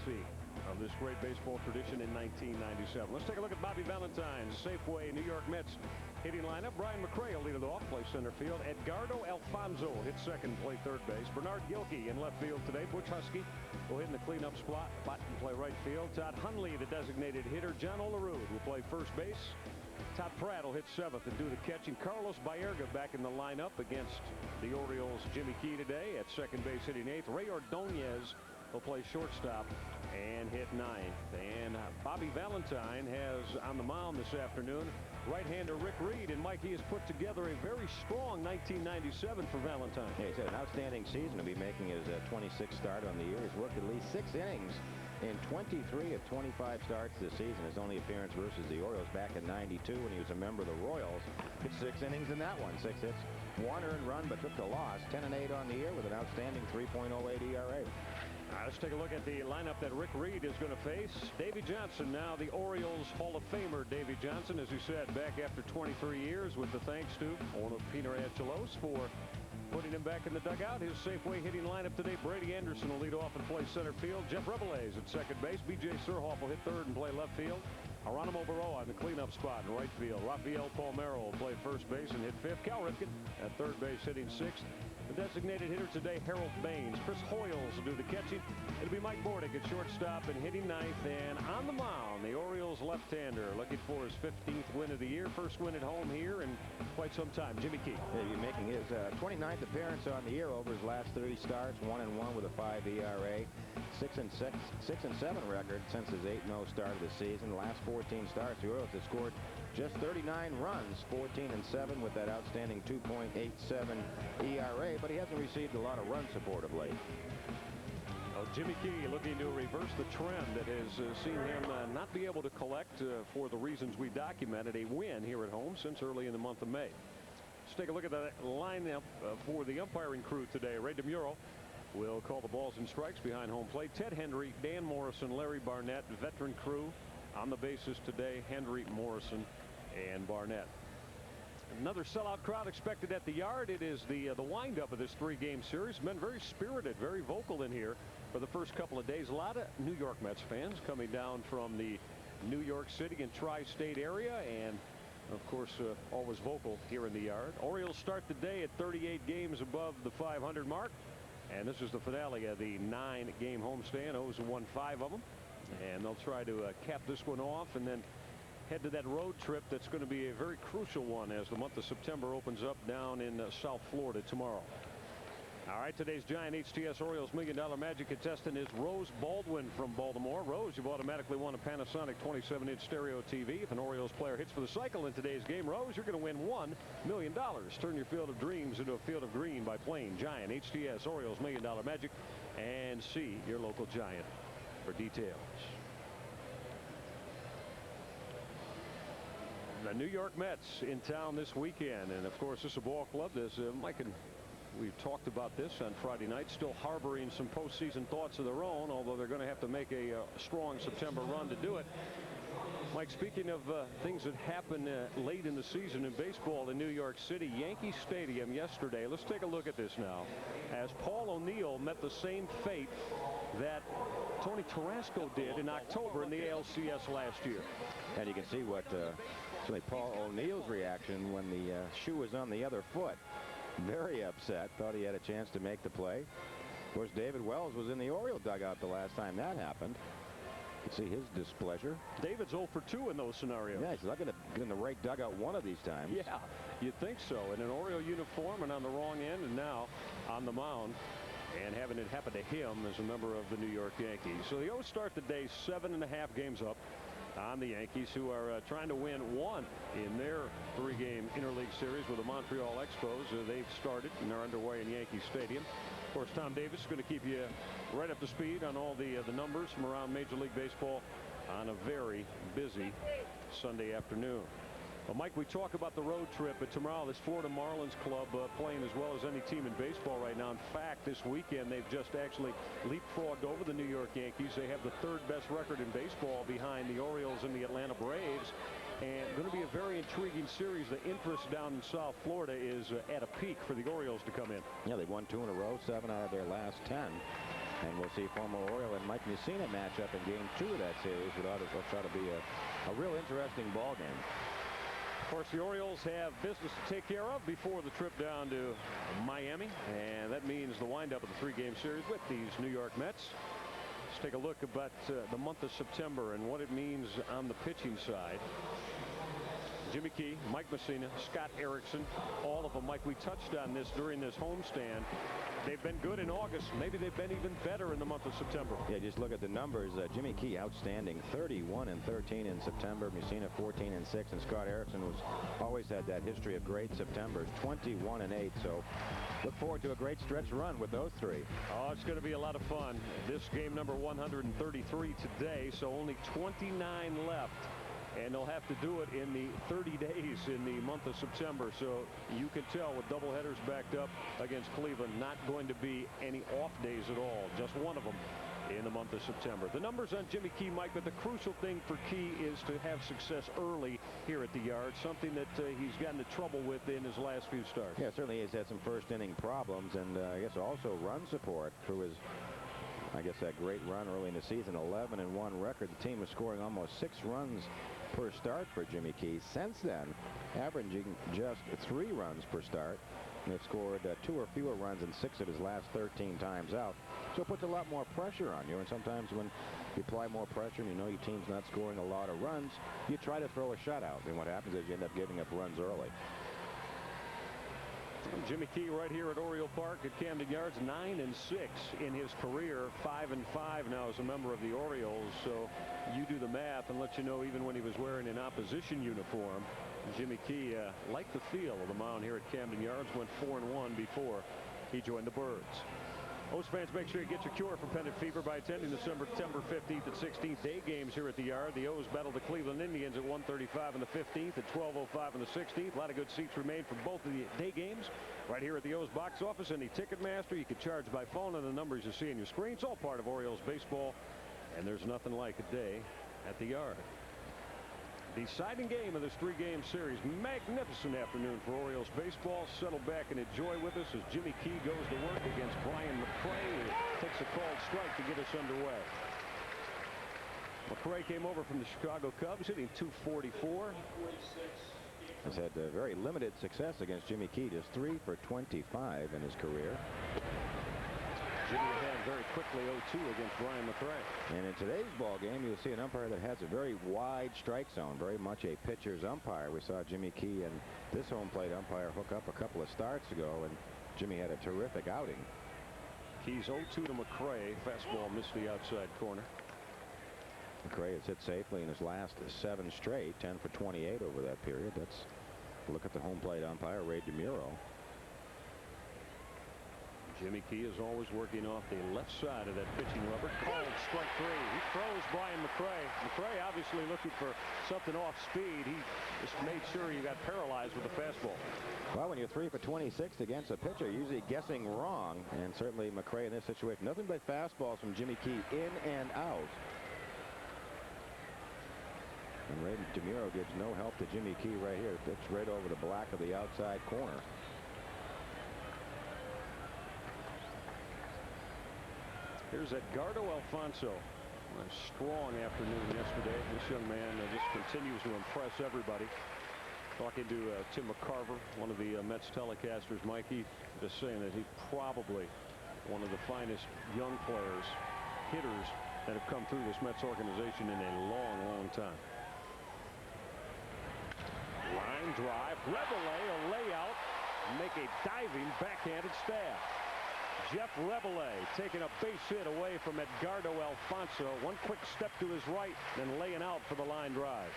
legacy of this great baseball tradition in 1997. Let's take a look at Bobby Valentine's Safeway New York Mets hitting lineup. Brian McRae will lead it off, play center field. Edgardo Alfonso hits second, play third base. Bernard Gilkey in left field today. Butch Husky will hit in the cleanup spot and play right field. Todd Hundley, the designated hitter. John Olerud will play first base. Todd Pratt will hit seventh and do the catching. Carlos Baerga back in the lineup against the Orioles' Jimmy Key today. At second base hitting eighth. Ray Ordonez will play shortstop and hit ninth. And Bobby Valentine has on the mound this afternoon right-hander Rick Reed. And Mike, he has put together a very strong 1997 for Valentine. Yeah, he's had an outstanding season to be making his 26th start on the year. He's worked at least 6 innings in 23 of 25 starts this season. His only appearance versus the Orioles back in '92 when he was a member of the Royals. Hit 6 innings in that one. 6 hits, 1 earned run, but took the loss. 10-8 on the year with an outstanding 3.08 ERA. Let's take a look at the lineup that Rick Reed is going to face. Davey Johnson, now the Orioles Hall of Famer. Davey Johnson, as you said, back after 23 years with the thanks to owner Peter Angelos for putting him back in the dugout. His Safeway hitting lineup today. Brady Anderson will lead off and play center field. Jeff Rebelaze at second base. B.J. Surhoff will hit third and play left field. Geronimo Berroa in the cleanup spot in right field. Rafael Palmeiro will play first base and hit fifth. Cal Ripken at third base hitting sixth. The designated hitter today, Harold Baines. Chris Hoyles will do the catching. It'll be Mike Bordick at shortstop and hitting ninth. And on the mound, the Orioles left-hander looking for his 15th win of the year. First win at home here in quite some time. Jimmy Key. He'll be making his 29th appearance on the year over his last 30 starts. 1-1 with a 5 ERA. 6-7 record since his 8-0 start of the season. The last 14 starts, the Orioles have scored just 39 runs, 14-7 with that outstanding 2.87 ERA, but he hasn't received a lot of run support of late. Well, Jimmy Key looking to reverse the trend that has seen him not be able to collect for the reasons we documented a win here at home since early in the month of May. Let's take a look at the lineup for the umpiring crew today. Ray DeMuro will call the balls and strikes behind home plate. Ted Hendry, Dan Morrison, Larry Barnett, veteran crew on the bases today. Hendry, Morrison, and Barnett. Another sellout crowd expected at the yard. It is the windup of this 3-game series. Been very spirited, very vocal in here for the first couple of days. A lot of New York Mets fans coming down from the New York City and tri-state area, and of course always vocal here in the yard. Orioles start the day at 38 games above the 500 mark, and this is the finale of the 9-game homestand. O's won 5 of them, and they'll try to cap this one off and then head to that road trip that's going to be a very crucial one as the month of September opens up down in South Florida tomorrow. All right, today's Giant HTS Orioles $1 Million Magic contestant is Rose Baldwin from Baltimore. Rose, you've automatically won a Panasonic 27-inch stereo TV. If an Orioles player hits for the cycle in today's game, Rose, you're going to win $1 million. Turn your field of dreams into a field of green by playing Giant HTS Orioles $1 Million Magic and see your local Giant for details. The New York Mets in town this weekend, and of course this is a ball club. There's Mike and we've talked about this on Friday night, still harboring some postseason thoughts of their own, although they're going to have to make a strong September run to do it. Mike, speaking of things that happen late in the season in baseball in New York City, Yankee Stadium yesterday. Let's take a look at this now, as Paul O'Neill met the same fate that Tony Tarasco did in October in the ALCS last year. And you can see what certainly Paul O'Neill's reaction when the shoe was on the other foot. Very upset. Thought he had a chance to make the play. Of course, David Wells was in the Oriole dugout the last time that happened. You can see his displeasure. David's 0 for 2 in those scenarios. Yeah, he's not going to get in the right dugout one of these times. Yeah, you'd think so. In an Oriole uniform and on the wrong end, and now on the mound. And having it happen to him as a member of the New York Yankees. So the O's start the day 7.5 games up on the Yankees, who are trying to win one in their 3-game interleague series with the Montreal Expos. They've started and they're underway in Yankee Stadium. Of course, Tom Davis is going to keep you right up to speed on all the numbers from around Major League Baseball on a very busy Sunday afternoon. Well, Mike, we talk about the road trip, but tomorrow this Florida Marlins club playing as well as any team in baseball right now. In fact, this weekend they've just actually leapfrogged over the New York Yankees. They have the 3rd best record in baseball behind the Orioles and the Atlanta Braves. And going to be a very intriguing series. The interest down in South Florida is at a peak for the Orioles to come in. Yeah, they've won 2 in a row, 7 out of their last 10. And we'll see former Oriole and Mike Mussina match up in Game 2 of that series. It ought to be a real interesting ball game. Of course, the Orioles have business to take care of before the trip down to Miami, and that means the windup of the 3-game series with these New York Mets. Let's take a look about the month of September and what it means on the pitching side. Jimmy Key, Mike Mussina, Scott Erickson, all of them. Mike, we touched on this during this homestand. They've been good in August. Maybe they've been even better in the month of September. Yeah, just look at the numbers. Jimmy Key outstanding, 31-13 in September. Mussina 14-6, and Scott Erickson was always had that history of great Septembers, 21-8. So look forward to a great stretch run with those three. Oh, it's going to be a lot of fun. This game number 133 today, so only 29 left. And they'll have to do it in the 30 days in the month of September. So you can tell with doubleheaders backed up against Cleveland, not going to be any off days at all. Just one of them in the month of September. The numbers on Jimmy Key, Mike, but the crucial thing for Key is to have success early here at the yard, something that he's gotten into trouble with in his last few starts. Yeah, certainly he's had some first inning problems, and I guess also run support through his, I guess, that great run early in the season, 11-1 record. The team was scoring almost 6 runs per start for Jimmy Key. Since then, averaging just 3 runs per start. And they've scored 2 or fewer runs in 6 of his last 13 times out. So it puts a lot more pressure on you. And sometimes when you apply more pressure and you know your team's not scoring a lot of runs, you try to throw a shutout. And what happens is you end up giving up runs early. Jimmy Key right here at Oriole Park at Camden Yards, 9-6 in his career, 5-5 now as a member of the Orioles. So you do the math and let you know, even when he was wearing an opposition uniform, Jimmy Key liked the feel of the mound here at Camden Yards. Went 4-1 before he joined the Birds. O's fans, make sure you get your cure for pennant fever by attending the September 15th and 16th day games here at the Yard. The O's battle the Cleveland Indians at 1:35 on the 15th and 12:05 on the 16th. A lot of good seats remain for both of the day games right here at the O's box office and the Ticketmaster. You can charge by phone on the numbers you see on your screen. It's all part of Orioles baseball, and there's nothing like a day at the Yard. Deciding game of this 3-game series. Magnificent afternoon for Orioles baseball. Settle back and enjoy with us as Jimmy Key goes to work against Brian McRae, who takes a called strike to get us underway. McRae came over from the Chicago Cubs, hitting .244. Has had very limited success against Jimmy Key, just 3 for 25 in his career. Jimmy ahead very quickly, 0-2 against Brian McRae. And in today's ball game, you'll see an umpire that has a very wide strike zone, very much a pitcher's umpire. We saw Jimmy Key and this home plate umpire hook up a couple of starts ago, and Jimmy had a terrific outing. Key's 0-2 to McRae. Fastball missed the outside corner. McRae has hit safely in his last 7 straight, 10 for 28 over that period. Let's look at the home plate umpire, Ray DeMuro. Jimmy Key is always working off the left side of that pitching rubber. Called strike 3. He throws Brian McRae. McRae obviously looking for something off speed. He just made sure he got paralyzed with the fastball. Well, when you're 3 for 26 against a pitcher, usually guessing wrong, and certainly McRae in this situation, nothing but fastballs from Jimmy Key in and out. And Ray DeMuro gives no help to Jimmy Key right here. It's right over the black of the outside corner. Here's Edgardo Alfonso. A strong afternoon yesterday. This young man just continues to impress everybody. Talking to Tim McCarver, one of the Mets telecasters, Mikey, just saying that he's probably one of the finest young players, hitters that have come through this Mets organization in a long, long time. Line drive, Rabelais, a layout, make a diving backhanded stab. Jeff Rabelais taking a base hit away from Edgardo Alfonso. One quick step to his right, then laying out for the line drive.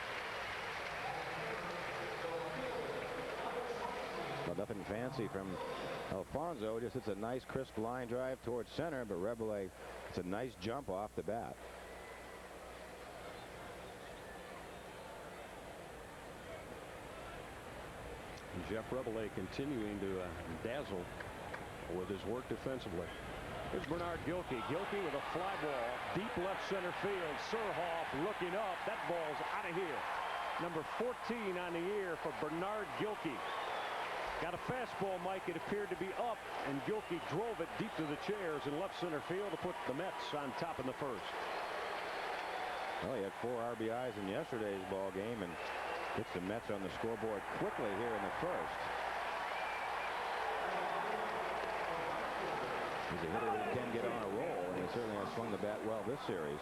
Well, nothing fancy from Alfonso. Just it's a nice crisp line drive towards center, but Rabelais, it's a nice jump off the bat. Jeff Rabelais continuing to dazzle with his work defensively. Here's Bernard Gilkey. Gilkey with a fly ball, deep left center field. Surhoff looking up. That ball's out of here. Number 14 on the year for Bernard Gilkey. Got a fastball, Mike. It appeared to be up, and Gilkey drove it deep to the chairs in left center field to put the Mets on top in the first. Well, he had 4 RBIs in yesterday's ball game and puts the Mets on the scoreboard quickly here in the first. He's a hitter that can get on a roll, and he certainly has swung the bat well this series.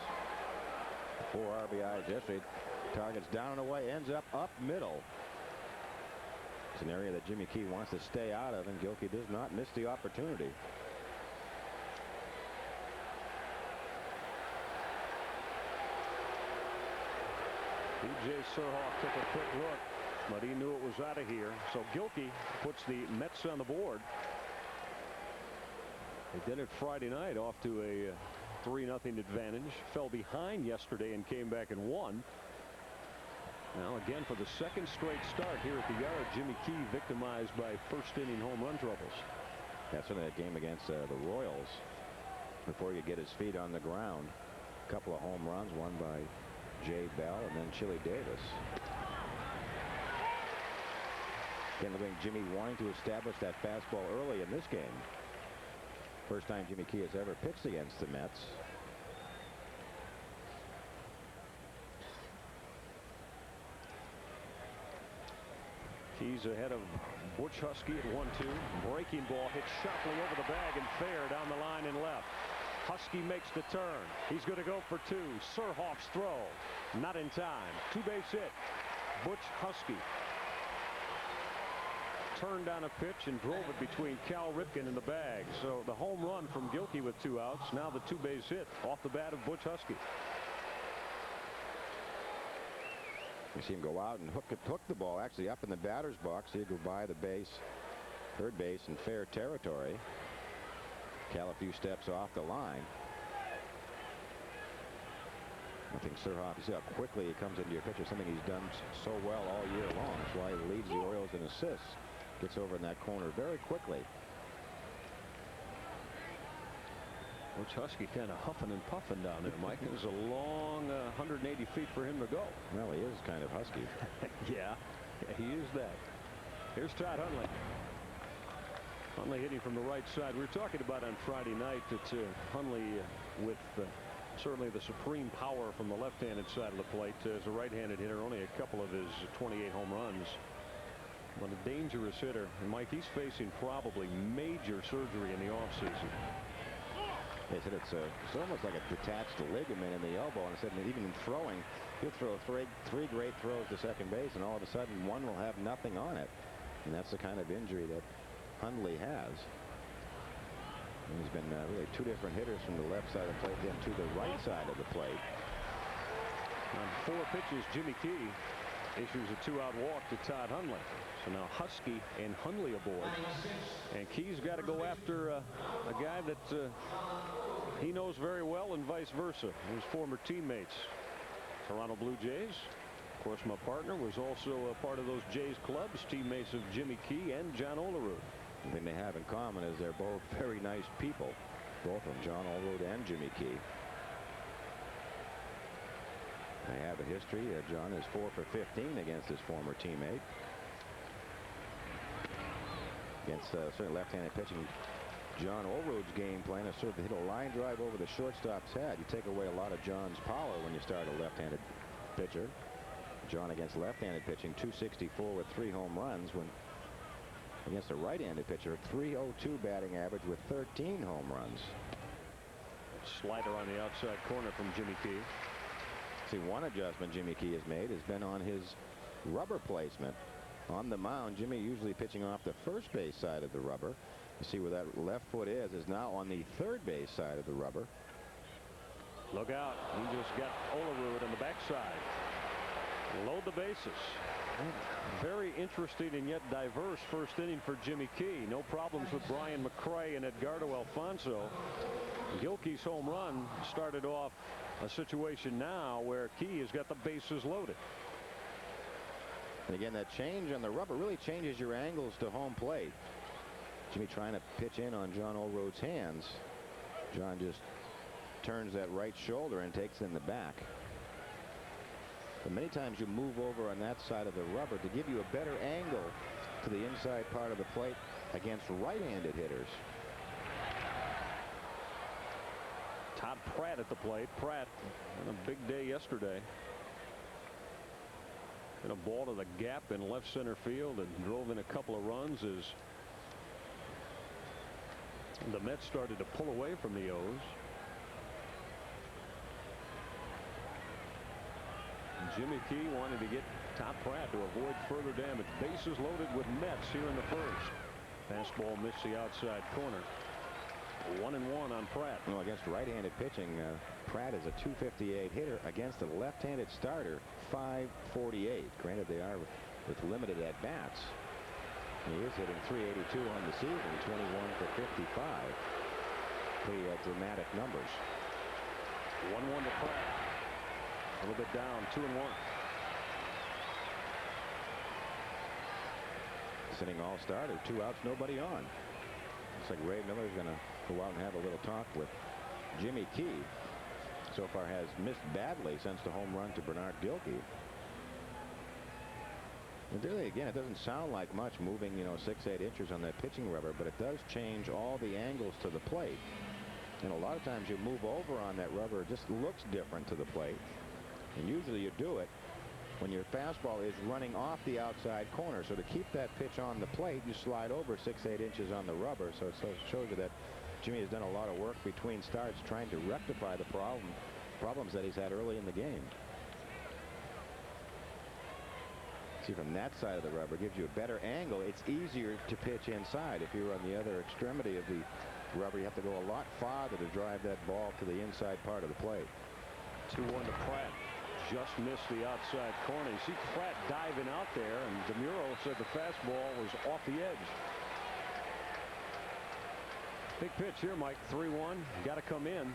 4 RBIs yesterday. Targets down and away, ends up middle. It's an area that Jimmy Key wants to stay out of, and Gilkey does not miss the opportunity. P.J. Surhoff took a quick look, but he knew it was out of here. So Gilkey puts the Mets on the board. They did it Friday night off to a 3-0 advantage. Fell behind yesterday and came back and won. Now again for the second straight start here at the Yard, Jimmy Key victimized by first inning home run troubles. That's in that game against the Royals. Before you get his feet on the ground, a couple of home runs, one by Jay Bell and then Chili Davis. Again, looking at Jimmy wanting to establish that fastball early in this game. First time Jimmy Key has ever pitched against the Mets. He's ahead of Butch Husky at 1-2. Breaking ball hit sharply over the bag and fair down the line and left. Husky makes the turn. He's going to go for 2. Surhoff's throw. Not in time. 2-base hit. Butch Husky turned on a pitch and drove it between Cal Ripken and the bag. So the home run from Gilkey with 2 outs. Now the 2-base hit off the bat of Butch Husky. You see him go out and hook the ball actually up in the batter's box. He'll go by the base, third base in fair territory. Cal a few steps off the line. I think Surhoff, you see how quickly he comes into your pitcher, something he's done so well all year long. That's why he leads the Orioles in assists. Gets over in that corner very quickly. Butch Husky kind of huffing and puffing down there, Mike. It was a long 180 feet for him to go. Well, he is kind of husky. Yeah, he is that. Here's Todd Hundley. Hundley hitting from the right side. We were talking about on Friday night that Hundley with certainly the supreme power from the left-handed side of the plate. As a right-handed hitter, only a couple of his 28 home runs. But a dangerous hitter. And Mike, he's facing probably major surgery in the offseason. They said it's almost like a detached ligament in the elbow, and said even in throwing, he'll throw three great throws to second base, and all of a sudden one will have nothing on it. And that's the kind of injury that Hundley has. And he's been really 2 different hitters from the left side of the plate, then to the right side of the plate. On 4 pitches, Jimmy Key issues a 2-out walk to Todd Hundley. So now Husky and Hundley aboard. And Key's got to go after a guy that he knows very well, and vice versa. His former teammates. Toronto Blue Jays. Of course, my partner was also a part of those Jays clubs, teammates of Jimmy Key and John Olerud. The thing they have in common is they're both very nice people. Both of them, John Olerud and Jimmy Key. They have a history. John is 4 for 15 against his former teammate. Against certain left-handed pitching, John Olerud's game plan is sort of to hit a line drive over the shortstop's head. You take away a lot of John's power when you start a left-handed pitcher. John against left-handed pitching, 264 with 3 home runs. When against a right-handed pitcher, 302 batting average with 13 home runs. Slider on the outside corner from Jimmy Key. See, one adjustment Jimmy Key has made has been on his rubber placement. On the mound, Jimmy usually pitching off the first base side of the rubber. You see where that left foot is now on the third base side of the rubber. Look out. He just got Olerud on the backside. Load the bases. Very interesting and yet diverse first inning for Jimmy Key. No problems with Brian McCray and Edgardo Alfonso. Gilkey's home run started off a situation now where Key has got the bases loaded. And again, that change on the rubber really changes your angles to home plate. Jimmy trying to pitch in on John Olerud's hands. John just turns that right shoulder and takes it in the back. But many times you move over on that side of the rubber to give you a better angle to the inside part of the plate against right-handed hitters. Todd Pratt at the plate. Pratt had a big day yesterday. Hit a ball to the gap in left center field and drove in a couple of runs as the Mets started to pull away from the O's. Jimmy Key wanted to get Todd Pratt to avoid further damage. Bases loaded with Mets here in the first. Fastball missed the outside corner. 1-1 on Pratt. Well, against right-handed pitching, Pratt is a .258 hitter. Against a left-handed starter, .548. Granted, they are with limited at-bats. He is hitting .382 on the season, 21 for 55. Pretty dramatic numbers. 1-1 to Pratt. A little bit down, 2-1. Sitting all starter, 2 outs, nobody on. Looks like Ray Miller's going to go out and have a little talk with Jimmy Key. So far has missed badly since the home run to Bernard Gilkey. And really, again, it doesn't sound like much moving, 6-8 inches on that pitching rubber, but it does change all the angles to the plate. And a lot of times you move over on that rubber, it just looks different to the plate. And usually you do it when your fastball is running off the outside corner. So to keep that pitch on the plate, you slide over 6-8 inches on the rubber. So it shows you that Jimmy has done a lot of work between starts trying to rectify the problems that he's had early in the game. See, from that side of the rubber gives you a better angle. It's easier to pitch inside. If you're on the other extremity of the rubber, you have to go a lot farther to drive that ball to the inside part of the plate. 2-1 to Pratt. Just missed the outside corner. You see Pratt diving out there, and DeMuro said the fastball was off the edge. Big pitch here, Mike. 3-1. Got to come in.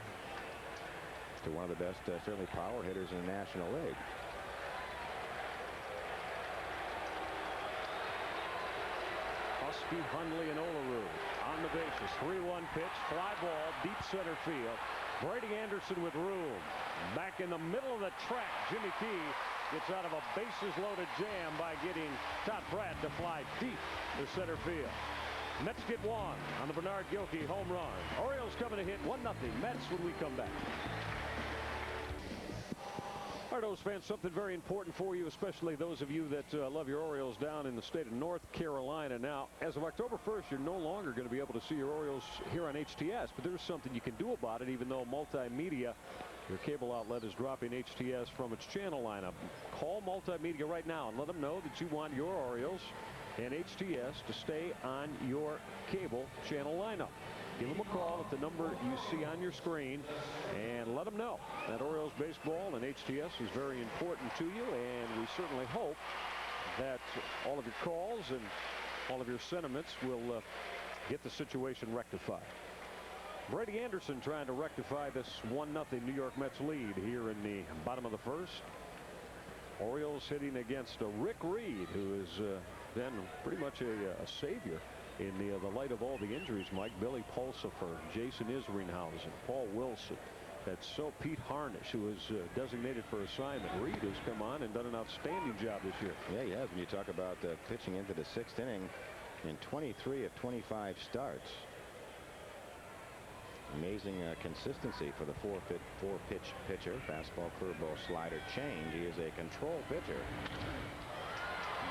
To one of the best, certainly power hitters in the National League. Husky, Hundley, and Olerud on the bases. 3-1 pitch, fly ball, deep center field. Brady Anderson with room. Back in the middle of the track, Jimmy Key gets out of a bases-loaded jam by getting Todd Pratt to fly deep to center field. Mets get one on the Bernard Gilkey home run. Orioles coming to hit 1-0 Mets when we come back. All right, O's fans, something very important for you, especially those of you that love your Orioles down in the state of North Carolina. Now, as of October 1st, you're no longer going to be able to see your Orioles here on HTS, but there's something you can do about it, even though Multimedia, your cable outlet, is dropping HTS from its channel lineup. Call Multimedia right now and let them know that you want your Orioles and HTS to stay on your cable channel lineup. Give them a call at the number you see on your screen and let them know that Orioles baseball and HTS is very important to you, and we certainly hope that all of your calls and all of your sentiments will get the situation rectified. Brady Anderson trying to rectify this 1-0 New York Mets lead here in the bottom of the first. Orioles hitting against Rick Reed, who has been pretty much a savior in the light of all the injuries, Mike. Billy Pulsifer, Jason Isringhausen, Paul Wilson. That's Pete Harnish, who is designated for assignment. Reed has come on and done an outstanding job this year. Yeah, he has. When you talk about pitching into the 6th inning in 23 of 25 starts. Amazing consistency for the four-pitch pitcher. Fastball, curveball, slider, change. He is a control pitcher.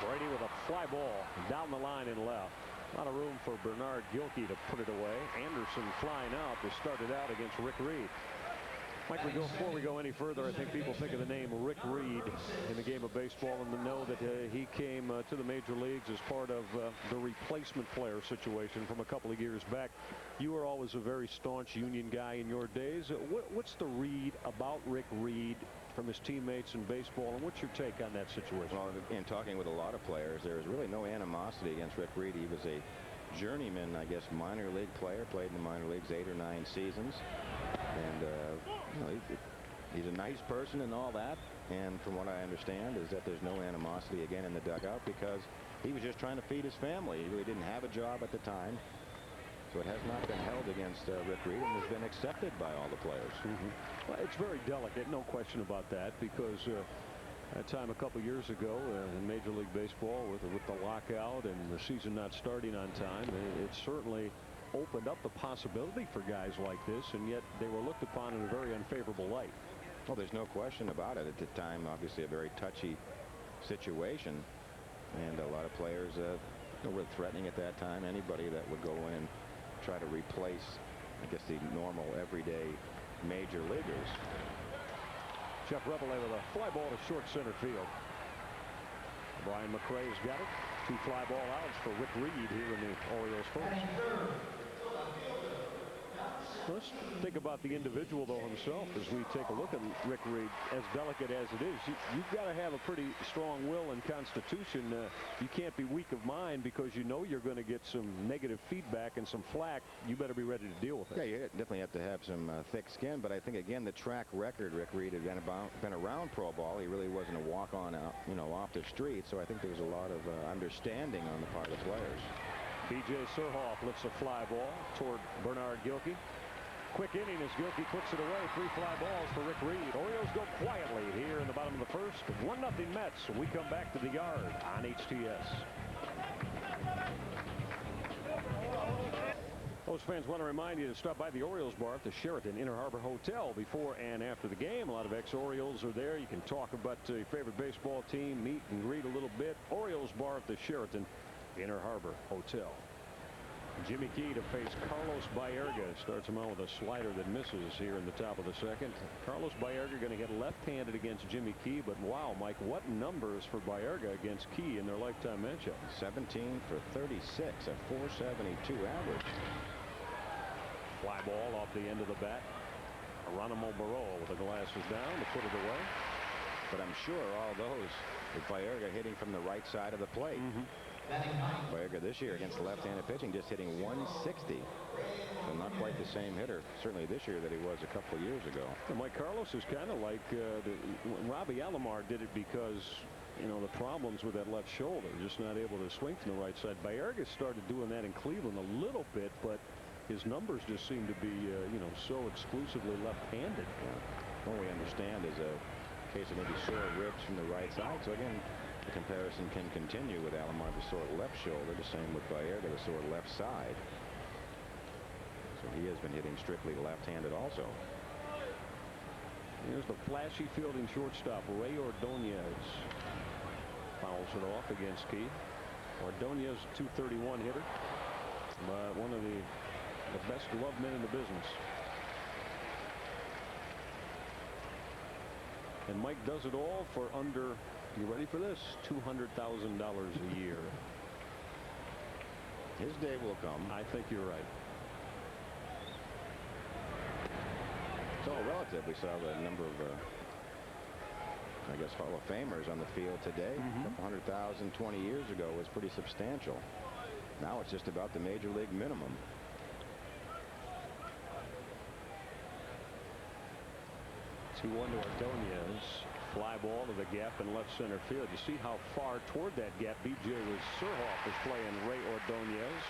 Brady with a fly ball down the line and left. A lot of room for Bernard Gilkey to put it away. Anderson flying out to start it out against Rick Reed. Mike, before we go any further, I think people think of the name Rick Reed in the game of baseball and to know that he came to the major leagues as part of the replacement player situation from a couple of years back. You were always a very staunch Union guy in your days. What's the read about Rick Reed from his teammates in baseball, and what's your take on that situation? Well, in talking with a lot of players, there is really no animosity against Rick Reed. He was a journeyman, I guess, minor league player, played in the minor leagues 8 or 9 seasons. And he's a nice person and all that. And from what I understand is that there's no animosity again in the dugout because he was just trying to feed his family. He really didn't have a job at the time. So it has not been held against Rick Reed and has been accepted by all the players. Well, it's very delicate, no question about that, because That time a couple years ago in Major League Baseball with the lockout and the season not starting on time, it certainly opened up the possibility for guys like this, and yet they were looked upon in a very unfavorable light. Well, there's no question about it. At the time, obviously a very touchy situation, and a lot of players were threatening at that time anybody that would go in and try to replace, I guess, the normal everyday major leaguers. Jeff Reveille with a fly ball to short center field. Brian McRae's got it. 2 fly ball outs for Rick Reed here in the Orioles first. Let's think about the individual, though, himself as we take a look at Rick Reed. As delicate as it is, you've got to have a pretty strong will and constitution. You can't be weak of mind because you know you're going to get some negative feedback and some flack. You better be ready to deal with it. Yeah, you definitely have to have some thick skin, but I think, again, the track record, Rick Reed had been around pro ball. He really wasn't a walk-on out, off the street, so I think there was a lot of understanding on the part of the players. B.J. Surhoff lifts a fly ball toward Bernard Gilkey. Quick inning as Gilkey puts it away. 3 fly balls for Rick Reed. Orioles go quietly here in the bottom of the first. 1-0 Mets. We come back to the yard on HTS. Those fans want to remind you to stop by the Orioles bar at the Sheraton Inner Harbor Hotel before and after the game. A lot of ex-Orioles are there. You can talk about your favorite baseball team, meet and greet a little bit. Orioles bar at the Sheraton Inner Harbor Hotel. Jimmy Key to face Carlos Baerga. Starts him out with a slider that misses here in the top of the second. Carlos Baerga going to get left-handed against Jimmy Key, but wow, Mike, what numbers for Baerga against Key in their lifetime matchup. 17 for 36, a .472 average. Fly ball off the end of the bat. Geronimo Barroa with the glasses down to put it away. But I'm sure all those with Baerga hitting from the right side of the plate. Baerga this year against left-handed pitching just hitting 160. So not quite the same hitter certainly this year that he was a couple of years ago. And Mike, Carlos is kind of like Robbie Alomar did it because the problems with that left shoulder, just not able to swing from the right side. Baerga started doing that in Cleveland a little bit, but his numbers just seem to be so exclusively left-handed. What we understand is a case of maybe sore ribs from the right side. So again, the comparison can continue with Alomar, the sore left shoulder, the same with Baerga, the sore left side. So he has been hitting strictly left-handed also. Here's the flashy fielding shortstop, Ray Ordonez. Fouls it off against Key. Ordonez, 231 hitter, but one of the best gloved men in the business. And Mike does it all for under, you ready for this, $200,000 a year. His day will come. I think you're right. It's all relative. We saw the number of, I guess, Hall of Famers on the field today. A couple 100,000 20 years ago was pretty substantial. Now it's just about the major league minimum. To Ordonez. Fly ball to the gap in left center field. You see how far toward that gap B.J. Surhoff is playing Ray Ordonez.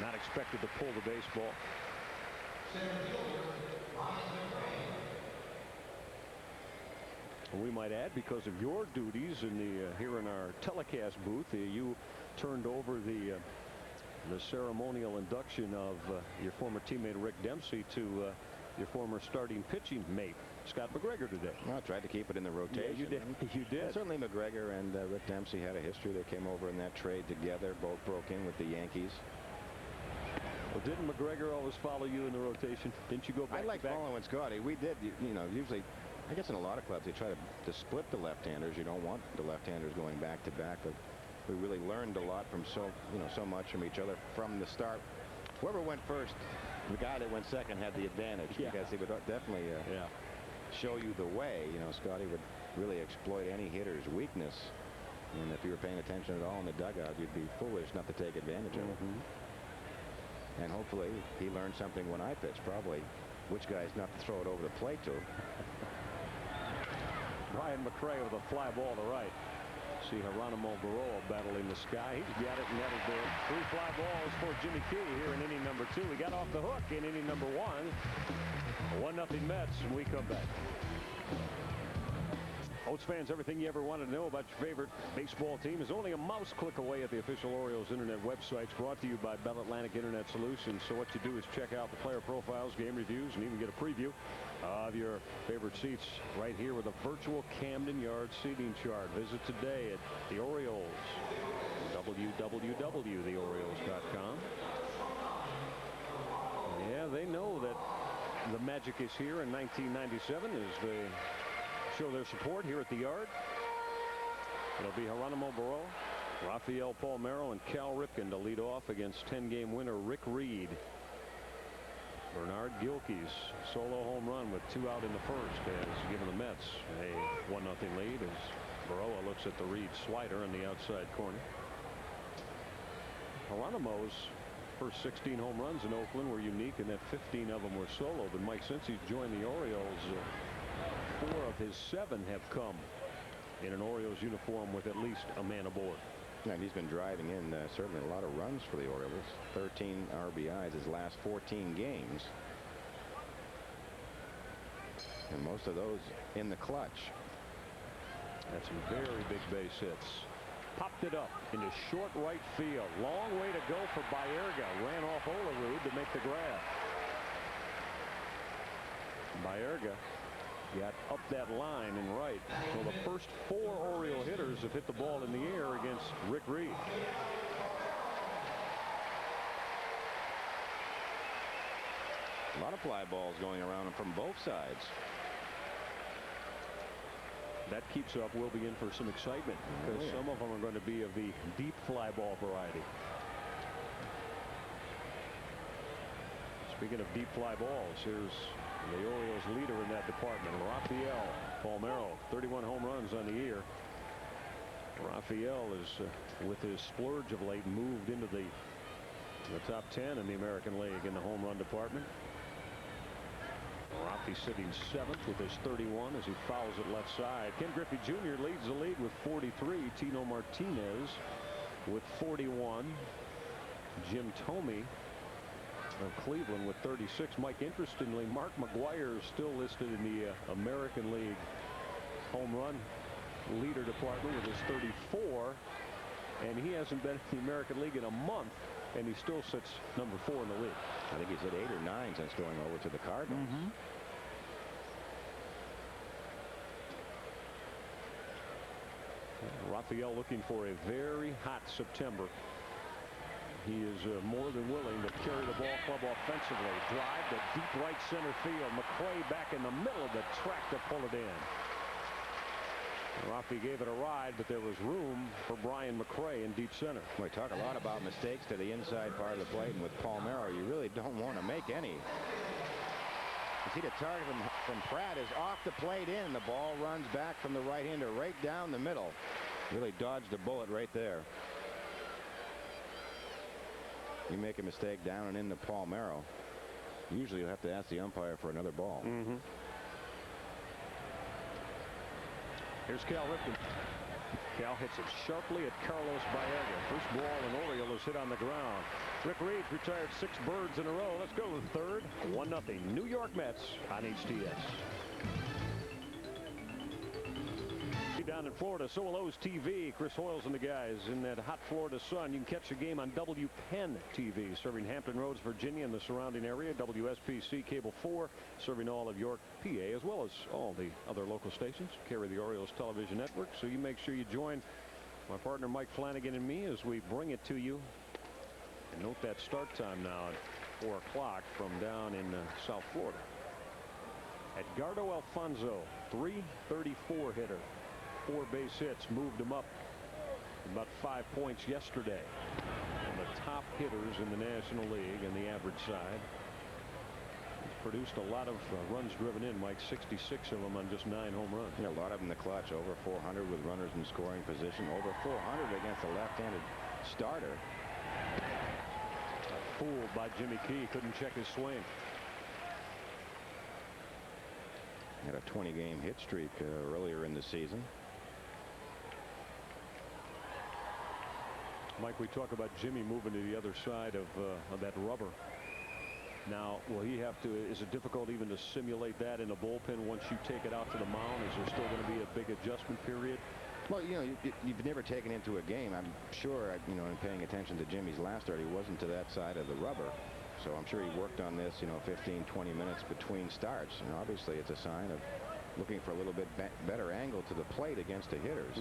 Not expected to pull the baseball. We might add, because of your duties in the here in our telecast booth, you turned over the ceremonial induction of your former teammate Rick Dempsey to your former starting pitching mate Scott McGregor today. Well, I tried to keep it in the rotation. Yeah, you did. You did. Well, certainly McGregor and Rick Dempsey had a history. They came over in that trade together. Both broke in with the Yankees. Well, didn't McGregor always follow you in the rotation? Didn't you go back? I like following Scotty. We did, usually, I guess in a lot of clubs they try to split the left-handers. You don't want the left-handers going back to back, but we really learned a lot from so much from each other from the start. Whoever went first, the guy that went second had the advantage because he would definitely show you the way. Scotty would really exploit any hitter's weakness, and if you were paying attention at all in the dugout, you'd be foolish not to take advantage of it. And hopefully he learned something when I pitched, probably which guys not to throw it over the plate to. Brian McRae with a fly ball to right. See Geronimo Barroa battling the sky. He's got it netted there. 3 fly balls for Jimmy Key here in inning number 2. He got off the hook in inning number 1. 1-0 Mets, and we come back. Oats fans, everything you ever wanted to know about your favorite baseball team is only a mouse click away at the official Orioles internet website. It's brought to you by Bell Atlantic Internet Solutions. So what you do is check out the player profiles, game reviews, and even get a preview of your favorite seats right here with a virtual Camden Yards seating chart. Visit today at the Orioles, www.theorioles.com. Yeah, they know that the magic is here in 1997 as they show their support here at the Yard. It'll be Geronimo Barreau, Rafael Palmeiro, and Cal Ripken to lead off against 10-game winner Rick Reed. Bernard Gilkey's solo home run with 2 out in the first has given the Mets a 1-0 lead as Barreau looks at the Reed slider in the outside corner. Geronimo's first 16 home runs in Oakland were unique, and that 15 of them were solo. But Mike, since he's joined the Orioles, 4 of his 7 have come in an Orioles uniform with at least a man aboard. And he's been driving in certainly a lot of runs for the Orioles. 13 RBIs his last 14 games. And most of those in the clutch. That's some very big base hits. Popped it up into short right field. Long way to go for Baerga. Ran off Olerud to make the grab. Baerga got up that line in right. So the first 4 Oriole hitters have hit the ball in the air against Rick Reed. A lot of fly balls going around from both sides. That keeps up. We'll be in for some excitement because some of them are going to be of the deep fly ball variety. Speaking of deep fly balls, here's the Orioles leader in that department, Rafael Palmeiro, 31 home runs on the year. Rafael is, with his splurge of late, moved into the top 10 in the American League in the home run department. Rafi sitting 7th with his 31 as he fouls it left side. Ken Griffey Jr. leads the league with 43. Tino Martinez with 41. Jim Thome of Cleveland with 36. Mike, interestingly, Mark McGwire is still listed in the American League home run leader department with his 34, and he hasn't been in the American League in a month, and he still sits number 4 in the league. I think he's hit 8 or 9 since going over to the Cardinals. Rafael looking for a very hot September. He is more than willing to carry the ball club offensively. Drive to deep right center field. McCray back in the middle of the track to pull it in. Rafi gave it a ride, but there was room for Brian McCray in deep center. We talk a lot about mistakes to the inside part of the plate, and with Palmeiro, you really don't want to make any. You see the target from Pratt is off the plate in. The ball runs back from the right-hander right down the middle. Really dodged a bullet right there. You make a mistake down and into Palmeiro, usually you have to ask the umpire for another ball. Here's Cal Ripken. Cal hits it sharply at Carlos Baerga. First ball an Oriole is hit on the ground. Rick Reed retired 6 birds in a row. Let's go to the third. 1-0 New York Mets on HTS. Down in Florida, so will O's TV. Chris Hoyles and the guys in that hot Florida sun. You can catch the game on WPenn TV, serving Hampton Roads, Virginia, and the surrounding area. WSPC Cable 4, serving all of York, PA, as well as all the other local stations carry the Orioles television network. So you make sure you join my partner Mike Flanagan and me as we bring it to you. And note that start time now at 4 o'clock from down in South Florida. Edgardo Alfonso, 334 hitter. 4 base hits, moved him up about 5 points yesterday. And the top hitters in the National League and the average side. He's produced a lot of runs driven in, Mike, 66 of them on just 9 home runs. Yeah, a lot of them in the clutch. Over 400 with runners in scoring position. Over 400 against a left-handed starter. Fooled by Jimmy Key, couldn't check his swing. Had a 20-game hit streak earlier in the season. Mike, we talk about Jimmy moving to the other side of that rubber. Now, is it difficult even to simulate that in a bullpen once you take it out to the mound? Is there still going to be be a big adjustment period? Well, you know, you've never taken into a game. I'm sure, you know, in paying attention to Jimmy's last start, he wasn't to that side of the rubber. So I'm sure he worked on this, you know, 15, 20 minutes between starts. And obviously it's a sign of looking for a little bit better angle to the plate against the hitters.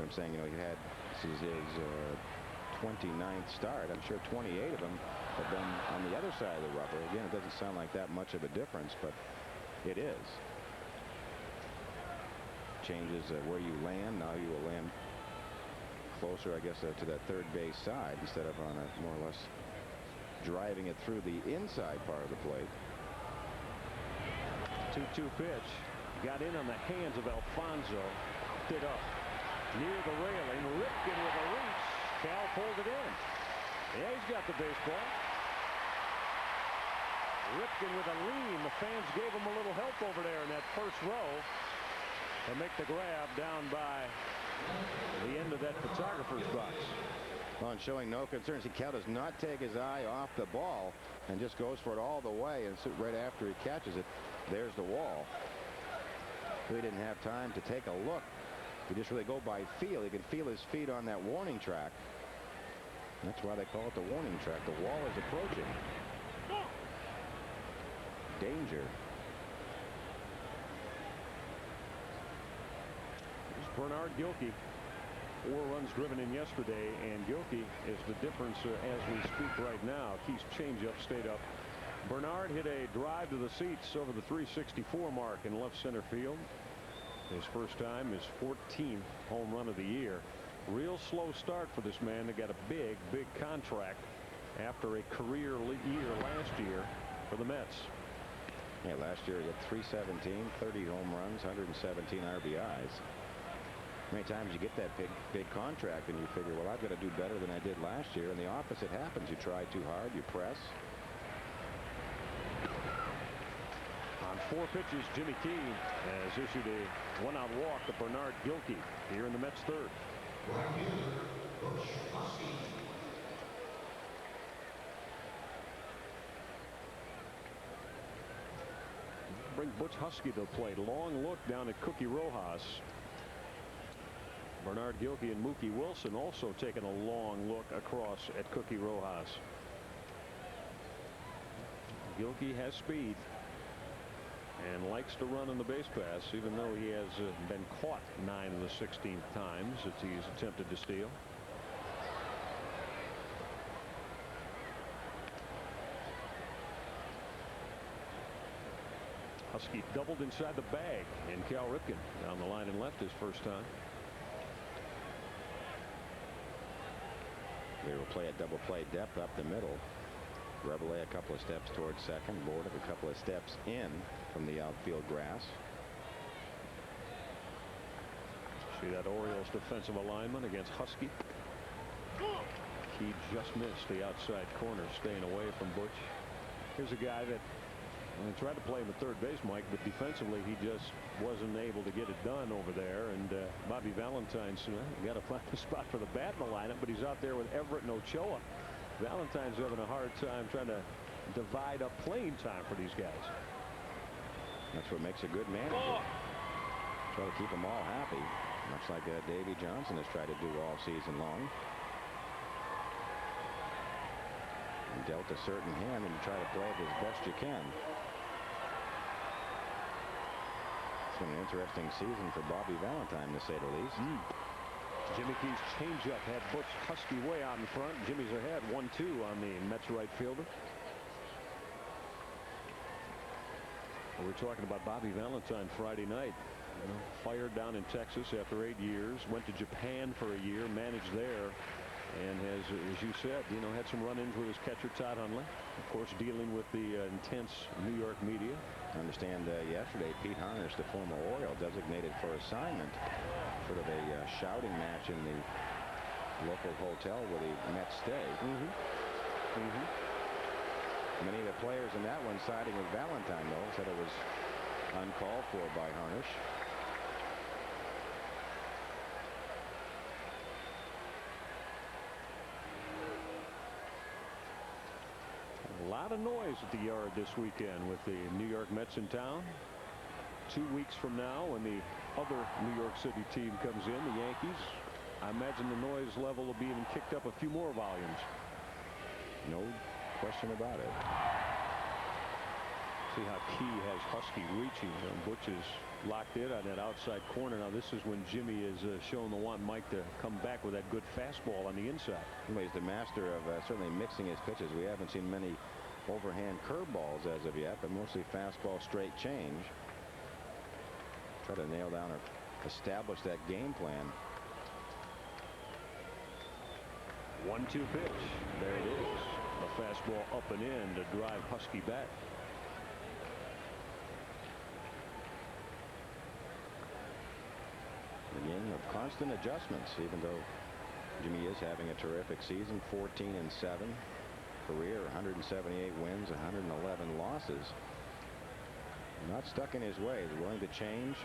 I'm saying, you know, this is his 29th start. I'm sure 28 of them have been on the other side of the rubber. Again, it doesn't sound like that much of a difference, but it is. Changes where you land. Now you will land closer, I guess, to that third base side instead of on a more or less driving it through the inside part of the plate. 2-2 pitch. Got in on the hands of Alfonso. It up near the railing. Ripken with a reach. Cal pulled it in. Yeah, he's got the baseball. Ripken with a lean. The fans gave him a little help over there in that first row to make the grab down by the end of that photographer's box. Well, and showing no concerns. Cal does not take his eye off the ball and just goes for it all the way. And so right after he catches it, there's the wall. He didn't have time to take a look. He just really go by feel. He can feel his feet on that warning track. That's why they call it the warning track. The wall is approaching. Danger. Bernard Gilkey, 4 runs driven in yesterday, and Gilkey is the difference as we speak right now. Key's changeup stayed up. Bernard hit a drive to the seats over the 364 mark in left center field. His first time, his 14th home run of the year. Real slow start for this man that got a big contract after a career year last year for the Mets. Yeah, last year he had 317, 30 home runs, 117 RBIs. Many times you get that big contract and you figure, well, I've got to do better than I did last year, and the opposite happens. You try too hard, you press. On 4 pitches, Jimmy Key has issued a 1-out walk to Bernard Gilkey here in the Mets' third. Bring Butch Husky to the plate. Long look down at Cookie Rojas. Bernard Gilkey and Mookie Wilson also taking a long look across at Cookie Rojas. Gilkey has speed and likes to run on the base pass, even though he has been caught 9 of the 16 times that he's attempted to steal. Husky doubled inside the bag, and Cal Ripken down the line and left his first time. They will play a double play depth up the middle. Reveille a couple of steps towards second. Bordick a couple of steps in from the outfield grass. See that Orioles defensive alignment against Husky. He just missed the outside corner, staying away from Butch. Here's a guy that tried to play him at third base, Mike, but defensively he just wasn't able to get it done over there. And Bobby Valentine's got to find a spot for the bat in the lineup, but he's out there with Everett and Ochoa. Valentine's having a hard time trying to divide up playing time for these guys. That's what makes a good manager. Try to keep them all happy, much like Davey Johnson has tried to do all season long. And dealt a certain hand, and you try to play it as best you can. It's been an interesting season for Bobby Valentine, to say the least. Jimmy Key's changeup had Butch Husky way out in front. Jimmy's ahead 1-2 on the Mets right fielder. We're talking about Bobby Valentine Friday night. Fired down in Texas after 8 years. Went to Japan for a year, managed there, and has, as you said, had some run-ins with his catcher Todd Hundley. Of course, dealing with the intense New York media. I understand yesterday Pete Harnisch, the former Oriole, designated for assignment, sort of a shouting match in the local hotel where the Mets stay. Many of the players in that one siding with Valentine, though, said it was uncalled for by Harnisch. A lot of noise at the Yard this weekend with the New York Mets in town. 2 weeks from now, when the other New York City team comes in, the Yankees, I imagine the noise level will be even kicked up a few more volumes. No question about it. See how Key has Husky reaching, and Butch is locked in on that outside corner. Now this is when Jimmy is showing the want Mike to come back with that good fastball on the inside. Well, he's the master of certainly mixing his pitches. We haven't seen many overhand curveballs as of yet, but mostly fastball straight change. Try to nail down or establish that game plan. 1-2 pitch. There it is. A fastball up and in to drive Husky back. A game of constant adjustments, even though Jimmy is having a terrific season. 14-7 career, 178 wins, 111 losses. Not stuck in his ways, willing to change.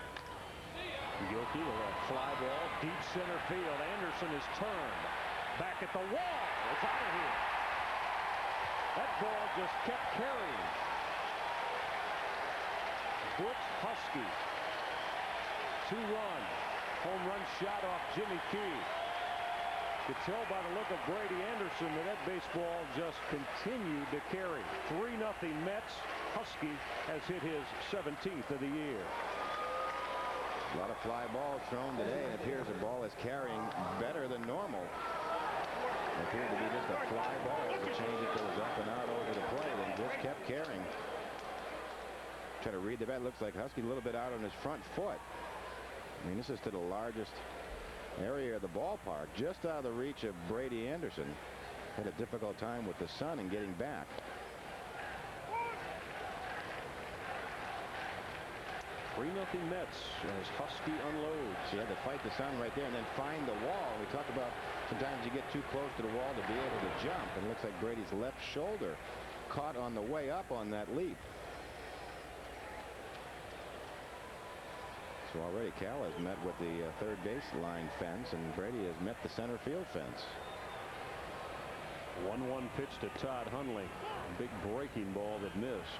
Gilkey with a fly ball deep center field. Anderson is turned back at the wall. It's out of here. That ball just kept carrying. Butch Husky, 2-run home run shot off Jimmy Key. You could tell by the look of Brady Anderson that baseball just continued to carry. 3-0 Mets. Husky has hit his 17th of the year. A lot of fly balls thrown today. It appears the ball is carrying better than normal. It appeared to be just a fly ball. The change it goes up and out over the plate and just kept carrying. Try to read the bat. Looks like Husky a little bit out on his front foot. I mean, this is to the largest area of the ballpark, just out of the reach of Brady Anderson. Had a difficult time with the sun and getting back. 3-0 Mets as Husky unloads. He had to fight the sun right there and then find the wall. We talk about sometimes you get too close to the wall to be able to jump, and it looks like Brady's left shoulder caught on the way up on that leap. So already Cal has met with the third baseline fence, and Brady has met the center field fence. 1-1 pitch to Todd Hundley. Big breaking ball that missed.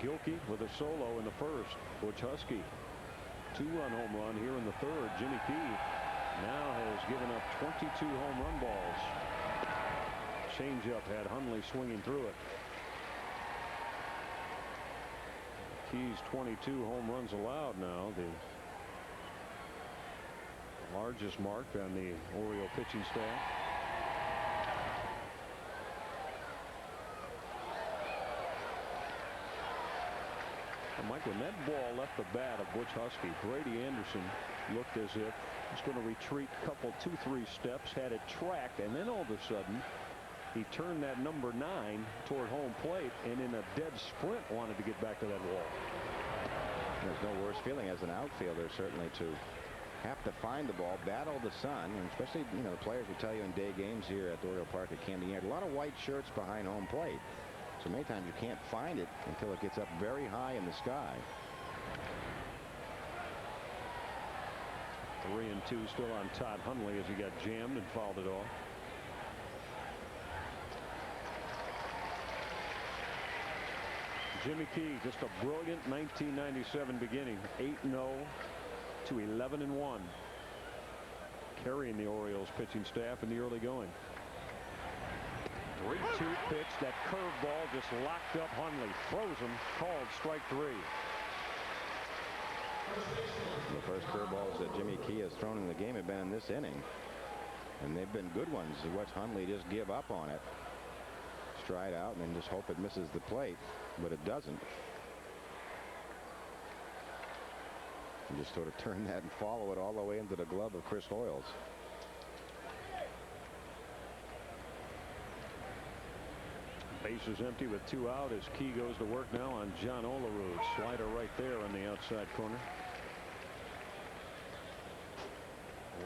Gilkey with a solo in the first. Butch Husky, 2-run home run here in the third. Jimmy Key now has given up 22 home run balls. Changeup had Hundley swinging through it. Key's 22 home runs allowed now, the largest mark on the Oriole pitching staff. Mike, when that ball left the bat of Butch Husky, Brady Anderson looked as if he's going to retreat a couple, 2-3 steps, had it tracked, and then all of a sudden he turned that number 9 toward home plate and in a dead sprint wanted to get back to that wall. There's no worse feeling as an outfielder, certainly, to have to find the ball, battle the sun, and especially, you know, the players will tell you in day games here at the Oriole Park at Camden Yard, a lot of white shirts behind home plate. So many times you can't find it until it gets up very high in the sky. 3-2 still on Todd Hundley as he got jammed and fouled it off. Jimmy Key, just a brilliant 1997 beginning. 8-0 to 11-1. Carrying the Orioles pitching staff in the early going. 3-2 pitch. That curveball just locked up Hundley. Froze him. Called strike 3. The first curveballs that Jimmy Key has thrown in the game have been in this inning. And they've been good ones. You watch Hundley just give up on it. Stride out and then just hope it misses the plate. But it doesn't. And just sort of turn that and follow it all the way into the glove of Chris Hoyles. Bases empty with 2 out as Key goes to work now on John Olerud. Slider right there on the outside corner.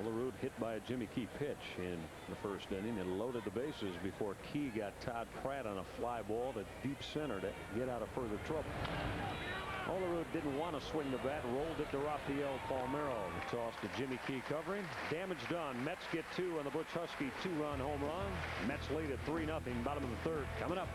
Olerud hit by a Jimmy Key pitch in the first inning and loaded the bases before Key got Todd Pratt on a fly ball to deep center to get out of further trouble. Olerud didn't want to swing the bat, rolled it to Rafael Palmeiro. The toss to Jimmy Key covering. Damage done. Mets get 2 on the Butch Husky 2-run home run. Mets lead at 3-0. Bottom of the third. Coming up.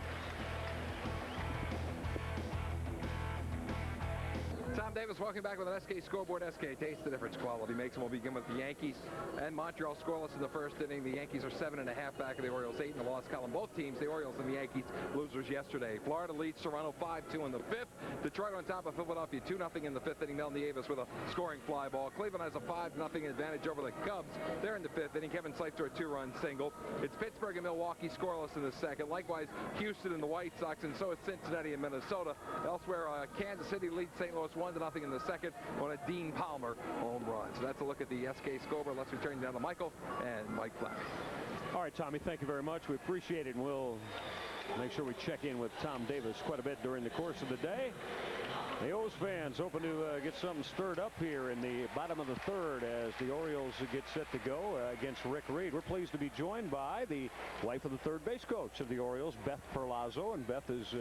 Tom Davis, welcome back with an SK scoreboard. SK, taste the difference. Quality makes them. We'll begin with the Yankees and Montreal scoreless in the first inning. The Yankees are 7.5 back of the Orioles, 8 in the loss column. Both teams, the Orioles and the Yankees, losers yesterday. Florida leads Toronto 5-2 in the fifth. Detroit on top of Philadelphia 2-0 in the fifth inning. Melton Davis with a scoring fly ball. Cleveland has a 5-0 advantage over the Cubs. They're in the fifth inning. Kevin Slicer a 2-run single. It's Pittsburgh and Milwaukee scoreless in the second. Likewise, Houston and the White Sox, and so is Cincinnati and Minnesota. Elsewhere, Kansas City leads St. Louis 1-0 in the second on a Dean Palmer home run. So that's a look at the SK scoreboard. Let's return down to Michael and Mike Flack. All right, Tommy, thank you very much. We appreciate it, and we'll make sure we check in with Tom Davis quite a bit during the course of the day. The O's fans hoping to get something stirred up here in the bottom of the third as the Orioles get set to go against Rick Reed. We're pleased to be joined by the wife of the third base coach of the Orioles, Beth Perlazzo, and Beth is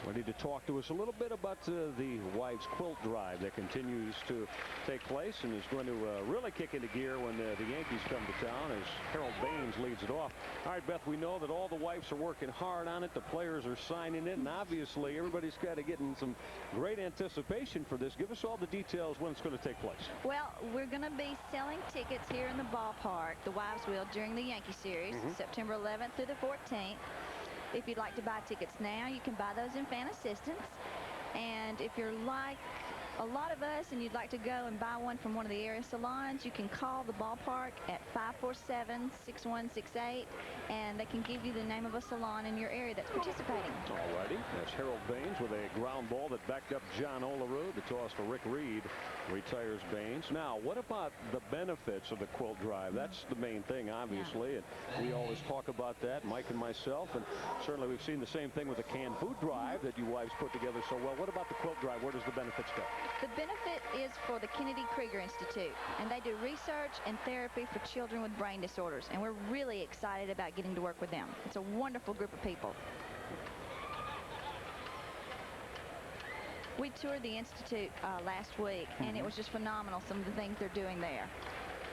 ready to talk to us a little bit about the wives' quilt drive that continues to take place and is going to really kick into gear when the Yankees come to town as Harold Baines leads it off. All right, Beth, we know that all the wives are working hard on it. The players are signing it, and obviously everybody's got to get in some great anticipation for this. Give us all the details when it's going to take place. Well, we're going to be selling tickets here in the ballpark, the wives will, during the Yankee series, September 11th through the 14th. If you'd like to buy tickets now, you can buy those in fan assistance. And if you're like a lot of us and you'd like to go and buy one from one of the area salons, you can call the ballpark at 547-6168, and they can give you the name of a salon in your area that's participating. All righty. That's Harold Baines with a ground ball that backed up John Olerud. The toss to Rick Reed retires Baines. Now, what about the benefits of the quilt drive? That's the main thing, obviously, and we always talk about that, Mike and myself, and certainly we've seen the same thing with the canned food drive that you wives put together so well. What about the quilt drive? Where does the benefits go? The benefit is for the Kennedy Krieger Institute, and they do research and therapy for children with brain disorders, and we're really excited about getting to work with them. It's a wonderful group of people. We toured the Institute last week, and it was just phenomenal, some of the things they're doing there.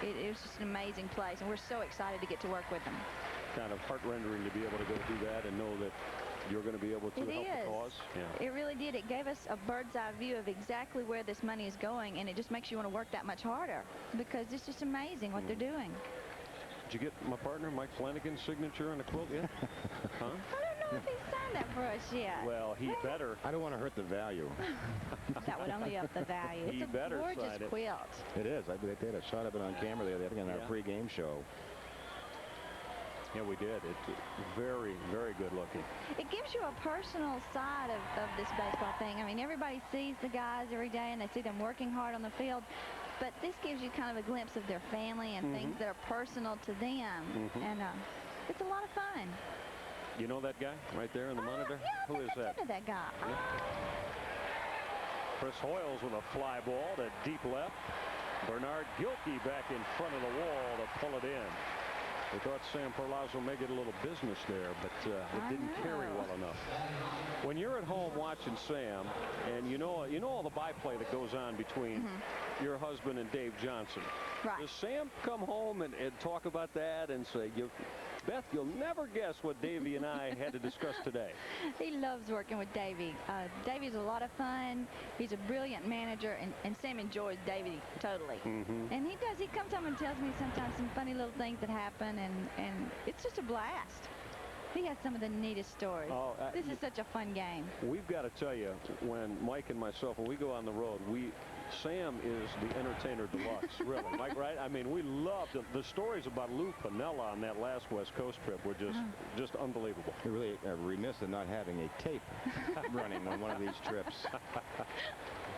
It was just an amazing place, and we're so excited to get to work with them. Kind of heart-rendering to be able to go do that and know that you're going to be able to help the cause. Yeah. It really did. It gave us a bird's eye view of exactly where this money is going, and it just makes you want to work that much harder because it's just amazing what they're doing. Did you get my partner Mike Flanagan's signature on the quilt yet? Huh? I don't know if he signed that for us yet. Well, he better. I don't want to hurt the value. That would only up the value. He It's better a gorgeous sign it. quilt. It is. They had a shot of it on camera the other day, I think, on our pregame show. Yeah, we did. It's very, very good looking. It gives you a personal side of this baseball thing. I mean, everybody sees the guys every day, and they see them working hard on the field. But this gives you kind of a glimpse of their family and things that are personal to them. And it's a lot of fun. You know that guy right there in the monitor? Yeah, Who is that? I know that guy. Yeah. Chris Hoyles with a fly ball to deep left. Bernard Gilkey back in front of the wall to pull it in. We thought Sam Perlazzo may get a little business there, but it didn't carry well enough. When you're at home watching Sam, and you know all the byplay that goes on between your husband and Dave Johnson. Right. Does Sam come home and talk about that and say, Beth, you'll never guess what Davey and I had to discuss today? He loves working with Davey. Davey's a lot of fun. He's a brilliant manager, and Sam enjoys Davey totally. And he does. He comes home and tells me sometimes some funny little things that happen, and it's just a blast. He has some of the neatest stories. Oh, this is such a fun game. We've got to tell you, when Mike and myself, when we go on the road, Sam is the entertainer deluxe, really. Mike, right? I mean, we love the stories about Lou Piniella on that last West Coast trip were just unbelievable. We're really remiss in not having a tape running on one of these trips.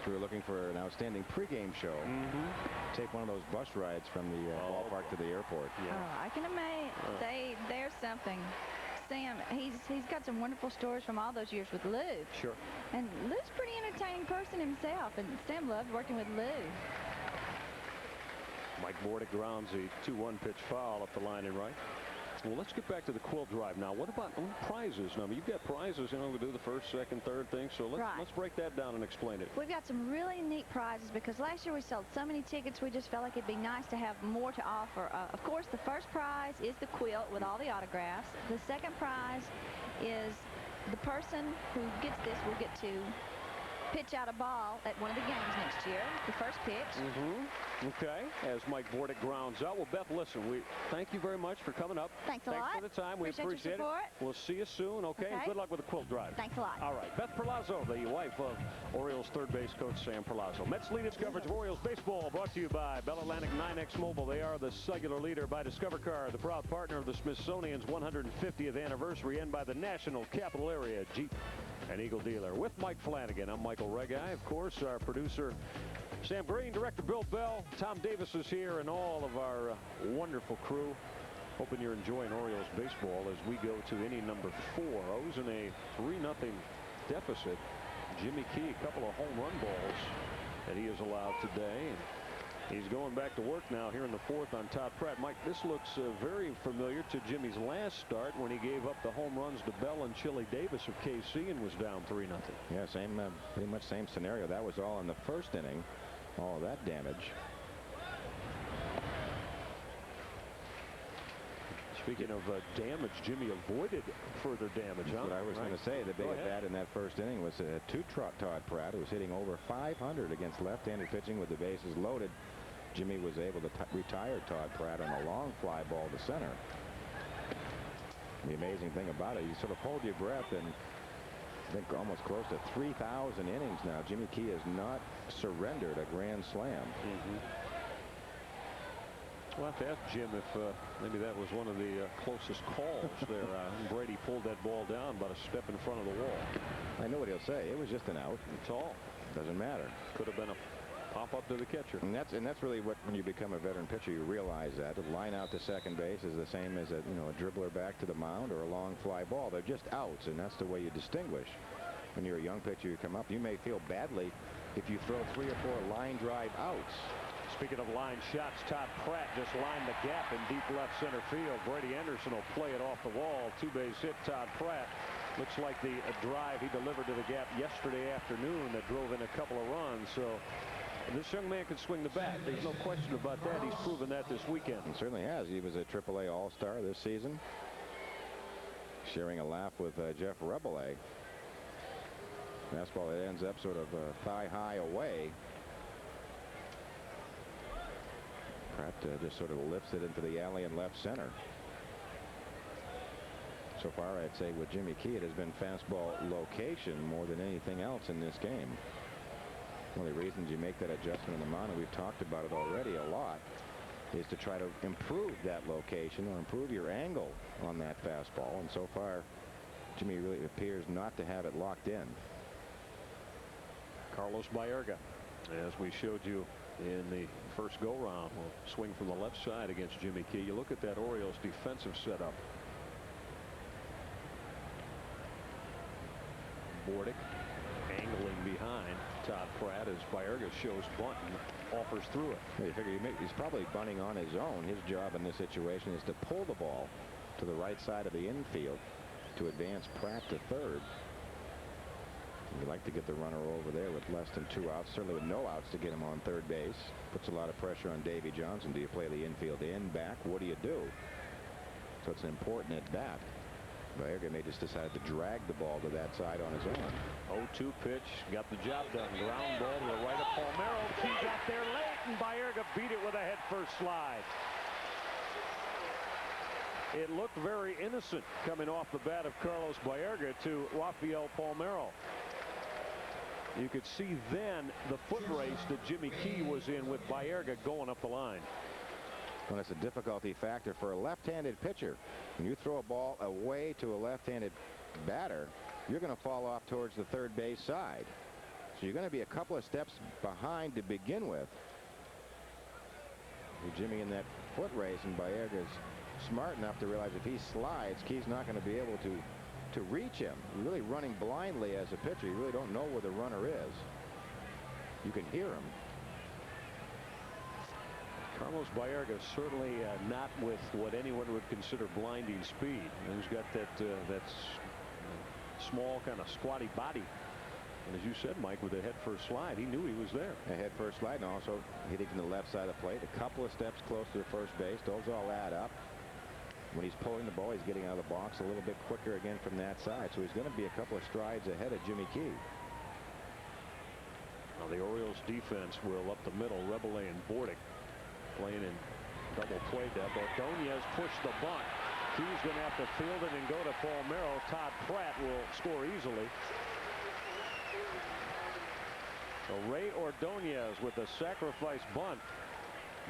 We were looking for an outstanding pregame show. Take one of those bus rides from the ballpark to the airport. Yeah. Oh, I can imagine. There's something. Sam, he's got some wonderful stories from all those years with Lou. Sure. And Lou's a pretty entertaining person himself, and Sam loved working with Lou. Mike Bordick grounds a 2-1 pitch foul up the line and right. Well, let's get back to the quilt drive now. What about prizes? Now, I mean, you've got prizes, we do the first, second, third thing. So let's break that down and explain it. We've got some really neat prizes because last year we sold so many tickets, we just felt like it'd be nice to have more to offer. Of course, the first prize is the quilt with all the autographs. The second prize is the person who gets this will get to pitch out a ball at one of the games next year. first pitch. Okay, as Mike Bordick grounds out. Well, Beth, listen, we thank you very much for coming up. Thanks a lot. Thanks for the time. We appreciate it. We'll see you soon, okay? And good luck with the quilt drive. Thanks a lot. All right, Beth Perlazzo, the wife of Orioles third base coach Sam Perlazzo. Mets lead its coverage of Orioles baseball, brought to you by Bell Atlantic 9X Mobile. They are the cellular leader. By Discover Car, the proud partner of the Smithsonian's 150th anniversary, and by the National Capital Area Jeep and Eagle dealer. With Mike Flanagan, I'm Michael Regai. Of course, our producer Sam Green, director Bill Bell, Tom Davis is here, and all of our wonderful crew. Hoping you're enjoying Orioles baseball as we go to inning number 4. O's in a 3-0 deficit. Jimmy Key, a couple of home run balls that he has allowed today. And he's going back to work now here in the 4th on Todd Pratt. Mike, this looks very familiar to Jimmy's last start when he gave up the home runs to Bell and Chili Davis of KC and was down 3-0. Yeah, same, pretty much same scenario. That was all in the first inning. All of that damage. Speaking of damage, Jimmy avoided further damage. That's what I was going to say. The big at bat in that first inning was to Todd Pratt, who was hitting over 500 against left-handed pitching with the bases loaded. Jimmy was able to retire Todd Pratt on a long fly ball to center. The amazing thing about it, you sort of hold your breath, and I think almost close to 3,000 innings now. Jimmy Key has not surrendered a grand slam. We'll have to ask Jim if maybe that was one of the closest calls there. Brady pulled that ball down about a step in front of the wall. I know what he'll say. It was just an out. That's all. Doesn't matter. Could have been a pop up to the catcher. And that's really what, when you become a veteran pitcher, you realize that a line out to second base is the same as a dribbler back to the mound or a long fly ball. They're just outs, and that's the way you distinguish. When you're a young pitcher, you come up, you may feel badly if you throw 3 or 4 line drive outs. Speaking of line shots, Todd Pratt just lined the gap in deep left center field. Brady Anderson will play it off the wall. 2-base hit. Todd Pratt looks like the drive he delivered to the gap yesterday afternoon that drove in a couple of runs. So this young man can swing the bat. There's no question about that. He's proven that this weekend. He certainly has. He was a AAA All-Star this season, sharing a laugh with Jeff Rabelais. Fastball that ends up sort of thigh high away. Pratt just sort of lifts it into the alley in left center. So far, I'd say with Jimmy Key, it has been fastball location more than anything else in this game. One of the reasons you make that adjustment in the mound, and we've talked about it already a lot, is to try to improve that location or improve your angle on that fastball. And so far, Jimmy really appears not to have it locked in. Carlos Baerga, as we showed you in the first go-round, will swing from the left side against Jimmy Key. You look at that Orioles defensive setup. Bordick angling behind Todd Pratt as Baerga shows bunt and offers through it. Well, you figure he's probably bunting on his own. His job in this situation is to pull the ball to the right side of the infield to advance Pratt to third. You'd like to get the runner over there with less than 2 outs, certainly with no outs to get him on third base. Puts a lot of pressure on Davy Johnson. Do you play the infield in, back? What do you do? So it's an important at bat. Baerga may just decide to drag the ball to that side on his own. 0-2 pitch, got the job done. Ground ball to the right of Palmeiro. He got there late, and Baerga beat it with a head-first slide. It looked very innocent coming off the bat of Carlos Baerga to Rafael Palmeiro. You could see then the foot race that Jimmy Key was in with Baerga going up the line. Well, it's a difficulty factor for a left-handed pitcher. When you throw a ball away to a left-handed batter, you're going to fall off towards the third base side. So you're going to be a couple of steps behind to begin with. Jimmy in that foot race, and Baerga's smart enough to realize if he slides, Key's not going to be able to reach him. You're really running blindly as a pitcher. You really don't know where the runner is. You can hear him. Carlos Baerga certainly not with what anyone would consider blinding speed. He's got that small kind of squatty body. And as you said, Mike, with a head-first slide, he knew he was there. A head-first slide, and also hitting from the left side of the plate. A couple of steps close to the first base. Those all add up. When he's pulling the ball, he's getting out of the box a little bit quicker again from that side. So he's going to be a couple of strides ahead of Jimmy Key. Now the Orioles defense will up the middle. Rebele and Bordick playing in double play depth. Ordonez pushed the bunt. Key's going to have to field it and go to Palmeiro. Todd Pratt will score easily. So Ray Ordonez with a sacrifice bunt,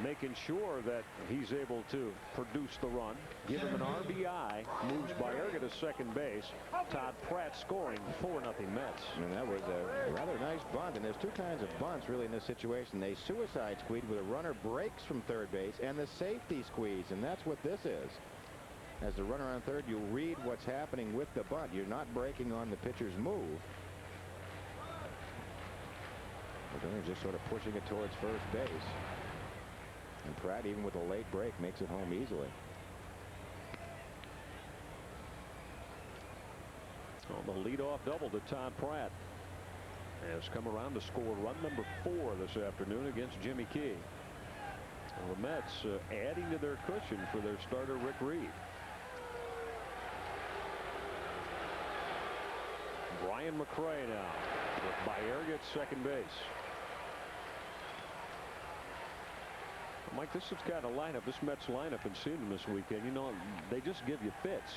making sure that he's able to produce the run, give him an RBI, moves Baerga to second base. Todd Pratt scoring 4-0 Mets. And that was a rather nice bunt, and there's two kinds of bunts really in this situation. They suicide squeeze where the runner breaks from third base, and the safety squeeze, and that's what this is. As the runner on third, you read what's happening with the bunt. You're not breaking on the pitcher's move. But then just sort of pushing it towards first base. And Pratt, even with a late break, makes it home easily. Oh, the leadoff double to Todd Pratt has come around to score run number 4 this afternoon against Jimmy Key. Well, the Mets adding to their cushion for their starter Rick Reed. Brian McRae now with Baerga at second base. Mike, this is kind of lineup, this Mets lineup, and seeing them this weekend, you know, they just give you fits.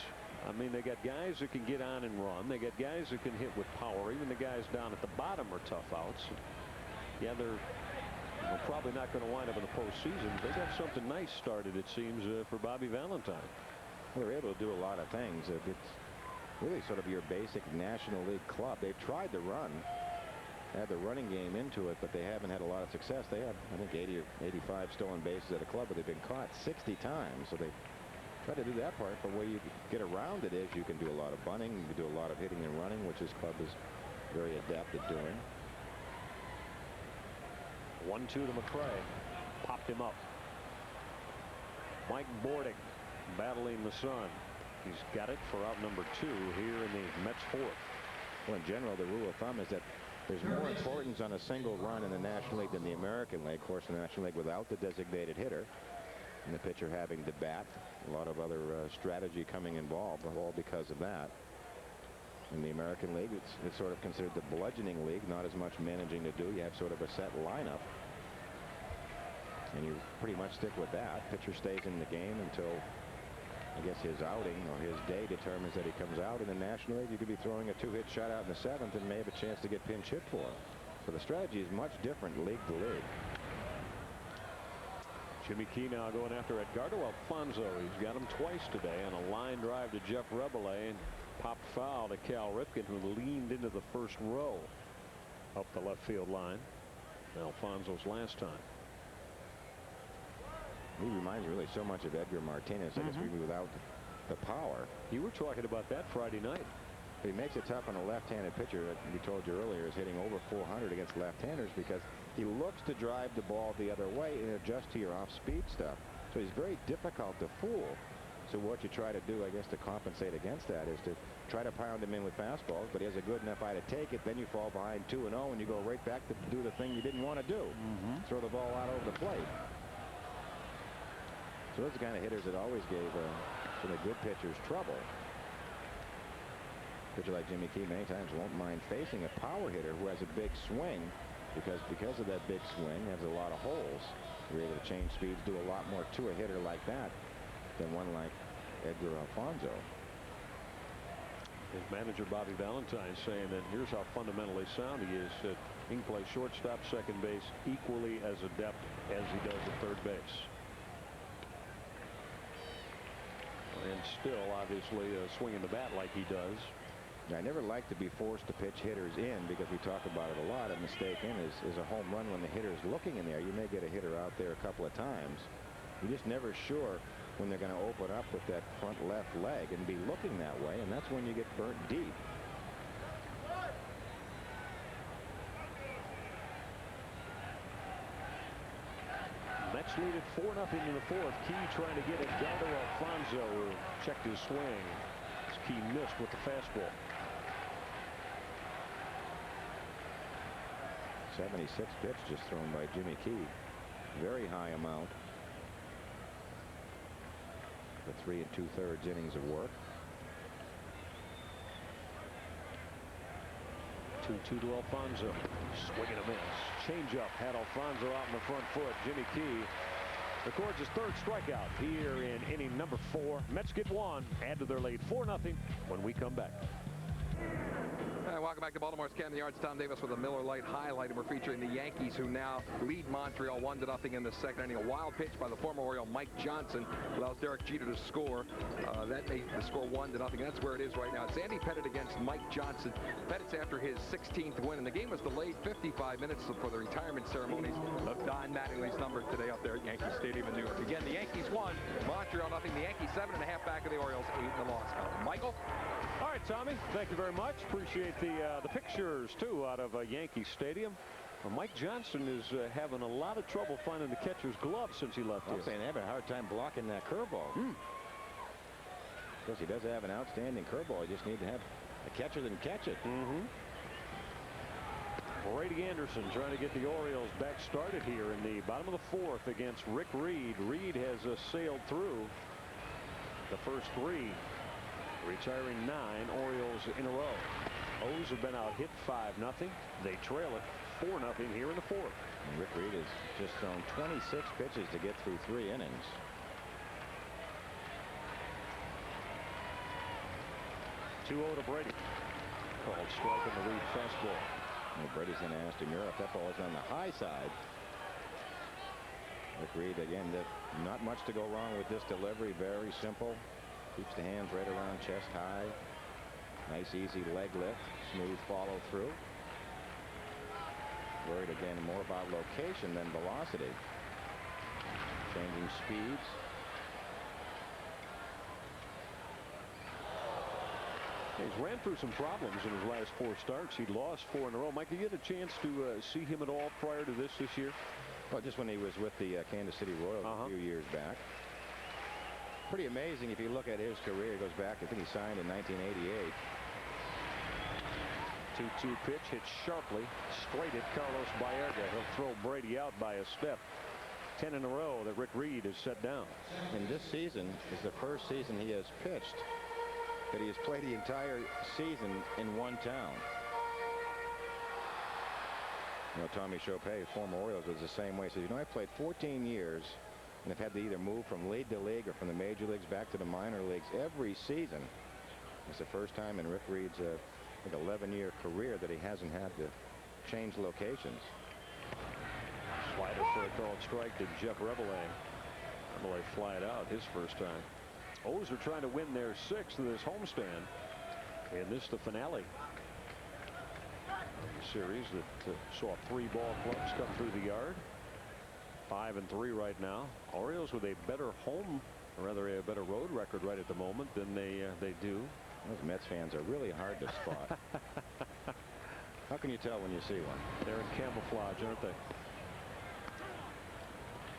I mean, they got guys that can get on and run. They got guys that can hit with power. Even the guys down at the bottom are tough outs. Yeah, they're probably not going to wind up in the postseason. They got something nice started, it seems, for Bobby Valentine. Well, they're able to do a lot of things. It's really sort of your basic National League club. They've tried to run. Had the running game into it, but they haven't had a lot of success. They have, I think, 80 or 85 stolen bases at a club, but they've been caught 60 times. So they try to do that part. But the way you get around it is you can do a lot of bunting, you can do a lot of hitting and running, which this club is very adept at doing. 1-2 to McRae. Popped him up. Mike Bordick battling the sun. He's got it for out number 2 here in the Mets 4th. Well, in general, the rule of thumb is that there's more importance on a single run in the National League than the American League. Of course, in the National League without the designated hitter and the pitcher having to bat, a lot of other strategy coming involved, all because of that. In the American League, it's sort of considered the bludgeoning league, not as much managing to do. You have sort of a set lineup, and you pretty much stick with that. Pitcher stays in the game until, I guess, his outing or his day determines that he comes out. In the National League, you could be throwing a 2-hit shutout in the 7th and may have a chance to get pinch hit for. So the strategy is much different league to league. Jimmy Key now going after Edgardo Alfonzo. He's got him twice today on a line drive to Jeff Rebele and popped foul to Cal Ripken, who leaned into the first row up the left field line. Alfonso's last time. He reminds me really so much of Edgar Martinez. I guess maybe without the power. You were talking about that Friday night. But he makes it tough on a left-handed pitcher that we told you earlier is hitting over 400 against left-handers because he looks to drive the ball the other way and adjust to your off-speed stuff. So he's very difficult to fool. So what you try to do, I guess, to compensate against that is to try to pound him in with fastballs, but he has a good enough eye to take it. Then you fall behind 2-0 and you go right back to do the thing you didn't want to do. Throw the ball out over the plate. So those are the kind of hitters that always gave some of the good pitchers trouble. A pitcher like Jimmy Key many times won't mind facing a power hitter who has a big swing because of that big swing, has a lot of holes. You're able to change speeds, do a lot more to a hitter like that than one like Edgar Alfonzo. His manager Bobby Valentine saying that here's how fundamentally sound he is. He can play shortstop, second base equally as adept as he does at third base. And still, obviously, swinging the bat like he does. I never like to be forced to pitch hitters in because we talk about it a lot. A mistake in is a home run when the hitter is looking in there. You may get a hitter out there a couple of times. You're just never sure when they're going to open up with that front left leg and be looking that way, and that's when you get burnt deep. Mets lead at 4-0 in the 4th. Key trying to get Edgardo Alfonzo, who checked his swing. Key missed with the fastball. 76 pitch just thrown by Jimmy Key. Very high amount. The 3 2/3 innings of work. 2-2 to Alfonzo. Swing and a miss. Change up. Had Alfonso out in the front foot. Jimmy Key records his third strikeout here in inning number 4. Mets get one. Add to their lead 4-0 when we come back. And welcome back to Baltimore's Camden Yards. Tom Davis with a Miller Lite highlight, and we're featuring the Yankees, who now lead Montreal 1-0 in the second inning. A wild pitch by the former Oriole Mike Johnson allows Derek Jeter to score. That made the score 1-0. That's where it is right now. It's Andy Pettit against Mike Johnson. Pettit's after his 16th win, and the game was delayed 55 minutes for the retirement ceremonies of Don Mattingly's number today up there at Yankee Stadium in New York. Again, the Yankees won, Montreal 0. The Yankees 7.5 back of the Orioles, 8 in the loss column. Michael? All right, Tommy, thank you very much. Appreciate the pictures, too, out of Yankee Stadium. Well, Mike Johnson is having a lot of trouble finding the catcher's glove since he left here. I'm saying they have a hard time blocking that curveball. Because he does have an outstanding curveball. You just need to have a catcher that can catch it. Brady Anderson trying to get the Orioles back started here in the bottom of the 4th against Rick Reed. Reed has sailed through the first 3. Retiring 9 Orioles in a row. O's have been out hit 5-0. They trail it 4-0 here in the 4th. And Rick Reed has just thrown 26 pitches to get through 3 innings. Two 0 to Brady. Called strike on the Reed fastball. Well, Brady's going to ask Demura if that ball is on the high side. Rick Reed, again, not much to go wrong with this delivery. Very simple. Keeps the hands right around chest high. Nice easy leg lift. Smooth follow through. Worried again more about location than velocity. Changing speeds. He's ran through some problems in his last 4 starts. He lost 4 in a row. Mike, did you get a chance to see him at all prior to this year? Well, just when he was with the Kansas City Royals a few years back. Pretty amazing if you look at his career. It goes back, I think he signed in 1988. 2-2 pitch hit sharply straight at Carlos Baerga. He'll throw Brady out by a step. 10 in a row that Rick Reed has set down. And this season is the first season he has pitched that he has played the entire season in one town. You know, Tommy Chopay, former Orioles, was the same way. He says, you know, I played 14 years and have had to either move from league to league or from the major leagues back to the minor leagues every season. It's the first time in Rick Reed's 11-year career that he hasn't had to change locations. Slider for a called strike to Jeff Rabelais. Rabelais flied out his first time. O's are trying to win their 6th of this homestand. And this the finale series that saw 3 ball clubs come through the yard. 5-3 right now. Orioles with a better home, or rather a better road record right at the moment than they do. Those Mets fans are really hard to spot. How can you tell when you see one? They're in camouflage, aren't they?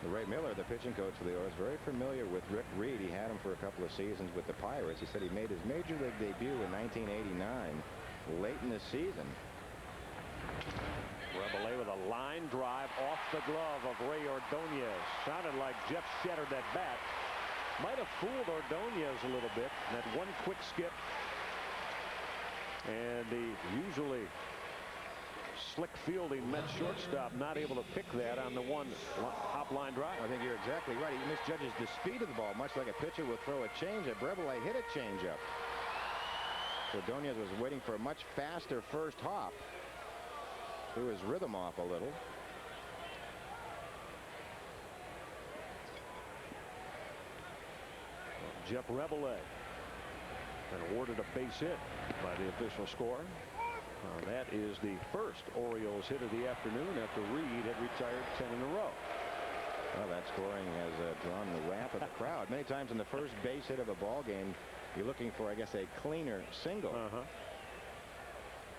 Ray Miller, the pitching coach for the Orioles, very familiar with Rick Reed. He had him for a couple of seasons with the Pirates. He said he made his major league debut in 1989, late in the season. Rabelais with a line drive off the glove of Ray Ordonez. Sounded like Jeff shattered that bat. Might have fooled Ordonez a little bit. That one quick skip. And the usually slick fielding Mets shortstop not able to pick that on the one hop line drive. I think you're exactly right. He misjudges the speed of the ball, much like a pitcher will throw a changeup. Rabelais hit a changeup. So Ordonez was waiting for a much faster first hop. Threw his rhythm off a little. Jeff Rabelais and awarded a base hit by the official score. That is the first Orioles hit of the afternoon after Reed had retired 10 in a row. Well, that scoring has drawn the wrath of the crowd. Many times in the first base hit of a ball game, you're looking for, I guess, a cleaner single.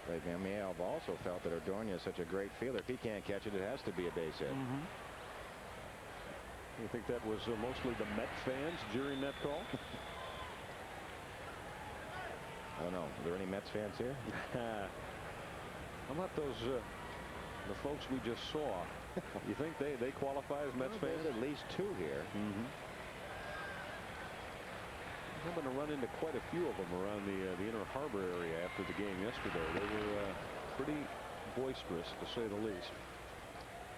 But Van Meal also felt that Ordonez is such a great fielder. If he can't catch it, it has to be a base hit. You think that was mostly the Met fans during that call? I don't know. Are there any Mets fans here? How about those the folks we just saw? You think they qualify as Mets fans? There's at least 2 here. I'm going to run into quite a few of them around the Inner Harbor area after the game yesterday. They were pretty boisterous, to say the least.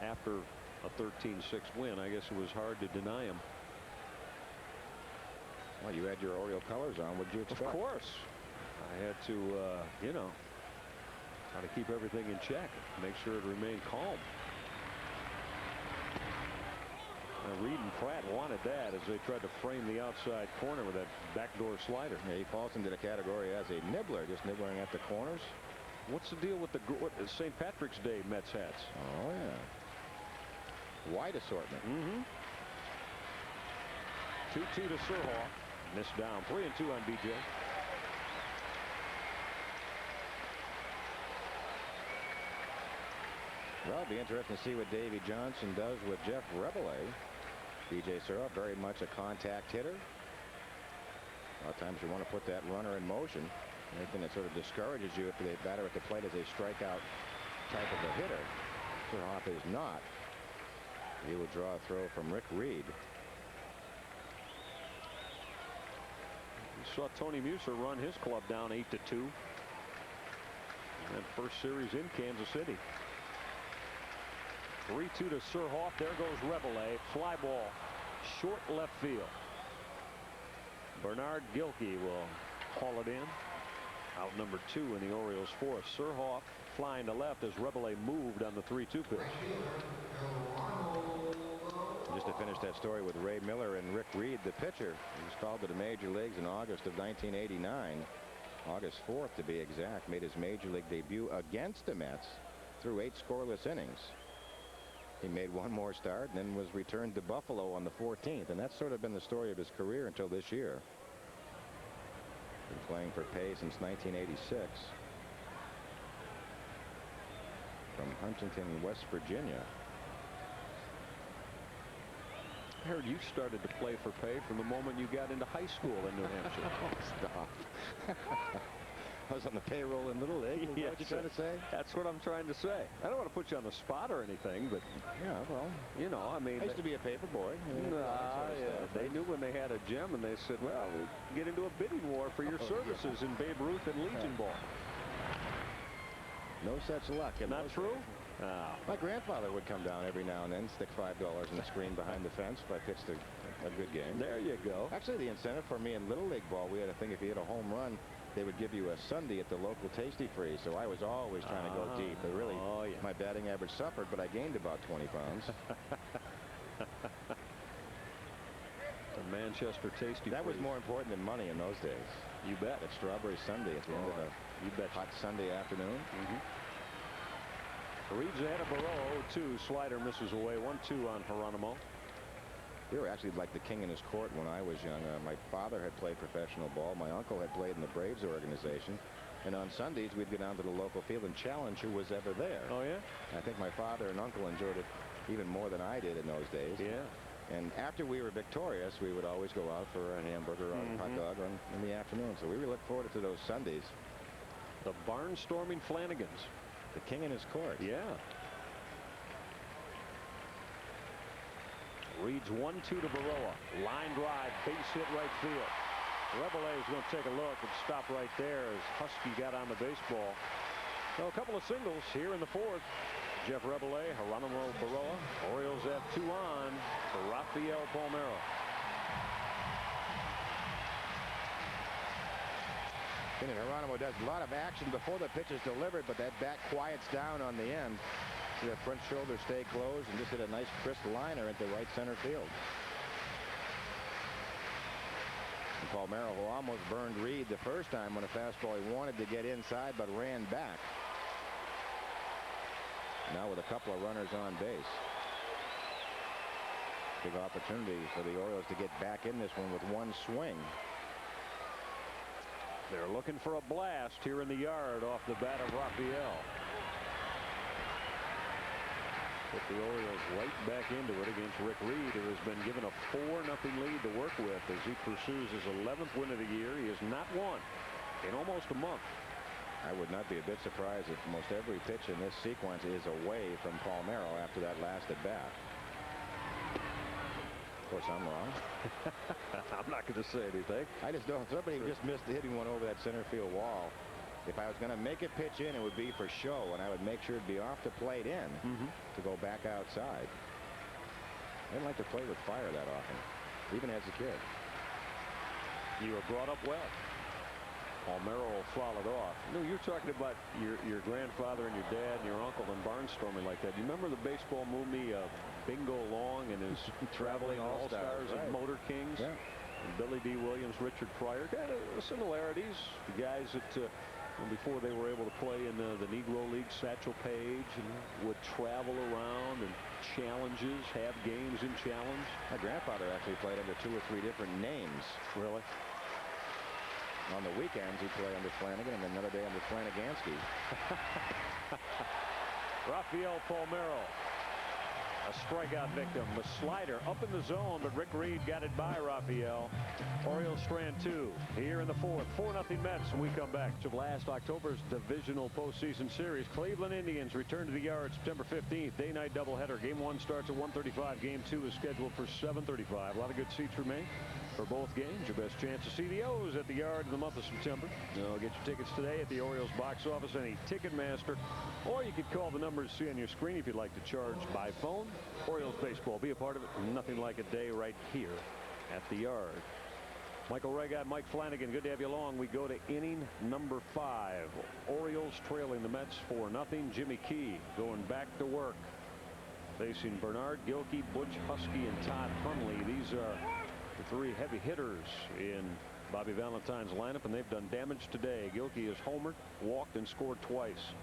After a 13-6 win, I guess it was hard to deny him. Well, you had your Oriole colors on. What did you expect? Of course. I had to, you know, try to keep everything in check, make sure it remained calm. Reed and Pratt wanted that as they tried to frame the outside corner with that backdoor slider. Yeah, he falls into the category as a nibbler, just nibbling at the corners. What's the deal with the St. Patrick's Day Mets hats? Oh, yeah. Wide assortment. 2-2 to Surhoff. Missed down. 3-2 on BJ. Well, it'll be interesting to see what Davey Johnson does with Jeff Rebele. BJ Surhoff, very much a contact hitter. A lot of times you want to put that runner in motion. Anything that sort of discourages you if the batter at the plate is a strikeout type of a hitter. Surhoff is not. He will draw a throw from Rick Reed. You saw Tony Muser run his club down 8-2. In that first series in Kansas City. 3-2 to Surhoff. There goes Rebele. Fly ball. Short left field. Bernard Gilkey will haul it in. Out number 2 in the Orioles' fourth. Surhoff flying to left as Rebele moved on the 3-2 pitch. Just to finish that story with Ray Miller and Rick Reed, the pitcher, he was called to the major leagues in August of 1989. August 4th to be exact. Made his major league debut against the Mets through 8 scoreless innings. He made one more start and then was returned to Buffalo on the 14th, and that's sort of been the story of his career until this year. Been playing for Pay since 1986 from Huntington, West Virginia. I heard you started to play for Pay from the moment you got into high school in New Hampshire. Stop. I was on the payroll in Little League. Is that what you're trying to say? That's what I'm trying to say. I don't want to put you on the spot or anything, but yeah, well, you know, I mean, I used to be a paper boy. They knew when they had a gem, and they said, well, we get into a bidding war for your services in Babe Ruth and Legion Ball. No such luck. Not true? My grandfather would come down every now and then, stick $5 in the screen behind the fence if I pitched a good game. There you go. Actually, the incentive for me in Little League ball, we had a thing, if you hit a home run, they would give you a sundae at the local Tasty Free. So I was always trying to go deep. But really, my batting average suffered, but I gained about 20 pounds. The Manchester Tasty That Free. was more important than money in those days. You bet. That strawberry sundae at the end of a hot Sunday afternoon. Reed's ahead of Barrow. 0-2. Slider misses away. 1-2 on Geronimo. We were actually like the king in his court when I was young. My father had played professional ball. My uncle had played in the Braves organization. And on Sundays, we'd go down to the local field and challenge who was ever there. Oh, yeah? I think my father and uncle enjoyed it even more than I did in those days. Yeah. And after we were victorious, we would always go out for a hamburger or a hot dog in the afternoon. So we really look forward to those Sundays. The barnstorming Flanagans. The king in his court. Yeah. Reed's 1-2 to Baroa. Line drive, base hit right field. Rebele is going to take a look and stop right there as Husky got on the baseball. So a couple of singles here in the fourth. Jeff Rebele, Geronimo Baroa. Orioles have 2 on for Rafael Palmeiro. And Geronimo does a lot of action before the pitch is delivered, but that bat quiets down on the end. See that front shoulder stay closed and just hit a nice crisp liner into right center field. And Palmeiro, who almost burned Reed the first time when a fastball he wanted to get inside but ran back. Now with a couple of runners on base. Big opportunity for the Orioles to get back in this one with one swing. They're looking for a blast here in the yard off the bat of Rafael. Put the Orioles right back into it against Rick Reed, who has been given a 4-0 lead to work with as he pursues his 11th win of the year. He has not won in almost a month. I would not be a bit surprised if most every pitch in this sequence is away from Palmeiro after that last at bat. Of course, I'm wrong. I'm not going to say anything. I just don't. Somebody just missed hitting one over that center field wall. If I was going to make a pitch in, it would be for show, and I would make sure it'd be off the plate in to go back outside. I didn't like to play with fire that often, even as a kid. You were brought up well. Palmeiro followed off. No, you're talking about your grandfather and your dad and your uncle and barnstorming like that. You remember the baseball movie Bingo Long and his traveling all-stars and Motor Kings? Yeah. And Billy D. Williams, Richard Pryor. Kind of similarities. The guys that before they were able to play in the Negro League, Satchel Paige, and would travel around and challenges, have games in challenge. My grandfather actually played under 2 or 3 different names. Really? On the weekends, he'd play under Flanagan, and another day under Flanaganski. Rafael Palmeiro, a strikeout victim. The slider up in the zone, but Rick Reed got it by Rafael. Orioles strand 2 here in the 4th. 4-0 Mets when we come back to last October's divisional postseason series. Cleveland Indians return to the yard September 15th. Day-night doubleheader. Game 1 starts at 1:35. Game 2 is scheduled for 7:35. A lot of good seats remain for both games. Your best chance to see the O's at the yard in the month of September. Get your tickets today at the Orioles box office, any Ticketmaster, or you could call the numbers you see on your screen if you'd like to charge by phone. Orioles baseball, be a part of it. Nothing like a day right here at the yard. Michael Regat, Mike Flanagan, good to have you along. We go to inning number 5. Orioles trailing the Mets 4-0. Jimmy Key going back to work, facing Bernard Gilkey, Butch Husky, and Todd Hundley. These are the 3 heavy hitters in Bobby Valentine's lineup, and they've done damage today. Gilkey has homered, walked, and scored twice.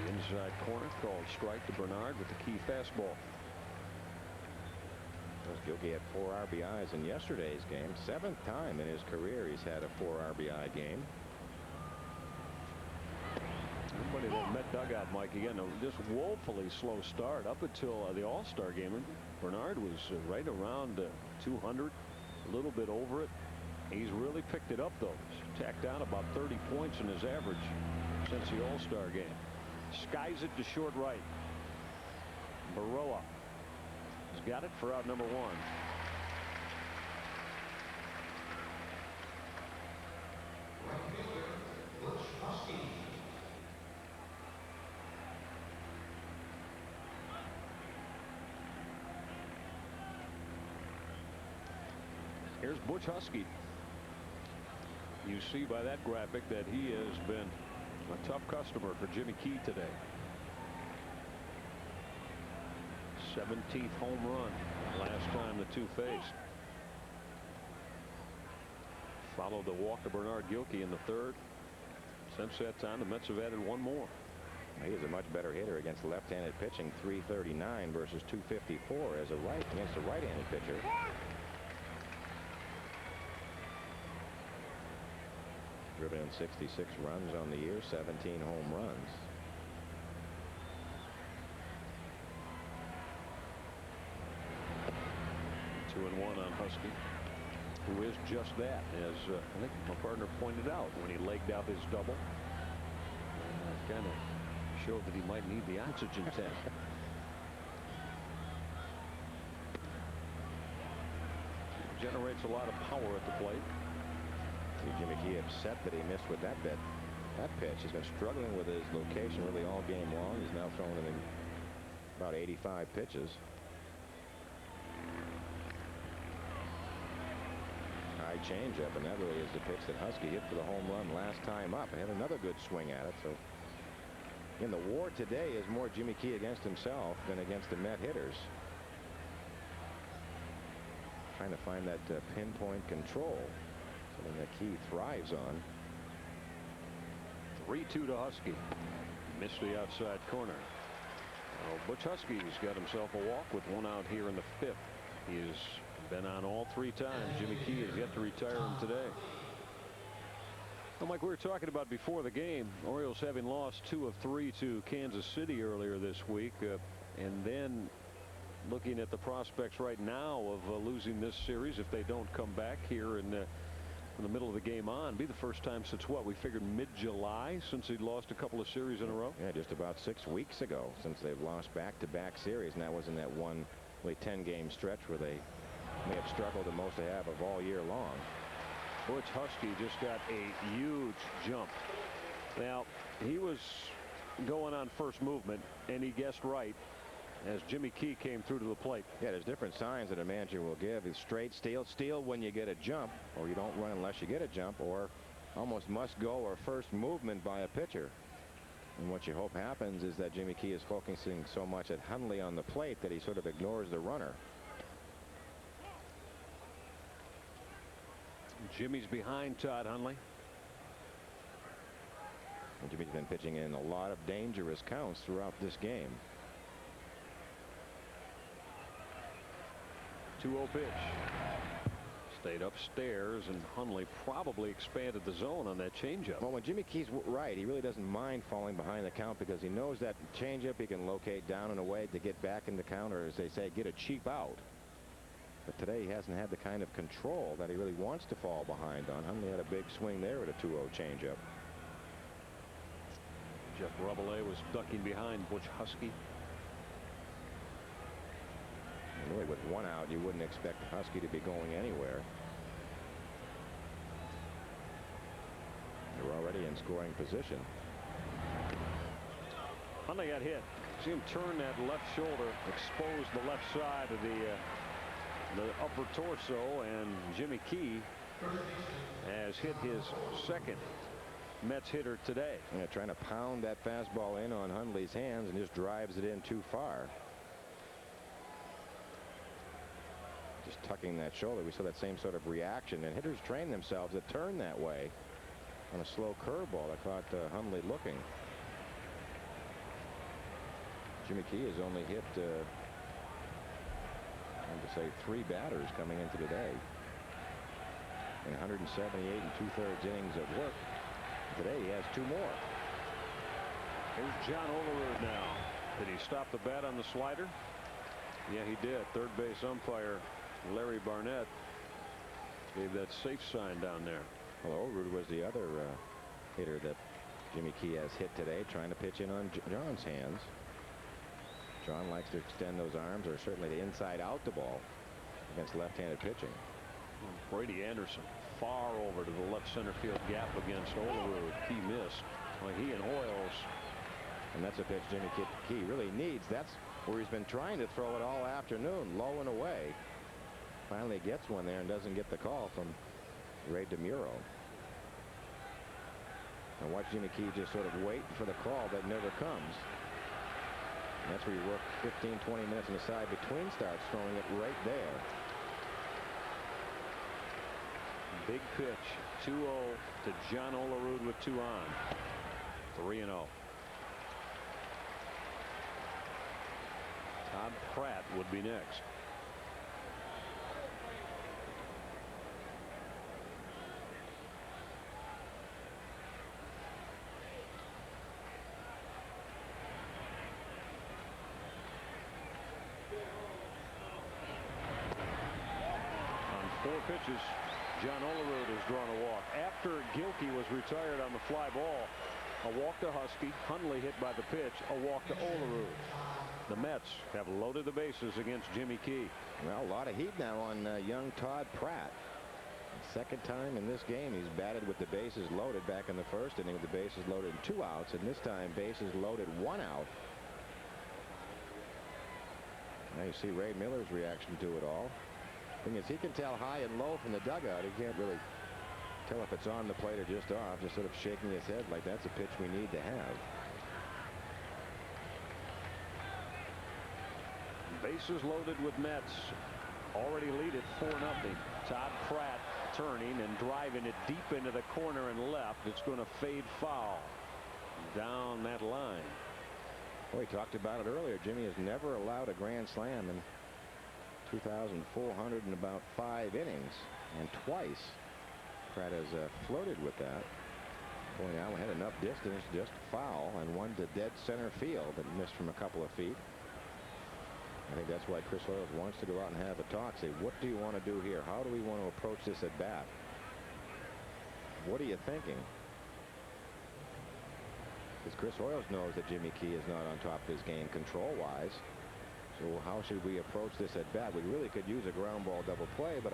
Inside corner, called strike to Bernard with the Key fastball. Gilkey had 4 RBIs in yesterday's game. 7th time in his career he's had a 4 RBI game. Everybody in the Met dugout, Mike, again, just woefully slow start up until the All-Star game. And Bernard was right around 200, a little bit over it. He's really picked it up, though. He's tacked down about 30 points in his average since the All-Star game. Skies it to short right. Baroa has got it for out number 1. Here's Butch Husky. You see by that graphic that he has been a tough customer for Jimmy Key today. 17th home run last time the two faced. Followed the walk to Bernard Gilkey in the 3rd. Since that time, the Mets have added 1 more. He is a much better hitter against left-handed pitching, 339 versus 254 as against a right-handed pitcher. Driven in 66 runs on the year, 17 home runs. Two and one on Husky, who is just that, as I think my partner pointed out when he legged out his double. Kind of showed that he might need the oxygen tank. Generates a lot of power at the plate. Jimmy Key upset that he missed with that pitch. He's been struggling with his location really all game long. He's now thrown in about 85 pitches. High changeup, and that really is the pitch that Husky hit for the home run last time up. And had another good swing at it. So in the war today is more Jimmy Key against himself than against the Met hitters. Trying to find that pinpoint control. Something that Key thrives on. 3-2 to Husky. Missed the outside corner. Well, Butch Husky's got himself a walk with 1 out here in the 5th. He has been on all 3 times. Jimmy Key has yet to retire him today. Well, Mike, we were talking about before the game, Orioles having lost 2 of 3 to Kansas City earlier this week, and then looking at the prospects right now of losing this series if they don't come back here in the middle of the game on. Be the first time since what, we figured mid-July, since he'd lost a couple of series in a row. Yeah, just about 6 weeks ago since they've lost back-to-back series, and that was in that one really 10-game stretch where they may have struggled the most they have of all year long. Butch Husky just got a huge jump. Now, he was going on first movement, and he guessed right as Jimmy Key came through to the plate. Yeah, there's different signs that a manager will give. Is straight steal when you get a jump, or you don't run unless you get a jump, or almost must go or first movement by a pitcher. And what you hope happens is that Jimmy Key is focusing so much at Hundley on the plate that he sort of ignores the runner. Jimmy's behind Todd Hundley. And Jimmy's been pitching in a lot of dangerous counts throughout this game. 2-0 pitch. Stayed upstairs, and Hundley probably expanded the zone on that changeup. Well, when Jimmy Key's right, he really doesn't mind falling behind the count because he knows that changeup he can locate down and away to get back in the count, or as they say, get a cheap out. But today he hasn't had the kind of control that he really wants to fall behind on. Hundley had a big swing there at a 2-0 changeup. Jeff Rabelais was ducking behind Butch Husky. And really, with one out, you wouldn't expect Husky to be going anywhere. They're already in scoring position. Hundley got hit. See him turn that left shoulder, expose the left side of the upper torso, and Jimmy Key has hit his second Mets hitter today. Yeah, trying to pound that fastball in on Hundley's hands and just drives it in too far. Just tucking that shoulder. We saw that same sort of reaction, and hitters train themselves to turn that way on a slow curveball that caught Hundley looking. Jimmy Key has only hit I'm to say 3 batters coming into today. In 178 2/3 innings of work. Today he has 2 more. Here's John Olerud now. Did he stop the bat on the slider? Yeah, he did. Third base umpire Larry Barnett gave that safe sign down there. Well, Olerud was the other hitter that Jimmy Key has hit today, trying to pitch in on John's hands. John likes to extend those arms, or certainly the inside out the ball against left-handed pitching. Brady Anderson far over to the left center field gap against Olerud. He missed. Well, he and Hoyles. And that's a pitch Jimmy Key really needs. That's where he's been trying to throw it all afternoon, low and away. Finally gets one there and doesn't get the call from Ray DeMuro. And watch Jimmy Key just sort of wait for the call that never comes. And that's where you work 15-20 minutes on the side between starts, throwing it right there. Big pitch. 2-0 to John Olerud with 2 on. 3-0. Todd Pratt would be next. On 4 pitches, John Olerud has drawn a walk. After Gilkey was retired on the fly ball, a walk to Husky. Hundley hit by the pitch. A walk to Olerud. The Mets have loaded the bases against Jimmy Key. Well, a lot of heat now on young Todd Pratt. Second time in this game he's batted with the bases loaded. Back in the first inning with the bases loaded and 2 outs, and this time bases loaded, 1 out. Now you see Ray Miller's reaction to it all. Thing is, he can tell high and low from the dugout. He can't really tell if it's on the plate or just off, just sort of shaking his head like that's a pitch we need to have. Bases loaded with Mets. Already lead it 4-0. Todd Pratt turning and driving it deep into the corner and left. It's going to fade foul down that line. Well, we talked about it earlier. Jimmy has never allowed a grand slam in 2,400 and about 5 innings, and twice Pratt has flirted with that. Boy, now had enough distance, just foul, and one to dead center field that missed from a couple of feet. I think that's why Chris Hoyles wants to go out and have a talk. Say, what do you want to do here? How do we want to approach this at bat? What are you thinking? Because Chris Hoyles knows that Jimmy Key is not on top of his game control-wise. So how should we approach this at bat? We really could use a ground ball double play, but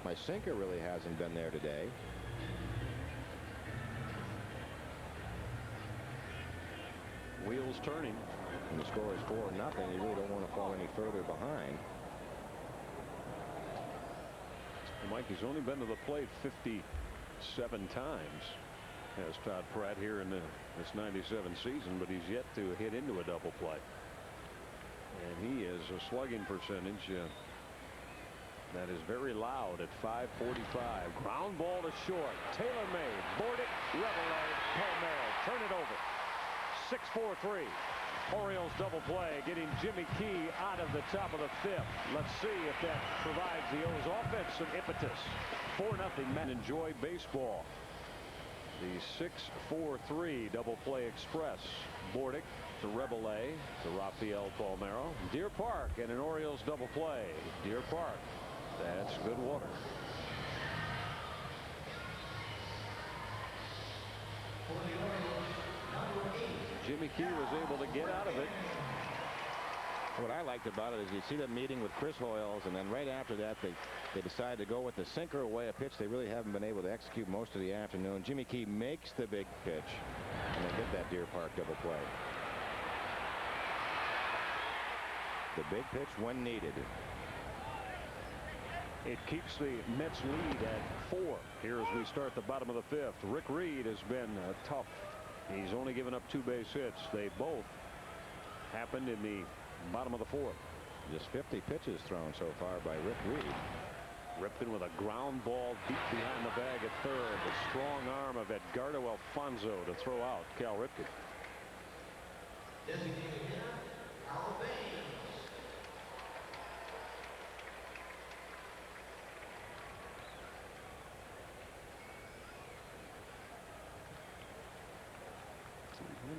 my sinker really hasn't been there today. Wheels turning. And the score is 4-0. You really don't want to fall any further behind. Mike, he's only been to the plate 57 times, has Todd Pratt here in this 97 season, but he's yet to hit into a double play. And he is a slugging percentage that is very loud at .545. Ground ball to short. Taylor made. Bordick, Reveille, Palmeiro. Turn it over. 6-4-3. Orioles double play, getting Jimmy Key out of the top of the 5th. Let's see if that provides the O's offense some impetus. 4-0. Men enjoy baseball. The 6-4-3 double play express. Bordick to Reveille to Rafael Palmeiro. Deer Park and an Orioles double play. Deer Park. That's good water. Jimmy Key was able to get out of it. What I liked about it is you see them meeting with Chris Hoyles, and then right after that they decide to go with the sinker away, a pitch they really haven't been able to execute most of the afternoon. Jimmy Key makes the big pitch, and they get that Deer Park double play. The big pitch when needed. It keeps the Mets lead at 4 here as we start the bottom of the 5th. Rick Reed has been tough. He's only given up 2 base hits. They both happened in the bottom of the 4th. Just 50 pitches thrown so far by Rick Reed. Ripken with a ground ball deep behind the bag at 3rd. The strong arm of Edgardo Alfonso to throw out Cal Ripken.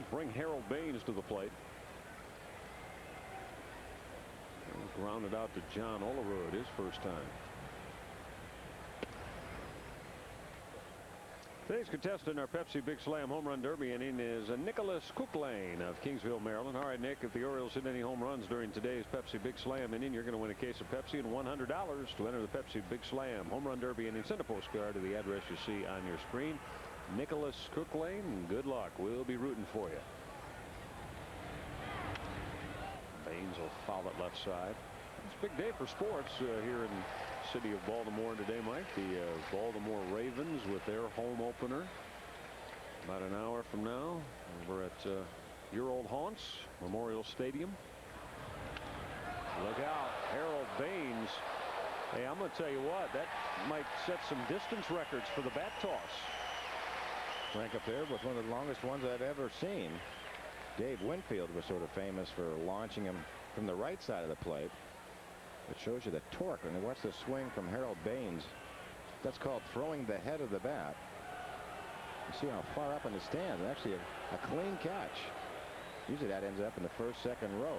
Bring Harold Baines to the plate. Grounded out to John Olerud his first time. Today's contestant in our Pepsi Big Slam Home Run Derby inning is Nicholas Cooklane of Kingsville, Maryland. All right, Nick, if the Orioles hit any home runs during today's Pepsi Big Slam inning, you're going to win a case of Pepsi and $100 to enter the Pepsi Big Slam Home Run Derby inning. Send a postcard to the address you see on your screen. Nicholas Cooklane, good luck. We'll be rooting for you. Baines will foul it left side. It's a big day for sports here in the city of Baltimore today, Mike. The Baltimore Ravens with their home opener about an hour from now over at your old haunts, Memorial Stadium. Look out, Harold Baines. Hey, I'm going to tell you what, that might set some distance records for the bat toss. Rank up there with one of the longest ones I've ever seen. Dave Winfield was sort of famous for launching him from the right side of the plate. It shows you the torque. And watch the swing from Harold Baines. That's called throwing the head of the bat. You see how far up in the stands. Actually a clean catch. Usually that ends up in the first, second row,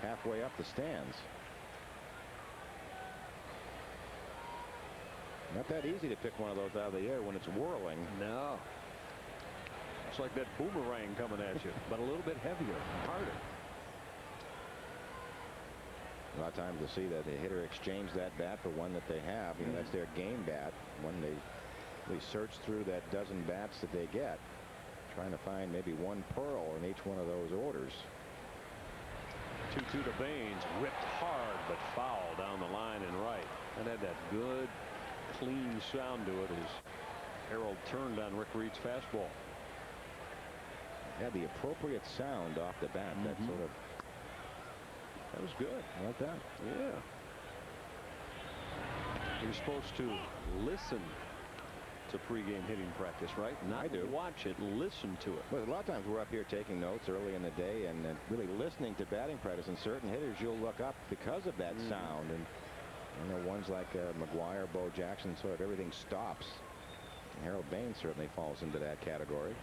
halfway up the stands. Not that easy to pick one of those out of the air when it's whirling. No. It's like that boomerang coming at you, but a little bit heavier, harder. A lot of times you'll see that the hitter exchange that bat for one that they have. You know, that's their game bat. When they search through that dozen bats that they get, trying to find maybe one pearl in each one of those orders. 2-2 to Baines, whipped hard but foul down the line and right. And had that good, clean sound to it as Harold turned on Rick Reed's fastball. Had the appropriate sound off the bat. That sort of. That was good. I like that. Yeah. You're supposed to listen to pregame hitting practice, right? Not watch it, listen to it. Well, a lot of times we're up here taking notes early in the day and really listening to batting practice, and certain hitters you'll look up because of that sound. And you know, ones like McGuire, Bo Jackson, sort of everything stops. And Harold Baines certainly falls into that category.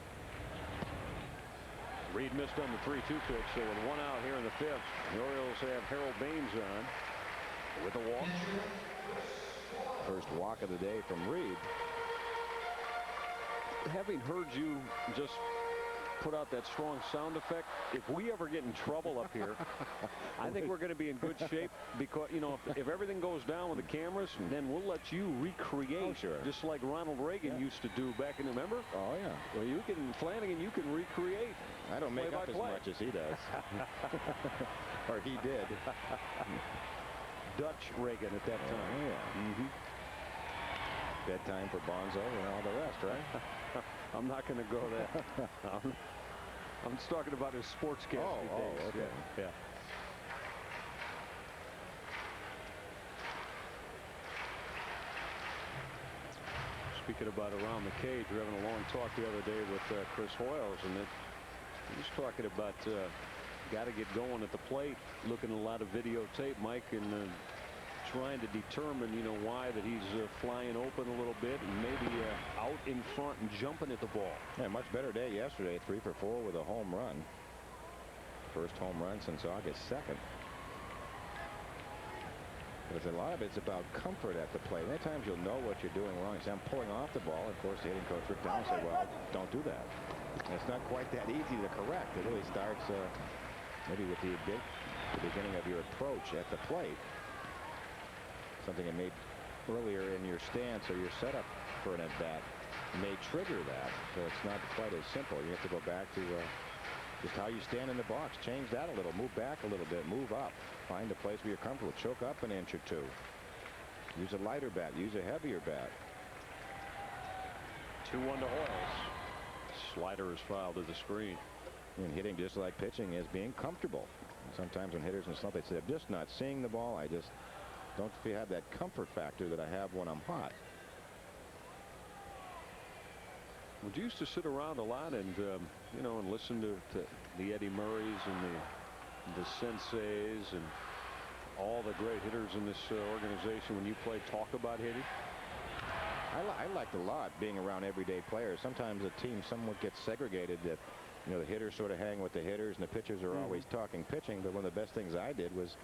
Reed missed on the 3-2 pitch, so with one out here in the 5th, the Orioles have Harold Baines on with a walk. First walk of the day from Reed. Having heard you just put out that strong sound effect. If we ever get in trouble up here, I think we're going to be in good shape because, you know, if everything goes down with the cameras, then we'll let you recreate, just like Ronald Reagan used to do back in, remember? Oh, yeah. Well, you can, Flanagan, you can recreate. I don't make up as much as he does. Or he did. Dutch Reagan at that time. Oh, yeah. Bedtime for Bonzo and all the rest, right? I'm not going to go there. I'm just talking about his sportscasting days. Okay. Yeah. Speaking about around the cage, we were having a long talk the other day with Chris Hoyles, and he's talking about got to get going at the plate, looking at a lot of videotape, Mike, and trying to determine, you know, why that he's flying open a little bit and maybe out in front and jumping at the ball. Yeah, much better day yesterday. 3 for 4 with a home run. First home run since August 2nd. Because a lot of it's about comfort at the plate. Many times you'll know what you're doing wrong. So I'm pulling off the ball. Of course, the hitting coach Rick Down said, well, don't do that. And it's not quite that easy to correct. It really starts maybe with the beginning of your approach at the plate. Something that made earlier in your stance or your setup for an at-bat may trigger that. So it's not quite as simple. You have to go back to just how you stand in the box. Change that a little. Move back a little bit. Move up. Find a place where you're comfortable. Choke up an inch or two. Use a lighter bat. Use a heavier bat. 2-1 to Hoyles. Slider is fouled to the screen. And hitting, just like pitching, is being comfortable. Sometimes when hitters in slump, they say, I'm just not seeing the ball. I just don't have that comfort factor that I have when I'm hot. Would you used to sit around a lot and you know, and listen to the Eddie Murrays and the senseis and all the great hitters in this organization when you played talk about hitting? I liked a lot being around everyday players. Sometimes a team somewhat gets segregated, that, you know, the hitters sort of hang with the hitters and the pitchers are always talking pitching. But one of the best things I did was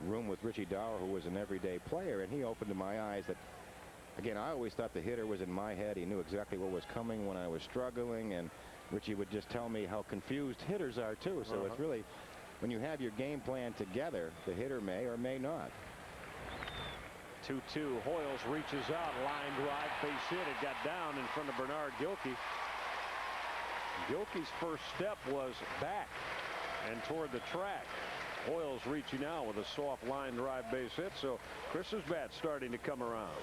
room with Richie Dower, who was an everyday player, and he opened my eyes that, again, I always thought the hitter was in my head. He knew exactly what was coming when I was struggling, and Richie would just tell me how confused hitters are too. So it's really, when you have your game plan together, the hitter may or may not. 2-2. Hoyles reaches out, line drive, base hit. It got down in front of Bernard Gilkey. Gilkey's first step was back and toward the track. Hoyles reaching out with a soft line drive base hit, so Chris's bat's starting to come around.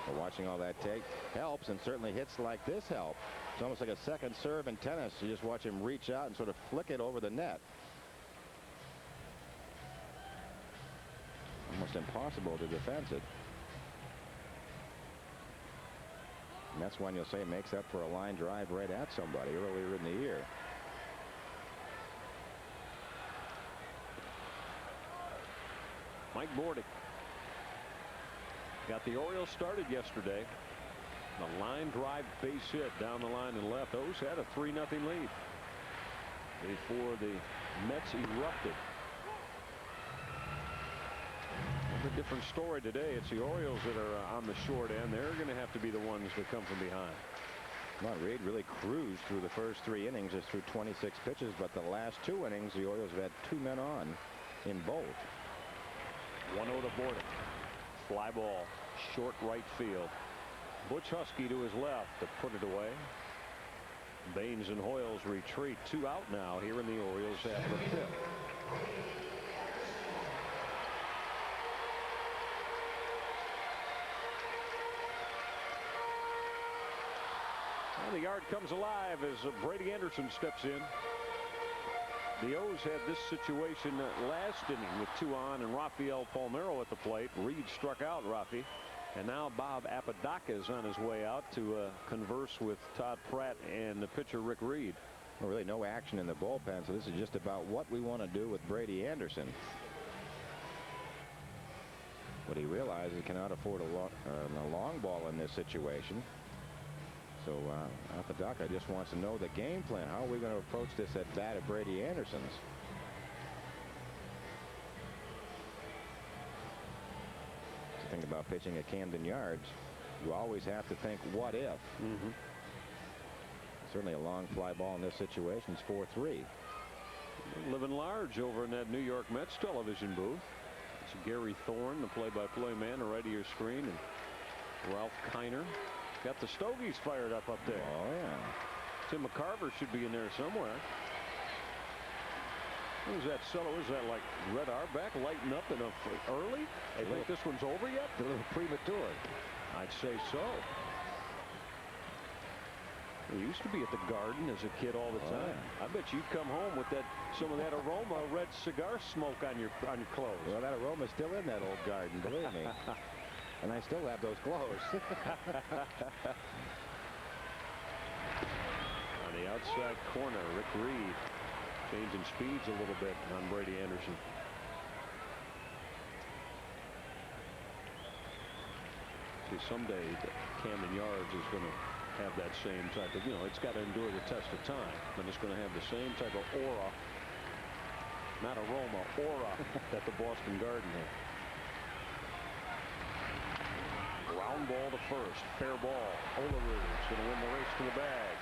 Well, watching all that take helps, and certainly hits like this help. It's almost like a second serve in tennis. You just watch him reach out and sort of flick it over the net. Almost impossible to defend it. And that's when you'll say it makes up for a line drive right at somebody earlier in the year. Mike Bordick got the Orioles started yesterday. The line drive base hit down the line and left. O's had a 3-0 lead before the Mets erupted. A different story today. It's the Orioles that are on the short end. They're going to have to be the ones that come from behind. Well, Reed really cruised through the first 3 innings, just through 26 pitches, but the last 2 innings, the Orioles have had 2 men on in both. 1-0 to Bordick. Fly ball, short right field. Butch Husky to his left to put it away. Baines and Hoyles retreat. 2 out now here in the Orioles half of the 5th. The yard comes alive as Brady Anderson steps in. The O's had this situation last inning with 2 on and Rafael Palmeiro at the plate. Reed struck out Rafi, and now Bob Apodaca is on his way out to converse with Todd Pratt and the pitcher Rick Reed. Well, really no action in the bullpen, so this is just about what we want to do with Brady Anderson. But he realizes he cannot afford a long ball in this situation. So Apodaca just wants to know the game plan. How are we going to approach this at bat of Brady Anderson's? The thing about pitching at Camden Yards, you always have to think, what if? certainly a long fly ball in this situation. It's 4-3. Living large over in that New York Mets television booth. It's Gary Thorne, the play-by-play man, right of your screen, and Ralph Kiner. Got the Stogies fired up there. Oh, yeah. Tim McCarver should be in there somewhere. What was that cello? Was that like Red Auerbach lighting up enough early? I think this one's over yet? A little premature. I'd say so. We used to be at the Garden as a kid all the time. Yeah. I bet you'd come home with some of that aroma of red cigar smoke on your clothes. Well, that aroma's still in that old Garden, believe me. And I still have those clothes. On the outside corner, Rick Reed changing speeds a little bit on Brady Anderson. See, someday Camden Yards is going to have that same type of, it's got to endure the test of time, and it's going to have the same type of aura, not aroma, aura that the Boston Garden had. Ground ball to first, fair ball. Olerud's going to win the race to the bag.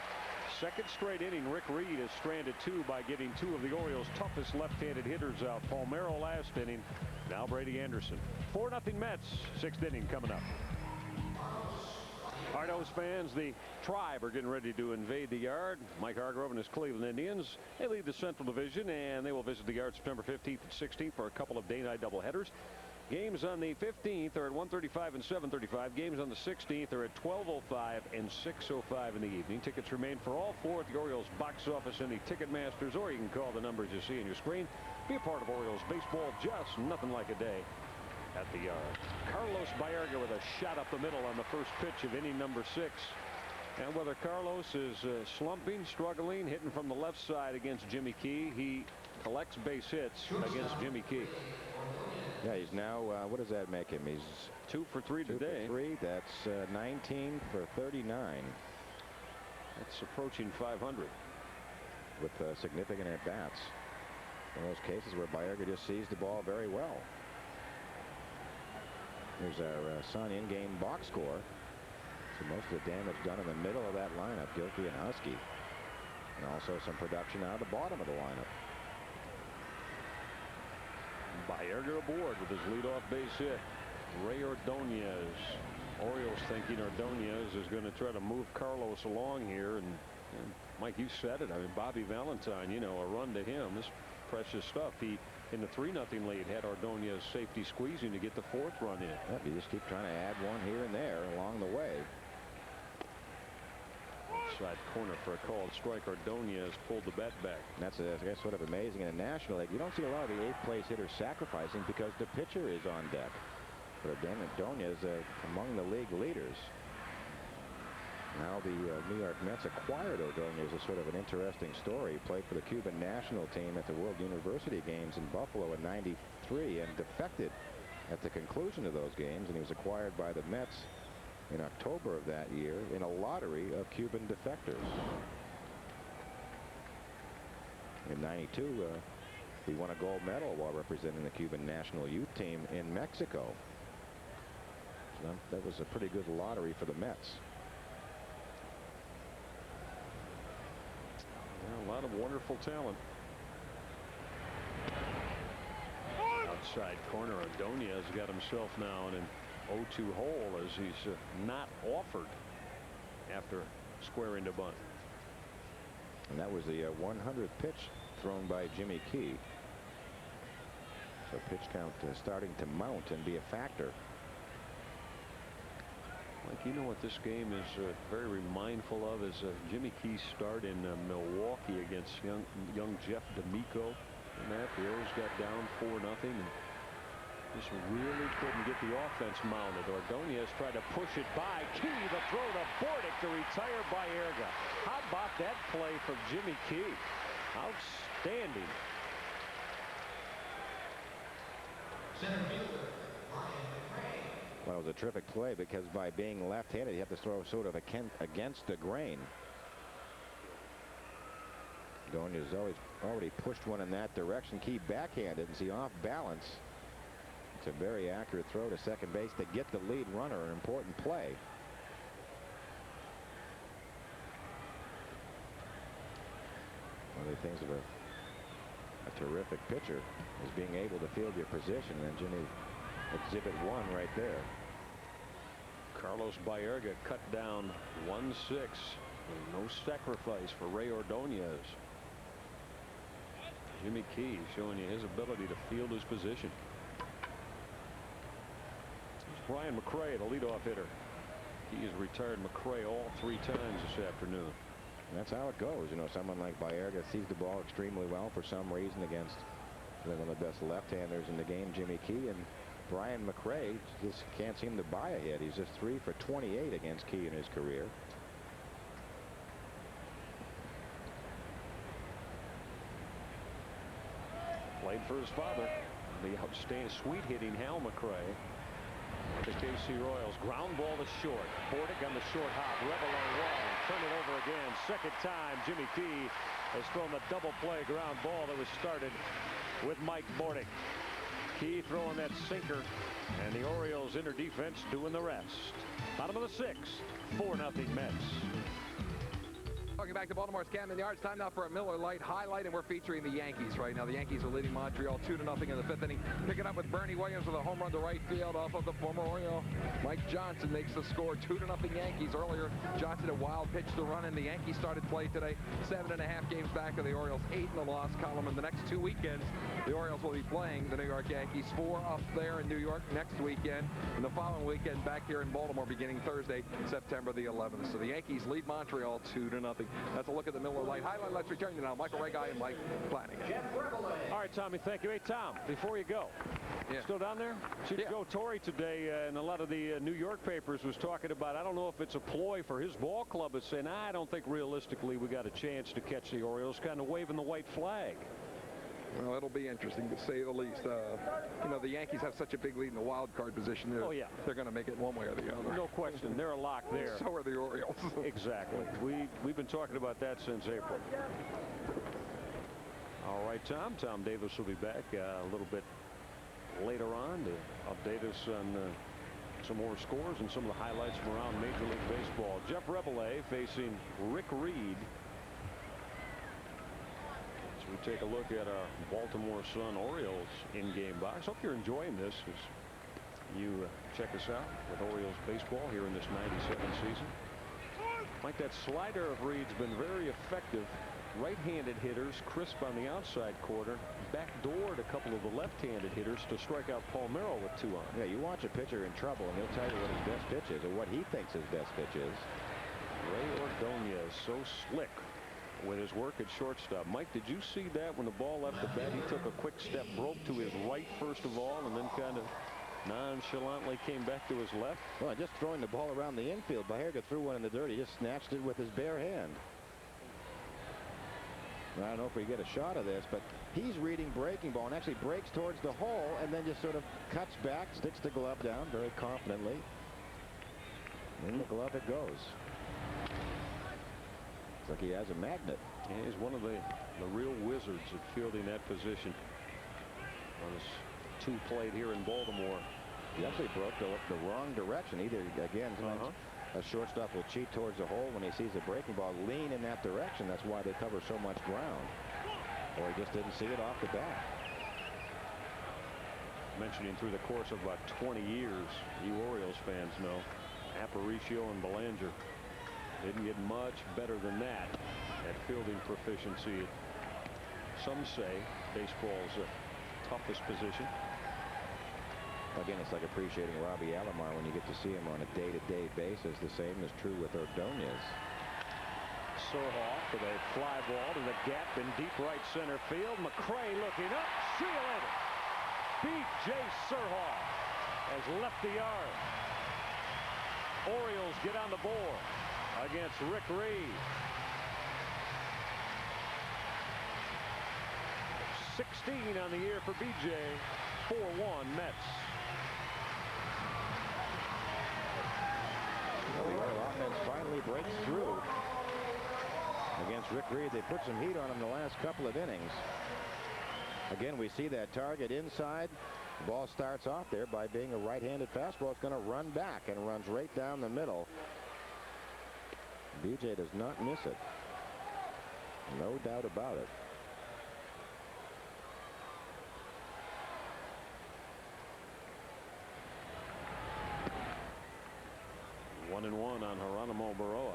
Second straight inning, Rick Reed is stranded 2 by getting 2 of the Orioles' toughest left-handed hitters out. Palmeiro last inning. Now Brady Anderson. 4-0 Mets. 6th inning coming up. All right, those fans, the Tribe are getting ready to invade the yard. Mike Hargrove and his Cleveland Indians. They lead the Central Division, and they will visit the yard September 15th and 16th for a couple of day-night doubleheaders. Games on the 15th are at 1:35 and 7:35. Games on the 16th are at 12:05 and 6:05 in the evening. Tickets remain for all 4 at the Orioles box office and the Ticketmasters, or you can call the numbers you see on your screen. Be a part of Orioles baseball. Just nothing like a day at the yard. Carlos Baerga with a shot up the middle on the first pitch of inning number 6. And whether Carlos is slumping, struggling, hitting from the left side against Jimmy Key, he collects base hits against Jimmy Key. Yeah, he's now, what does that make him? He's 2 for 3 today. 2 for 3. That's 19 for 39. That's approaching 500. With significant at-bats. One of those cases where Baerga just sees the ball very well. Here's our Sun in-game box score. So most of the damage done in the middle of that lineup, Gilkey and Husky. And also some production out of the bottom of the lineup. Baerga aboard with his leadoff base hit. Ray Ordonez. Orioles thinking Ordonez is going to try to move Carlos along here. And Mike, you said it. I mean, Bobby Valentine, a run to him. This precious stuff. He, in the 3-0 lead, had Ordonez safety squeezing to get the 4th run in. Yep, you just keep trying to add one here and there along the way. Outside corner for a called strike. Ordonez pulled the bat back. And that's, I guess, sort of amazing in the National League. You don't see a lot of the 8th place hitters sacrificing because the pitcher is on deck. But Ordonez among the league leaders. Now the New York Mets acquired Ordonez. Is sort of an interesting story. He played for the Cuban national team at the World University Games in Buffalo in '93 and defected at the conclusion of those games, and he was acquired by the Mets in October of that year in a lottery of Cuban defectors. In '92, he won a gold medal while representing the Cuban national youth team in Mexico. So that was a pretty good lottery for the Mets. Yeah, a lot of wonderful talent. Outside corner, Ordonez got himself now in an 0-2 hole as he's not offered after squaring to bunt. And that was the 100th pitch thrown by Jimmy Key. So pitch count starting to mount and be a factor. Like, what this game is very mindful of is Jimmy Key's start in Milwaukee against young Jeff D'Amico. And that the Orioles got down 4-0 and just really couldn't get the offense mounted. Ordonez tried to push it by Key. The throw to Bordick to retire Baerga. How about that play from Jimmy Key? Outstanding. Center fielder. Well, it was a terrific play because by being left-handed, you have to throw sort of against the grain. Ordonez has already pushed one in that direction. Key backhanded and see off balance. It's a very accurate throw to second base to get the lead runner, an important play. the things of a terrific pitcher is being able to field your position. And Jimmy, exhibit 1 right there. Carlos Baerga cut down 1-6. No sacrifice for Ray Ordonez. Jimmy Key showing you his ability to field his position. It's Brian McRae, the leadoff hitter. He has retired McRae all 3 times this afternoon. And that's how it goes. You know, someone like Baerga sees the ball extremely well for some reason against one of the best left-handers in the game, Jimmy Key, and Brian McRae just can't seem to buy a hit. He's just 3 for 28 against Key in his career. Played for his father, the outstanding sweet hitting Hal McRae. The KC Royals ground ball to short. Bordick on the short hop. Rebel on wall. Turn it over again. Second time Jimmy Key has thrown the double play ground ball that was started with Mike Bordick. Key throwing that sinker, and the Orioles inner defense doing the rest. Bottom of the 6th, 4-0 Mets. Welcome back to Baltimore's Camden Yards. Time now for a Miller Lite highlight, and we're featuring the Yankees right now. The Yankees are leading Montreal 2-0 in the 5th inning. Picking up with Bernie Williams with a home run to right field off of the former Oriole. Mike Johnson makes the score. 2-0 Yankees. Earlier, Johnson a wild pitch to run, and the Yankees started play today. 7.5 games back of the Orioles. 8 in the loss column. In the next 2 weekends, the Orioles will be playing the New York Yankees. 4 up there in New York next weekend, and the following weekend back here in Baltimore beginning Thursday, September the 11th. So the Yankees lead Montreal 2-0. That's a look at the Miller Lite highlight. Let's return to now Michael Regai and Mike Flanagan. All right, Tommy, thank you. Hey, Tom, before you go, still down there? Chief Joe Torre today, and a lot of the New York papers was talking about, I don't know if it's a ploy for his ball club, is saying, I don't think realistically we got a chance to catch the Orioles, kind of waving the white flag. Well, it'll be interesting to say the least. You know, the Yankees have such a big lead in the wild card position. They're going to make it one way or the other. No question. They're a lock there. So are the Orioles. Exactly. We've been talking about that since April. All right, Tom. Tom Davis will be back a little bit later on to update us on some more scores and some of the highlights from around Major League Baseball. Jeff Rebele facing Rick Reed. We take a look at our Baltimore Sun Orioles in-game box. Hope you're enjoying this as you check us out with Orioles baseball here in this 97 season. Mike, that slider of Reed's been very effective. Right-handed hitters crisp on the outside corner, backdoored a couple of the left-handed hitters to strike out Paul Merrill with 2 on. Yeah, you watch a pitcher in trouble and he'll tell you what his best pitch is or what he thinks his best pitch is. Ray Ordonez, so slick with his work at shortstop. Mike, did you see that when the ball left the bat? He took a quick step, broke to his right first of all, and then kind of nonchalantly came back to his left. Well, just throwing the ball around the infield. Baerga threw one in the dirt. He just snatched it with his bare hand. I don't know if we get a shot of this, but he's reading breaking ball and actually breaks towards the hole and then just sort of cuts back, sticks the glove down very confidently. In the glove it goes. Like he has a magnet. He's one of the real wizards at fielding that position on his 2 played here in Baltimore. He actually broke the wrong direction. Either again a shortstop will cheat towards the hole when he sees a breaking ball, lean in that direction. That's why they cover so much ground, or he just didn't see it off the bat. Mentioning through the course of about 20 years, you Orioles fans know Aparicio and Belanger didn't get much better than that at fielding proficiency. Some say baseball's toughest position. Again, it's like appreciating Robbie Alomar when you get to see him on a day-to-day basis. The same is true with Ordonez. Surhoff with a fly ball to the gap in deep right center field. McRae looking up. See you later. B.J. Surhoff has left the yard. Orioles get on the board against Rick Reed. 16 on the year for B.J. 4-1 Mets. Well, the Oriole offense finally breaks through against Rick Reed. They put some heat on him the last couple of innings. Again, we see that target inside. The ball starts off there by being a right-handed fastball. It's going to run back and runs right down the middle. BJ does not miss it. No doubt about it. One and one on Geronimo Baroa.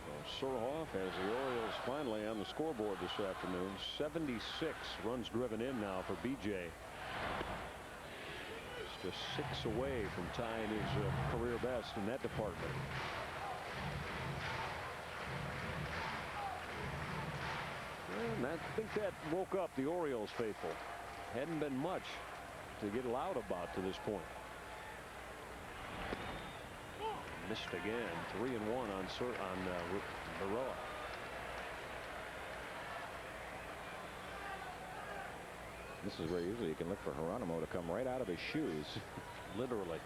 So Surhoff has the Orioles finally on the scoreboard this afternoon. 76 runs driven in now for BJ. Just 6 away from tying his career best in that department. And I think that woke up the Orioles faithful. Hadn't been much to get loud about to this point. Missed again. 3 and 1 on Baroa. This is where usually you can look for Geronimo to come right out of his shoes. Literally.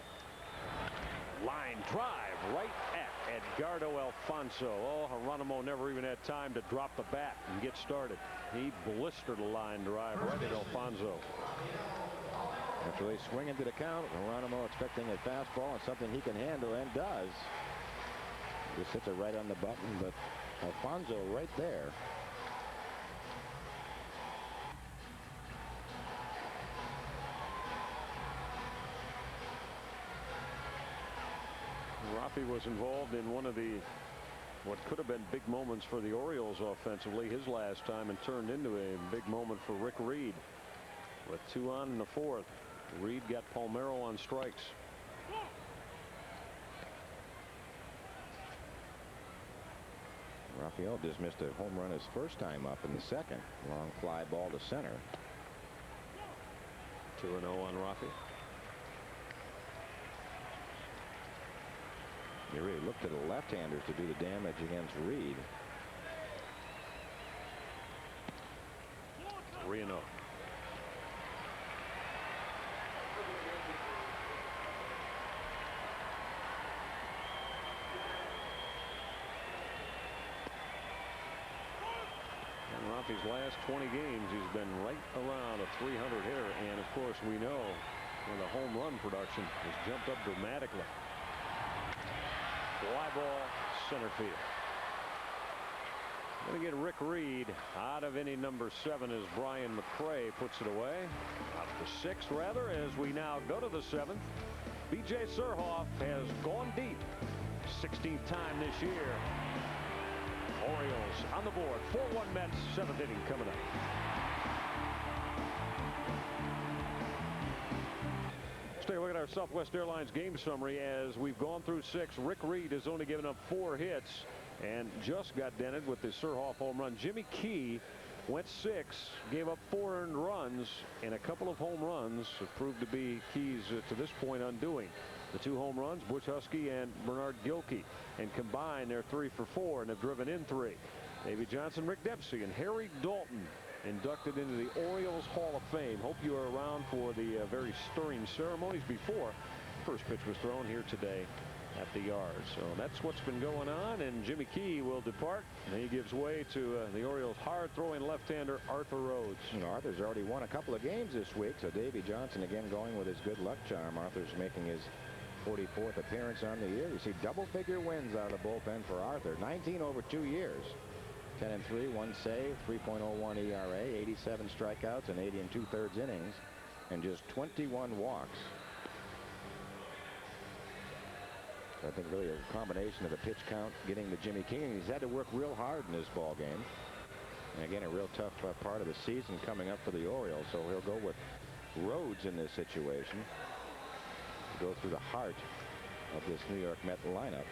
Line drive right at Edgardo Alfonso. Oh, Geronimo never even had time to drop the bat and get started. He blistered a line drive right at Alfonso. After they swing into the count, Geronimo expecting a fastball and something he can handle, and does. Just hits it right on the button, but Alfonso right there. Rafi was involved in one of what could have been big moments for the Orioles offensively his last time, and turned into a big moment for Rick Reed. With 2 on in the 4th, Reed got Palmeiro on strikes. Rafael just missed a home run his first time up in the 2nd. Long fly ball to center. 2-0 on Rafi. He really looked to the left-handers to do the damage against Reed. 3-0. Rafi's last 20 games, he's been right around a 300 hitter, and of course we know when the home run production has jumped up dramatically. Fly ball, center field. Going to get Rick Reed out of inning number 7 as Brian McRae puts it away. Out of the 6th, rather, as we now go to the 7th. BJ Surhoff has gone deep. 16th time this year. Orioles on the board. 4-1 Mets, 7th inning coming up. Let's take a look at our Southwest Airlines game summary. As we've gone through 6, Rick Reed has only given up 4 hits and just got dented with the Surhoff home run. Jimmy Key went 6, gave up 4 earned runs, and a couple of home runs have proved to be Key's to this point undoing. The 2 home runs, Butch Husky and Bernard Gilkey, and combined they're 3 for 4 and have driven in 3. Davey Johnson, Rick Dempsey, and Harry Dalton inducted into the Orioles Hall of Fame. Hope you are around for the very stirring ceremonies before first pitch was thrown here today at the yard. So that's what's been going on, and Jimmy Key will depart, and he gives way to the Orioles hard-throwing left-hander Arthur Rhodes. Arthur's already won a couple of games this week, so Davey Johnson again going with his good luck charm. Arthur's making his 44th appearance on the year. You see double-figure wins out of the bullpen for Arthur. 19 over 2 years. 10-3, 1 save, 3.01 ERA, 87 strikeouts, and 80 2/3 innings, and just 21 walks. I think really a combination of the pitch count, getting to Jimmy King. He's had to work real hard in this ball game. And again, a real tough part of the season coming up for the Orioles. So he'll go with Rhodes in this situation. Go through the heart of this New York Met lineup.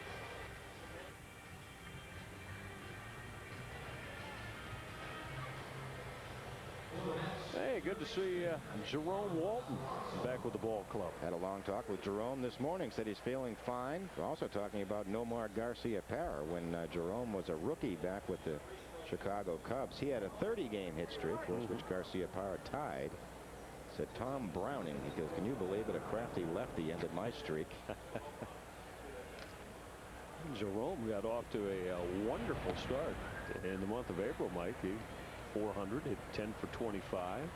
Hey, good to see Jerome Walton back with the ball club. Had a long talk with Jerome this morning. Said he's feeling fine. We're also talking about Nomar Garcia-Parra when Jerome was a rookie back with the Chicago Cubs. He had a 30-game hit streak, which Garcia-Parra tied. Said Tom Browning. He goes, "Can you believe it? A crafty lefty ended my streak." Jerome got off to a wonderful start in the month of April, Mike. He 400, hit 10 for 25.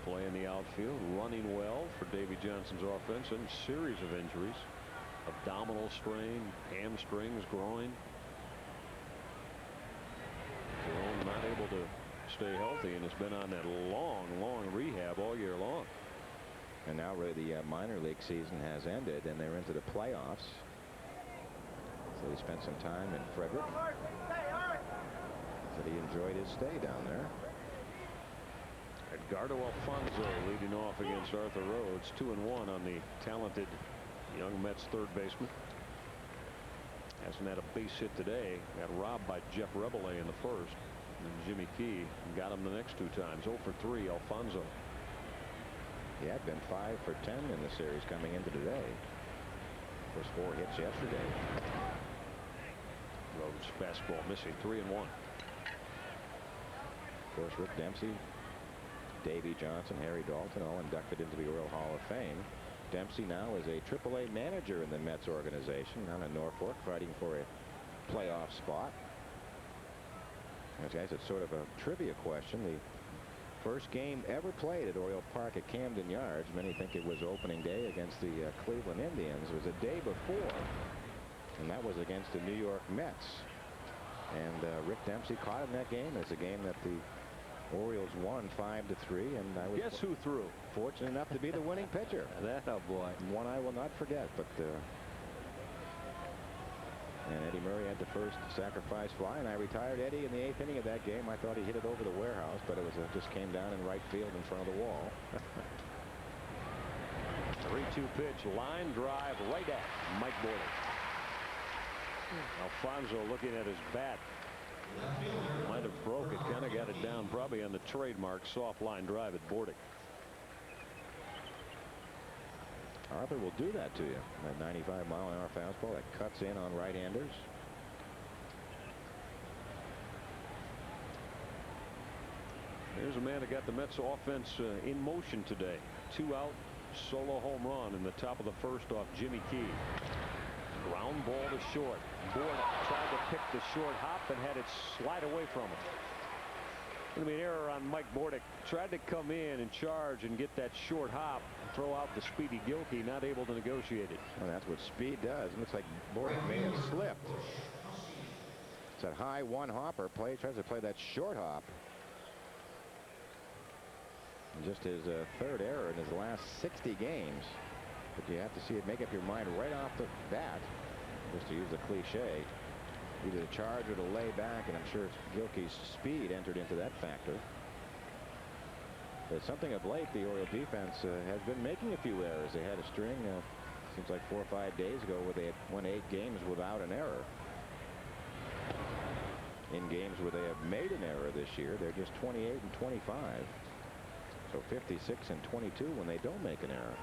Playing the outfield, running well for Davey Johnson's offense, and a series of injuries. Abdominal strain, hamstrings, groin. stay healthy and has been on that long rehab all year long. And now really the minor league season has ended and they're into the playoffs. So he spent some time in Frederick. Said he enjoyed his stay down there. Edgardo Alfonso leading off against Arthur Rhodes. 2-1 on the talented young Mets third baseman. Hasn't had a base hit today. Got robbed by Jeff Rebele in the first. And Jimmy Key got him the next 2 times. 0 for 3 Alfonso. He had been 5 for 10 in the series coming into today. First 4 hits yesterday. Rhodes fastball missing. 3-1. Of course, Rick Dempsey, Davey Johnson, Harry Dalton all inducted into the Oriole Hall of Fame. Dempsey now is a AAA manager in the Mets organization down in Norfolk, fighting for a playoff spot. Guys, it's sort of a trivia question. The first game ever played at Oriole Park at Camden Yards, many think it was opening day against the Cleveland Indians, was a day before, and that was against the New York Mets. And Rick Dempsey caught in that game. It's a game that the Orioles won 5-3, and I was guess who threw? Fortunate enough to be the winning pitcher. That boy. One I will not forget. But and Eddie Murray had the first sacrifice fly, and I retired Eddie in the 8th inning of that game. I thought he hit it over the warehouse, but it was just came down in right field in front of the wall. 3-2 pitch, line drive right at Mike Bordick. Alfonso looking at his bat. Might have broke it, kind of got it down probably on the trademark soft line drive at Bordick. Arthur will do that to you. That 95-mile-an-hour fastball that cuts in on right-handers. Here's a man that got the Mets offense in motion today. 2-out solo home run in the top of the first off Jimmy Key. Ground ball to short. Bordick tried to pick the short hop and had it slide away from him. Going to be an error on Mike Bordick. Tried to come in and charge and get that short hop. Throw out the speedy Gilkey. Not able to negotiate it. Well, that's what speed does. It looks like Bordick may have slipped. It's that high one hopper play. Tries to play that short hop. And just his third error in his last 60 games. But you have to see it, make up your mind right off the bat, just to use the cliche, either to charge or to lay back, and I'm sure Gilkey's speed entered into that factor. But something of late, the Oriole defense has been making a few errors. They had a string, seems like 4 or 5 days ago, where they had won 8 games without an error. In games where they have made an error this year, they're just 28 and 25. So 56 and 22 when they don't make an error.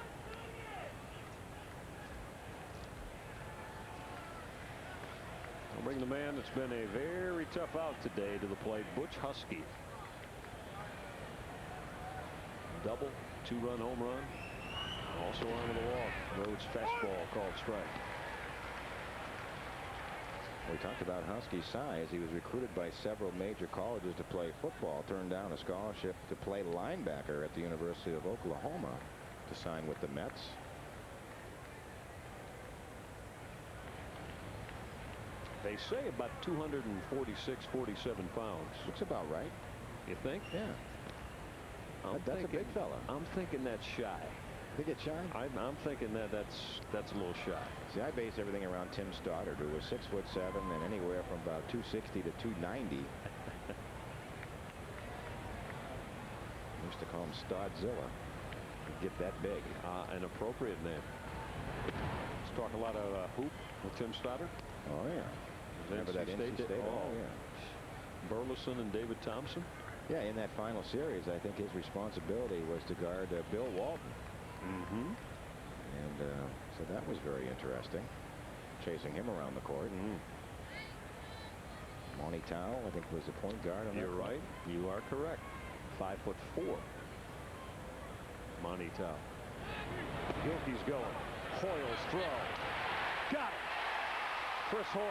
I'll bring the man that's been a very tough out today to the plate, Butch Husky. Double, 2-run home run. Also onto the walk. Rhodes fastball called strike. We talked about Husky's size. He was recruited by several major colleges to play football. Turned down a scholarship to play linebacker at the University of Oklahoma to sign with the Mets. They say about 246, 47 pounds. Looks about right. You think? Yeah. That's a big fella. I'm thinking that's shy. Think it's shy? I'm thinking that's a little shy. See, I base everything around Tim Stoddard, who was 6'7" and anywhere from about 260 to 290. Used to call him Stodzilla. He'd get that big. An appropriate name. Let's talk a lot of hoop with Tim Stoddard. Oh yeah. Remember that NC State? Oh yeah. Burleson and David Thompson. Yeah, in that final series, I think his responsibility was to guard Bill Walton. Mm-hmm. And so that was very interesting, chasing him around the court. Monty Towell, I think, was the point guard on that. You're right. You are correct. 5'4". Monty Towell. Gilkey's going. Hoyle's throw. Got it. Chris Hoyle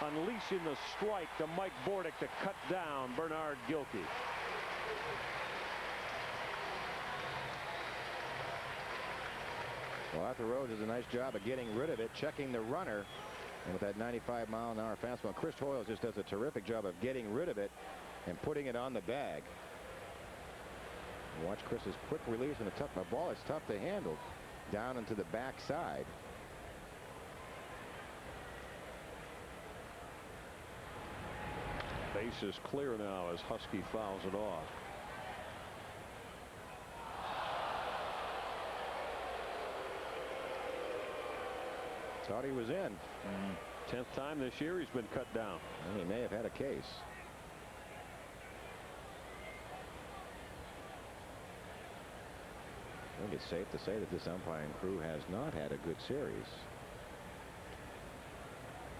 unleashing the strike to Mike Bordick to cut down Bernard Gilkey. Well, Arthur Rhodes does a nice job of getting rid of it, checking the runner. And with that 95-mile-an-hour fastball, Chris Hoyle just does a terrific job of getting rid of it. and putting it on the bag. Watch Chris's quick release, and the ball is tough to handle down into the backside. Base is clear now as Husky fouls it off. Thought he was in. 10th time this year he's been cut down. And he may have had a case. I think it's safe to say that this umpiring crew has not had a good series.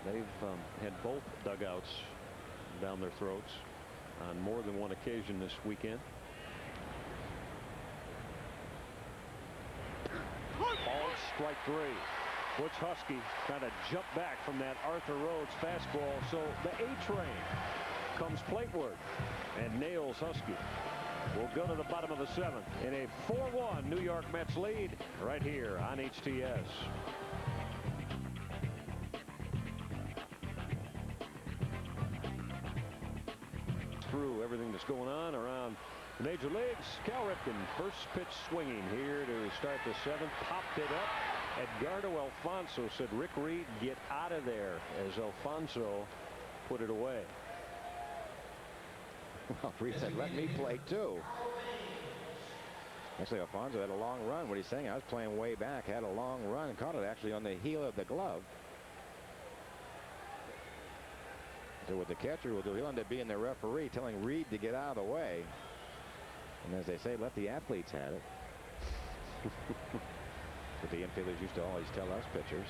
They've had both dugouts down their throats on more than one occasion this weekend. Ball strike 3. Butch Husky trying to jump back from that Arthur Rhodes fastball. So the A train comes plateward and nails Husky. We'll go to the bottom of the 7th in a 4-1 New York Mets lead right here on HTS. Through everything that's going on around the major leagues, Cal Ripken, first pitch swinging here to start the 7th, popped it up. Edgardo Alfonso said, "Rick Reed, get out of there," as Alfonso put it away. Well, Reed said, "Let me play too." Actually, Alfonso had a long run. What he's saying, I was playing way back, had a long run, and caught it actually on the heel of the glove. So what the catcher will do, he'll end up being the referee, telling Reed to get out of the way. And as they say, let the athletes have it. But the infielders used to always tell us pitchers.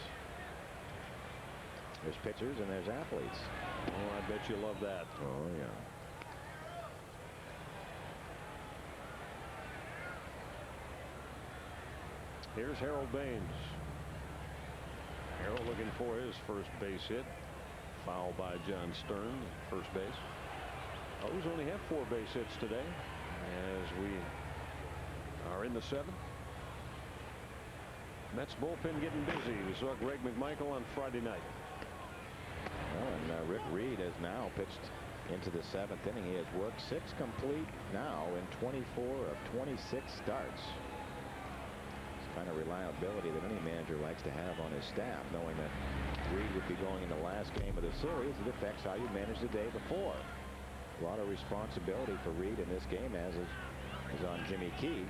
There's pitchers and there's athletes. Oh, I bet you love that. Oh, yeah. Here's Harold Baines. Harold looking for his first base hit. Foul by John Stern, first base. O's only have 4 base hits today as we are in the 7th. Mets bullpen getting busy. We saw Greg McMichael on Friday night. Well, and Rick Reed has now pitched into the 7th inning. He has worked 6 complete now in 24 of 26 starts. Kind of reliability that any manager likes to have on his staff, knowing that Reed would be going in the last game of the series. It affects how you manage the day before. A lot of responsibility for Reed in this game, as is on Jimmy Key,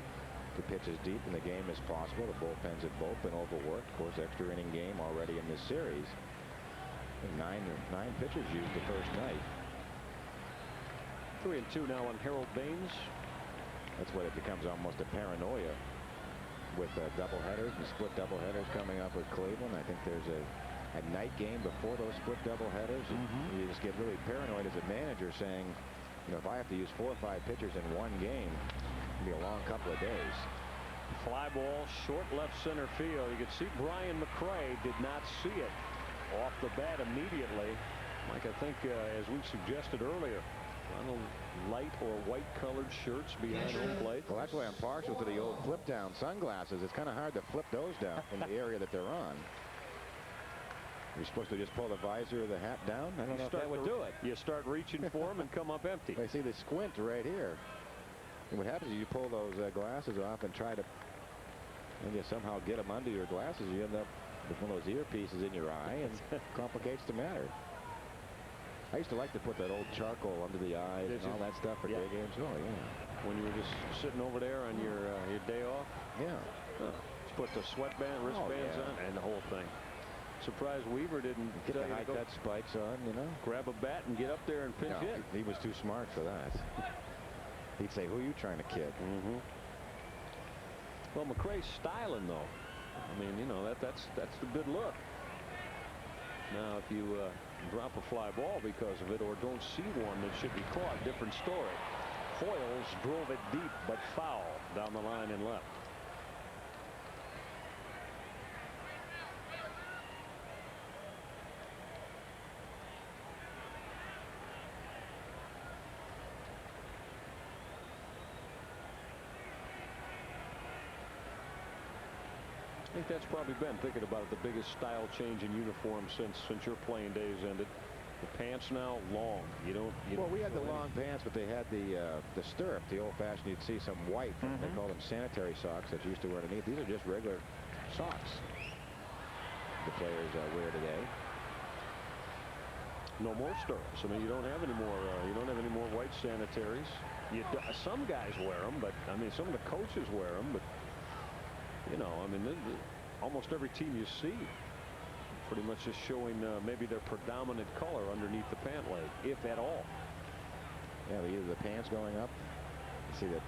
to pitch as deep in the game as possible. The bullpens have both been overworked. Of course, extra inning game already in this series. Nine pitchers used the first night. 3-2 now on Harold Baines. That's what it becomes, almost a paranoia with doubleheaders and split doubleheaders coming up with Cleveland. I think there's a night game before those split doubleheaders. You just get really paranoid as a manager, saying, you know, if I have to use 4 or 5 pitchers in one game, it'll be a long couple of days. Fly ball, short left center field. You can see Brian McRae did not see it off the bat immediately. Mike, I think as we suggested earlier, on light or white colored shirts behind home plate. Well, that's why I'm partial to the old flip down sunglasses. It's kind of hard to flip those down in the area that they're on. You're supposed to just pull the visor of the hat down. I don't know if that would do it. You start reaching for them and come up empty. I see the squint right here. And what happens is you pull those glasses off and try to somehow get them under your glasses. You end up with one of those earpieces in your eye, and it complicates the matter. I used to like to put that old charcoal under the eyes and all that stuff for day games. Oh, yeah. When you were just sitting over there on your day off? Yeah. Just put the sweatband, wristbands on, and the whole thing. Surprised Weaver didn't get the high-cut spikes on, you know. Grab a bat and get up there and pinch hit. He was too smart for that. He'd say, "Who are you trying to kid?" Well, McRae's styling, though. I mean, you know, that's the good look. Now, if you drop a fly ball because of it or don't see one that should be caught, different story. Hoyles drove it deep but foul down the line and left. I think that's probably been, thinking about it, the biggest style change in uniform since your playing days ended. The pants now long. You don't. Well, we had the long pants, but they had the stirrup, the old-fashioned. You'd see some white. They call them sanitary socks that you used to wear underneath. These are just regular socks the players wear today. No more stirrups. I mean, you don't have any more. You don't have any more white sanitaries. Some guys wear them, but I mean, some of the coaches wear them. But you know, I mean, almost every team you see pretty much is showing maybe their predominant color underneath the pant leg, if at all. Yeah, either the pants going up. You see that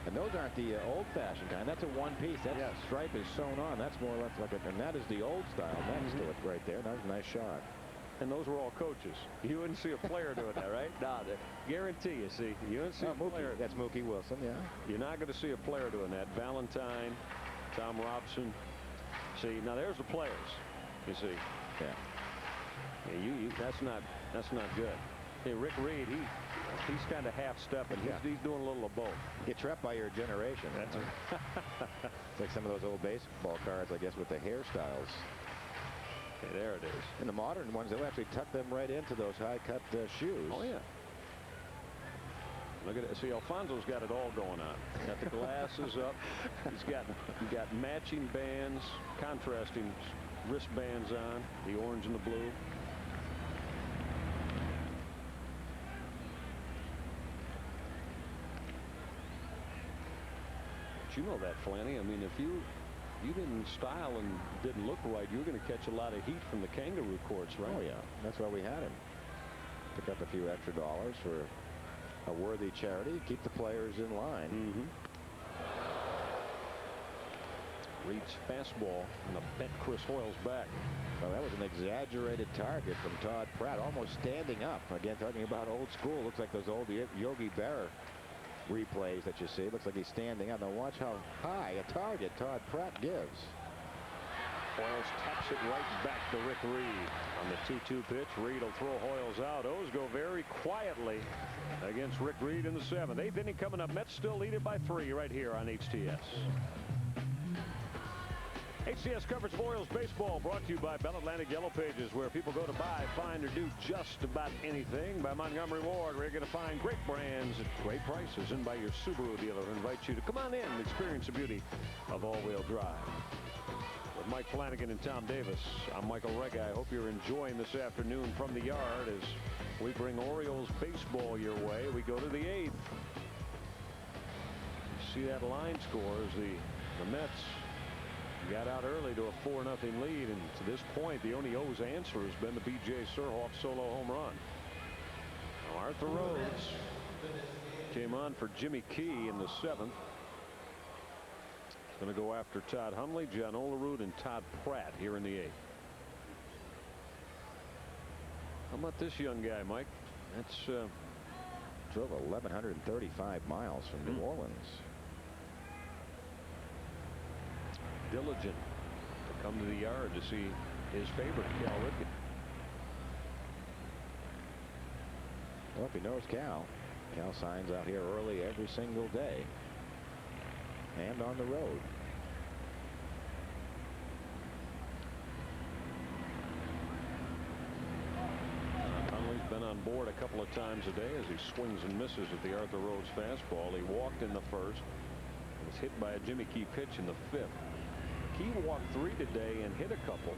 and those aren't the old-fashioned kind. That's a one-piece. That stripe is sewn on. That's more or less like and that is the old style next to it right there. That was a nice shot. And those were all coaches. You wouldn't see a player doing that, right? No, guarantee you. See, you wouldn't see a player. That's Mookie Wilson. Yeah. You're not going to see a player doing that. Valentine, Tom Robson. See, now there's the players. You see. Yeah. That's not good. Hey, Rick Reed, he's kind of half-stepping. He's doing a little of both. Get trapped by your generation. That's it's like some of those old baseball cards, I guess, with the hairstyles. Okay, there it is. And the modern ones, they'll actually tuck them right into those high-cut shoes. Oh yeah. Look at it. See, Alfonso's got it all going on. Got the glasses up. He's got matching bands, contrasting wristbands on, the orange and the blue. But you know that, Flanny. I mean, if you didn't style and didn't look right, you were going to catch a lot of heat from the kangaroo courts, right? Oh yeah, that's why we had him. Pick up a few extra dollars for a worthy charity. Keep the players in line. Reed's fastball and bent Chris Hoyle's back. Well, that was an exaggerated target from Todd Pratt, almost standing up. Again, talking about old school. Looks like those old Yogi Berra replays that you see. Looks like he's standing up. Now watch how high a target Todd Pratt gives. Hoyles taps it right back to Rick Reed. On the 2-2 pitch, Reed will throw Hoyles out. O's go very quietly against Rick Reed in the 7th. 8th inning coming up. Mets still lead it by 3 right here on HTS. HTS coverage of Orioles baseball brought to you by Bell Atlantic Yellow Pages, where people go to buy, find, or do just about anything. By Montgomery Ward, where you're going to find great brands at great prices. And by your Subaru dealer, who invites you to come on in and experience the beauty of all-wheel drive. With Mike Flanagan and Tom Davis, I'm Michael Rega. I hope you're enjoying this afternoon from the yard as we bring Orioles baseball your way. We go to the 8th. You see that line score as the Mets got out early to a 4-0 lead, and to this point the only O's answer has been the B.J. Surhoff solo home run. Now Arthur Rhodes came on for Jimmy Key in the 7th. He's going to go after Todd Hundley, John Olerud, and Todd Pratt here in the 8th. How about this young guy, Mike? That's drove 1,135 miles from New Orleans. Diligent to come to the yard to see his favorite, Cal Ripken. Well, if he knows Cal signs out here early every single day and on the road. Conley's been on board a couple of times a day as he swings and misses at the Arthur Rhodes fastball. He walked in the 1st. Was hit by a Jimmy Key pitch in the 5th. He walked 3 today and hit a couple.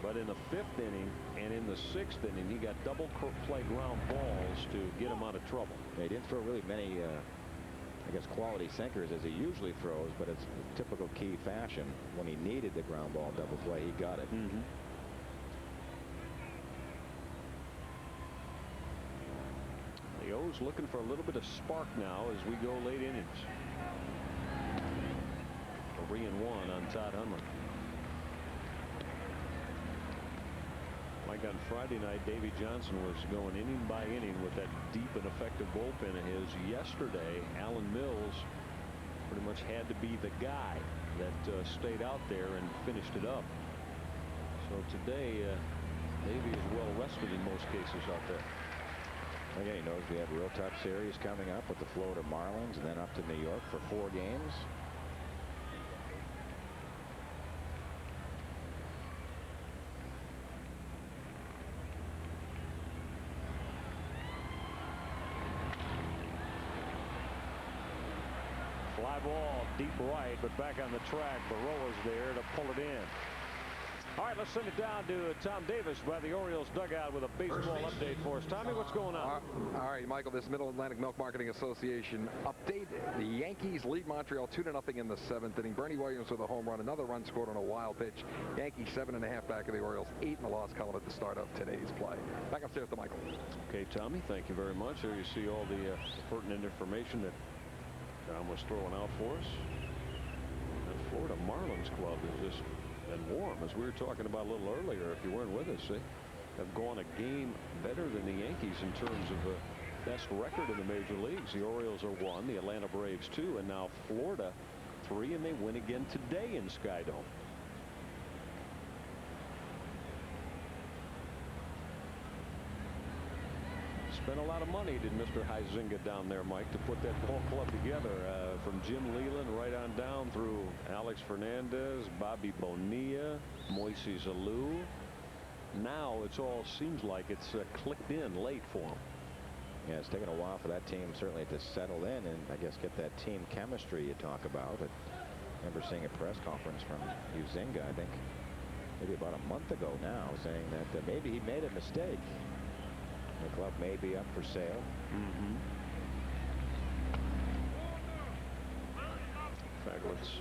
But in the 5th inning and in the 6th inning, he got double play ground balls to get him out of trouble. He didn't throw really many, I guess, quality sinkers as he usually throws, but it's typical Key fashion. When he needed the ground ball double play, he got it. The O's looking for a little bit of spark now as we go late innings. 3-1 on Todd Hundley. Like on Friday night, Davey Johnson was going inning by inning with that deep and effective bullpen of his. Yesterday, Alan Mills pretty much had to be the guy that stayed out there and finished it up. So today, Davey is well rested in most cases out there. Again, he knows we have a real tough series coming up with the Florida Marlins and then up to New York for 4 games. Fly ball deep right, but back on the track. Baroa's there to pull it in. All right, let's send it down to Tom Davis by the Orioles dugout with a baseball update for us. Tommy, what's going on? All right, Michael, this Middle Atlantic Milk Marketing Association update. The Yankees lead Montreal 2-0 in the 7th inning. Bernie Williams with a home run. Another run scored on a wild pitch. Yankees 7.5 back of the Orioles. 8 in the loss column at the start of today's play. Back upstairs to Michael. Okay, Tommy, thank you very much. There you see all the pertinent information that Tom was throwing out for us. The Florida Marlins club is just been warm, as we were talking about a little earlier. If you weren't with us, they have gone a game better than the Yankees in terms of best record in the major leagues. The Orioles are 1, the Atlanta Braves 2, and now Florida 3, and they win again today in Skydome. Spent a lot of money, did Mr. Huizinga down there, Mike, to put that ball club together, from Jim Leland right on down through Alex Fernandez, Bobby Bonilla, Moises Alou. Now it's all seems like it's clicked in late for him. Yeah, it's taken a while for that team certainly to settle in and I guess get that team chemistry you talk about. I remember seeing a press conference from Huizinga, I think maybe about a month ago now, saying that maybe he made a mistake. The club may be up for sale. In fact, let's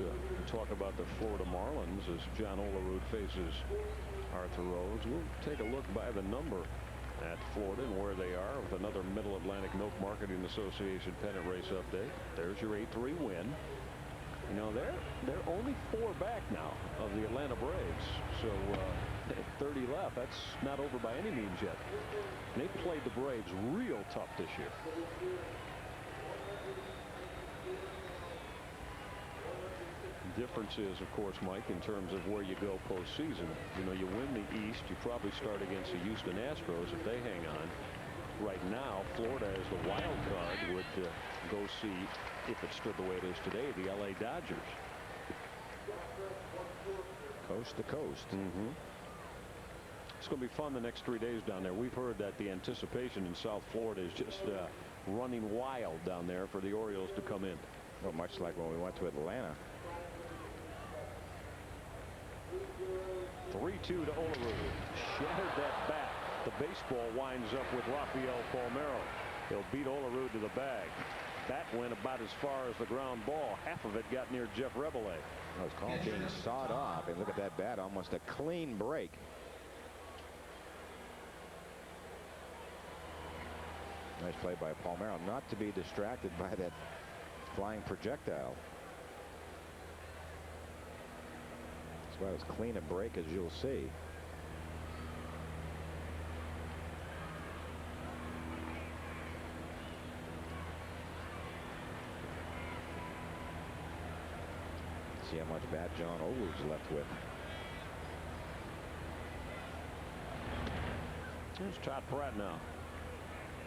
talk about the Florida Marlins as John Olerud faces Arthur Rhodes. We'll take a look by the number at Florida and where they are with another Middle Atlantic Milk Marketing Association pennant race update. There's your 8-3 win. You know, they're only 4 back now of the Atlanta Braves. So 30 left. That's not over by any means yet. And they played the Braves real tough this year. The difference is, of course, Mike, in terms of where you go postseason. You know, you win the East, you probably start against the Houston Astros if they hang on. Right now, Florida as the wild card would go see, if it stood the way it is today, the LA Dodgers. Coast to coast. It's going to be fun the next 3 days down there. We've heard that the anticipation in South Florida is just running wild down there for the Orioles to come in. Well, much like when we went to Atlanta. 3-2 to Olerud. Shattered that bat. The baseball winds up with Rafael Palmeiro. He'll beat Olerud to the bag. Bat went about as far as the ground ball. Half of it got near Jeff Rebele. It was called being sawed off, and look at that bat, almost a clean break. Nice play by Palmeiro, not to be distracted by that flying projectile. That's why it was clean a break, as you'll see. See how much bat John Olerud's left with. Here's Todd Pratt now.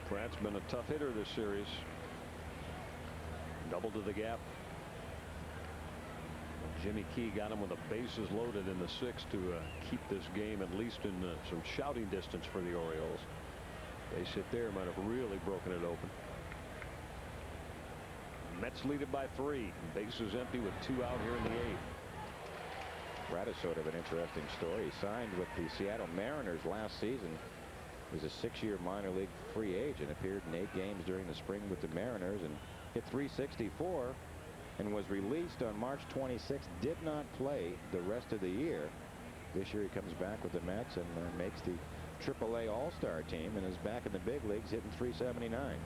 Pratt's been a tough hitter this series. Double to the gap. Jimmy Key got him with the bases loaded in the 6th to keep this game at least in some shouting distance for the Orioles. Base hit there might have really broken it open. Mets lead it by 3. Bases empty with 2 out here in the 8th. Pratt is sort of an interesting story. He signed with the Seattle Mariners last season. He was a 6-year minor league free agent. Appeared in 8 games during the spring with the Mariners and hit .364 and was released on March 26th. Did not play the rest of the year. This year he comes back with the Mets and makes the AAA All-Star team and is back in the big leagues hitting .379.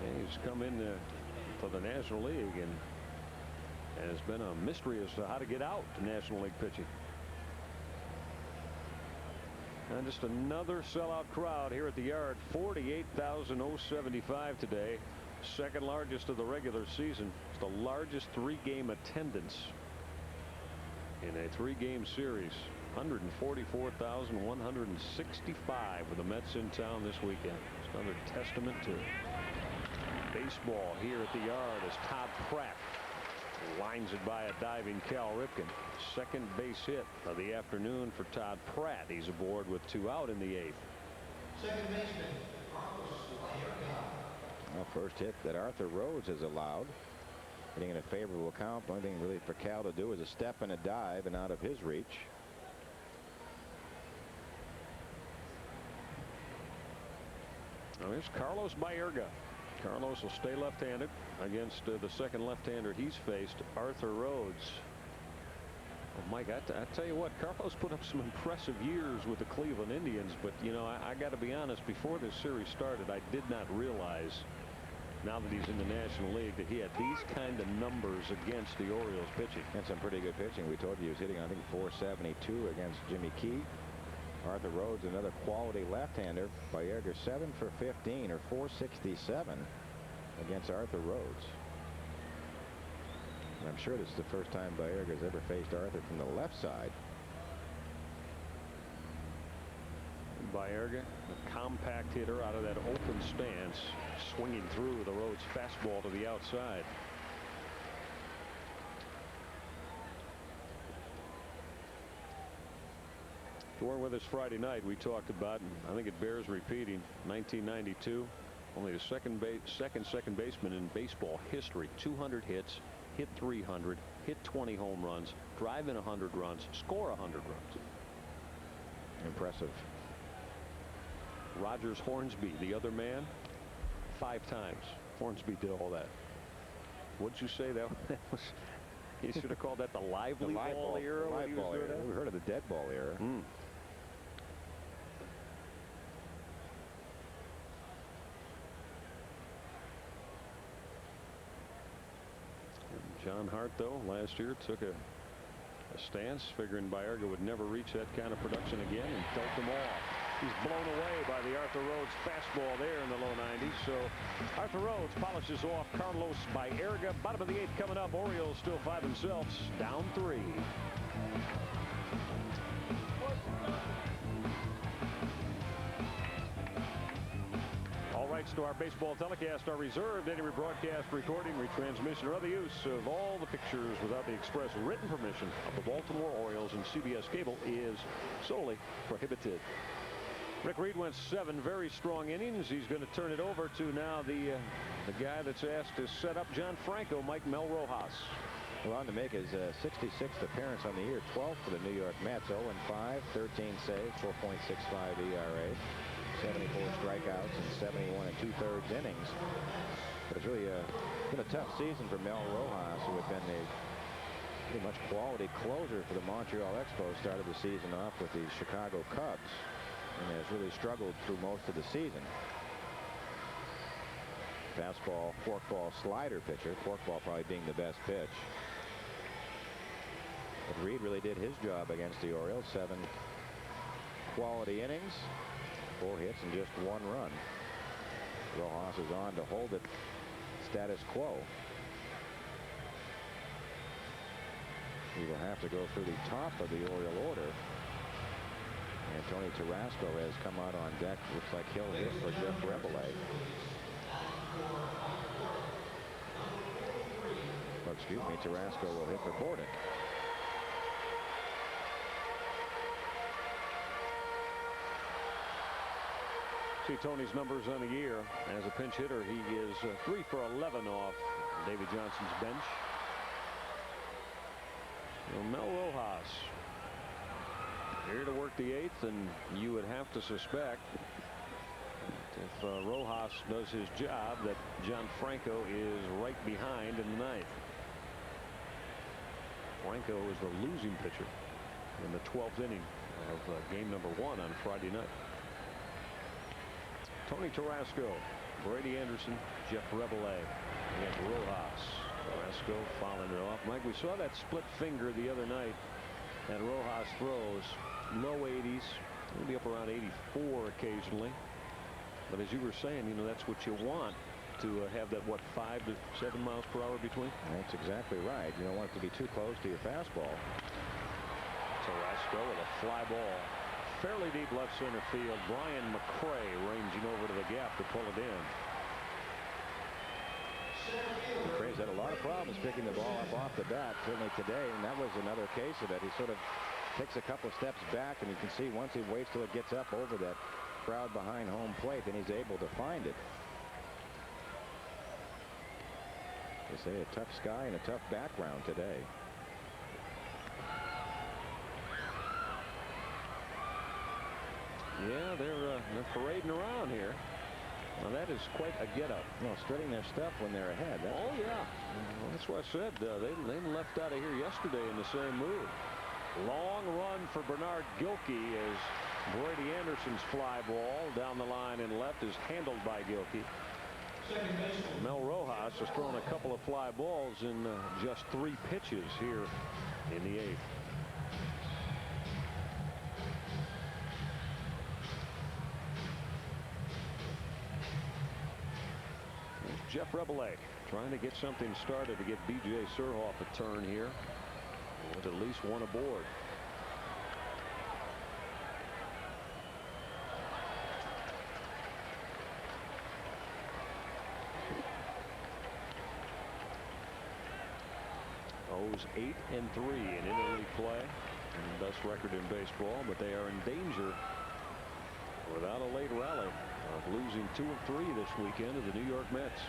Yeah, he's come in for the National League and has been a mystery as to how to get out to National League pitching. And just another sellout crowd here at the Yard. 48,075 today. Second largest of the regular season. It's the largest 3-game attendance in a 3-game series. 144,165 with the Mets in town this weekend. It's another testament to baseball here at the Yard as Todd Pratt lines it by a diving Cal Ripken. Second base hit of the afternoon for Todd Pratt. He's aboard with 2 out in the 8th. Second baseman, Carlos Vallarta. Well, first hit that Arthur Rhodes has allowed. Hitting in a favorable count. The only thing really for Cal to do is a step and a dive and out of his reach. Now here's Carlos Baerga. Carlos will stay left-handed against the second left-hander he's faced, Arthur Rhodes. Well, Mike, I tell you what, Carlos put up some impressive years with the Cleveland Indians, but you know, I got to be honest, before this series started, I did not realize, now that he's in the National League, that he had these kind of numbers against the Orioles pitching. And some pretty good pitching. We told you he was hitting, I think, 472 against Jimmy Key. Arthur Rhodes, another quality left-hander. Baerga 7 for 15, or 467 against Arthur Rhodes. And I'm sure this is the first time Baerga's ever faced Arthur from the left side. Baerga, a compact hitter out of that open stance, swinging through the Rhodes fastball to the outside. If you weren't with us Friday night, we talked about, and I think it bears repeating, 1992, only the second baseman in baseball history, 200 hits, hit 300, hit 20 home runs, drive in 100 runs, score 100 runs. Impressive. Rogers Hornsby, the other man, 5 times. Hornsby did all that. What'd you say that was? You should have called that the lively ball era. We heard of the dead ball era. John Hart, though, last year took a stance, figuring Baerga would never reach that kind of production again, and dealt him off. He's blown away by the Arthur Rhodes fastball there in the low 90s. So Arthur Rhodes polishes off Carlos Baerga. Bottom of the 8th coming up. Orioles still 5 themselves, down 3. All rights to our baseball telecast are reserved. Any rebroadcast, recording, retransmission, or other use of all the pictures without the express written permission of the Baltimore Orioles and CBS Cable is solely prohibited. Rick Reed went 7 very strong innings. He's going to turn it over to now the guy that's asked to set up John Franco, Mike Mel Rojas. Well, on to make his 66th appearance on the year, 12th for the New York Mets, 0-5, 13 saves, 4.65 ERA, 74 strikeouts, and 71 2/3 innings. But it's really been a tough season for Mel Rojas, who had been a pretty much quality closer for the Montreal Expos. Started the season off with the Chicago Cubs, and has really struggled through most of the season. Fastball, forkball, slider pitcher. Forkball probably being the best pitch. But Reed really did his job against the Orioles. 7 quality innings, 4 hits, and just 1 run. Rojas is on to hold it status quo. He will have to go through the top of the Oriole order. And Tony Tarasco has come out on deck. Looks like he'll hit for Jeff Rebele. Oh, excuse me, Tarasco will hit for Bordick. See Tony's numbers on the year. As a pinch hitter, he is 3 for 11 off Davey Johnson's bench. Well, Mel Rojas here to work the 8th, and you would have to suspect if Rojas does his job that John Franco is right behind in the 9th. Franco is the losing pitcher in the 12th inning of game number 1 on Friday night. Tony Tarasco, Brady Anderson, Jeff Rebele, and Rojas. Tarasco fouling it off. Mike, we saw that split finger the other night that Rojas throws. Low 80s, maybe up around 84 occasionally. But as you were saying, you know, that's what you want to have that, what, 5 to 7 miles per hour between? That's exactly right. You don't want it to be too close to your fastball. Tarasco with a fly ball. Fairly deep left center field. Brian McCray ranging over to the gap to pull it in. McCray's had a lot of problems picking the ball up off the bat, certainly today, and that was another case of it. He sort of takes a couple of steps back, and you can see once he waits till it gets up over that crowd behind home plate, then he's able to find it. They say a tough sky and a tough background today. Yeah, they're parading around here. Now that is quite a get-up. No, spreading their stuff when they're ahead. Oh yeah, well, that's what I said. They left out of here yesterday in the same mood. Long run for Bernard Gilkey as Brady Anderson's fly ball down the line and left is handled by Gilkey. Mel Rojas has thrown a couple of fly balls in just 3 pitches here in the 8th. Jeff Rebelay trying to get something started to get B.J. Surhoff a turn here with at least one aboard. O's 8-3 in interleague play, and best record in baseball, but they are in danger without a late rally of losing 2 of 3 this weekend to the New York Mets.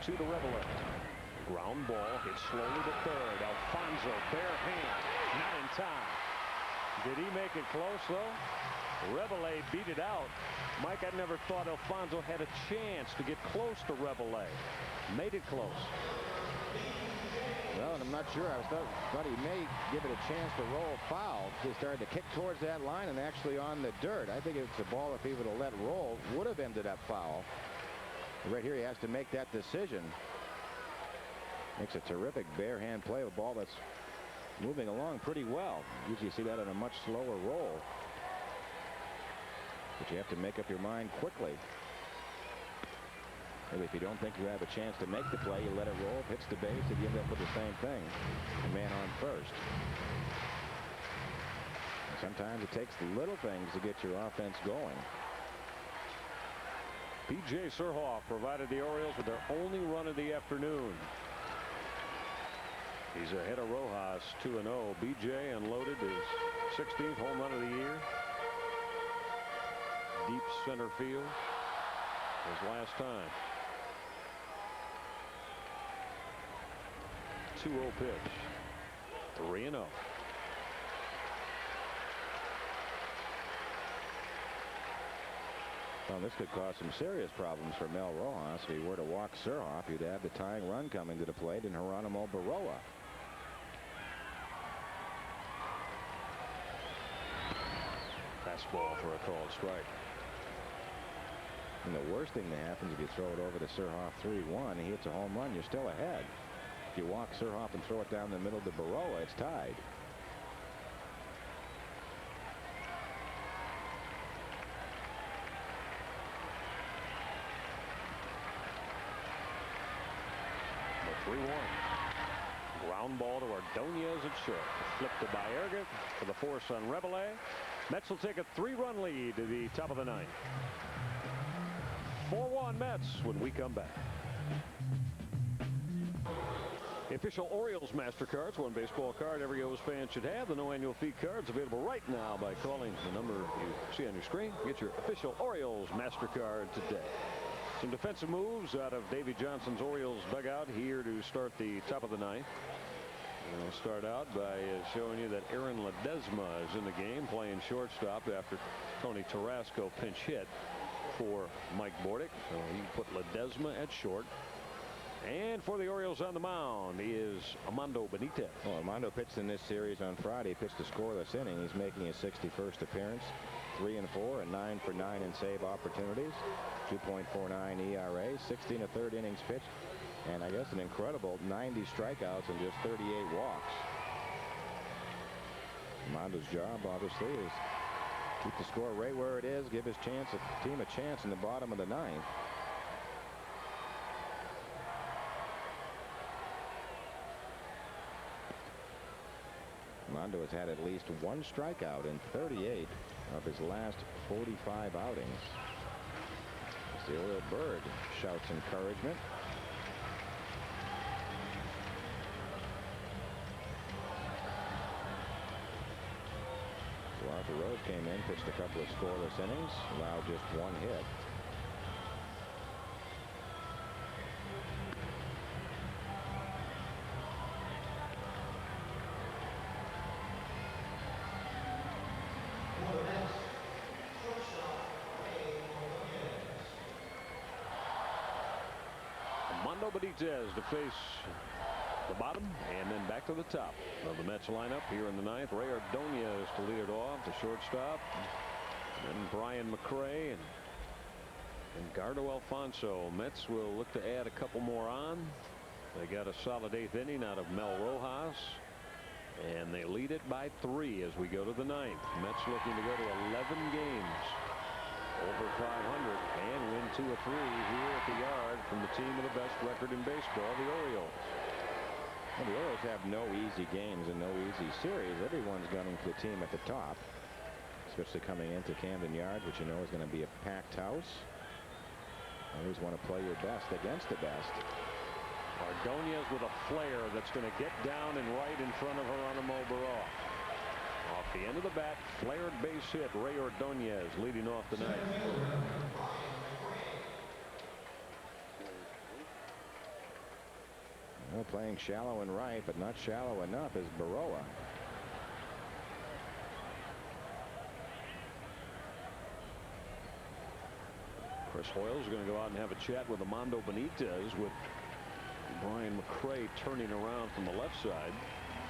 To the Rebelay. Ground ball hit slowly to third. Alfonso bare hand, not in time. Did he make it close though? Rebelay beat it out. Mike, I never thought Alfonso had a chance to get close to Rebelay. Made it close. Well, and I'm not sure. I thought he may give it a chance to roll foul. He started to kick towards that line and actually on the dirt. I think it's a ball if he would have let roll would have ended up foul. Right here he has to make that decision. Makes a terrific bare hand play of a ball that's moving along pretty well. Usually you see that on a much slower roll. But you have to make up your mind quickly. Maybe if you don't think you have a chance to make the play, you let it roll. If it hits the base, and you end up with the same thing. A man on first. And sometimes it takes little things to get your offense going. B.J. Surhoff provided the Orioles with their only run of the afternoon. He's ahead of Rojas 2-0. B.J. unloaded his 16th home run of the year. Deep center field his last time. 2-0 pitch. 3-0. Well, this could cause some serious problems for Mel Rojas. If he were to walk Surhoff, you'd have the tying run coming to the plate in Geronimo Baroa. Fastball for a called strike. And the worst thing that happens if you throw it over to Surhoff 3-1, he hits a home run, you're still ahead. If you walk Surhoff and throw it down the middle to Baroa, it's tied. Ground ball to Ordonez at short. Flip to Baerga for the force on Rebelay. Mets will take a 3-run lead to the top of the 9th. 4-1 Mets when we come back. The official Orioles MasterCards, one baseball card every O's fan should have. The no annual fee cards available right now by calling the number you see on your screen. Get your official Orioles MasterCard today. Some defensive moves out of Davey Johnson's Orioles dugout here to start the top of the 9th. And we'll start out by showing you that Aaron Ledesma is in the game playing shortstop after Tony Tarasco pinch hit for Mike Bordick. So he put Ledesma at short. And for the Orioles on the mound is Armando Benitez. Well, Armando pitched in this series on Friday. He pitched a scoreless inning. He's making his 61st appearance. 3-4 and 9 for 9 in save opportunities. 2.49 ERA. 16 1/3 innings pitched. And I guess an incredible 90 strikeouts and just 38 walks. Armando's job, obviously, is keep the score right where it is. Give his team a chance in the bottom of the 9th. Armando has had at least one strikeout in 38 of his last 45 outings. As the Oriole bird shouts encouragement. Arthur Rose came in, pitched a couple of scoreless innings, allowed just 1 hit. Armando Benitez to face the bottom and then back to the top of the Mets lineup here in the 9th. Ray Ordonez to lead it off, the shortstop. And then Brian McRae and Edgardo Alfonso. Mets will look to add a couple more on. They got a solid 8th inning out of Mel Rojas. And they lead it by 3 as we go to the 9th. Mets looking to go to 11 games over 500 and win 2 of 3 here at the Yard from the team with the best record in baseball, the Orioles. Well, the Orioles have no easy games and no easy series. Everyone's gunning for the team at the top, especially coming into Camden Yards, which you know is going to be a packed house. Always want to play your best against the best. Ordonez with a flare that's going to get down and right in front of Geronimo Barrow. Off the end of the bat, flared base hit. Ray Ordonez leading off the night. Well, playing shallow and right, but not shallow enough is Baroa. Chris Hoyle's going to go out and have a chat with Armando Benitez, with Brian McRae turning around from the left side.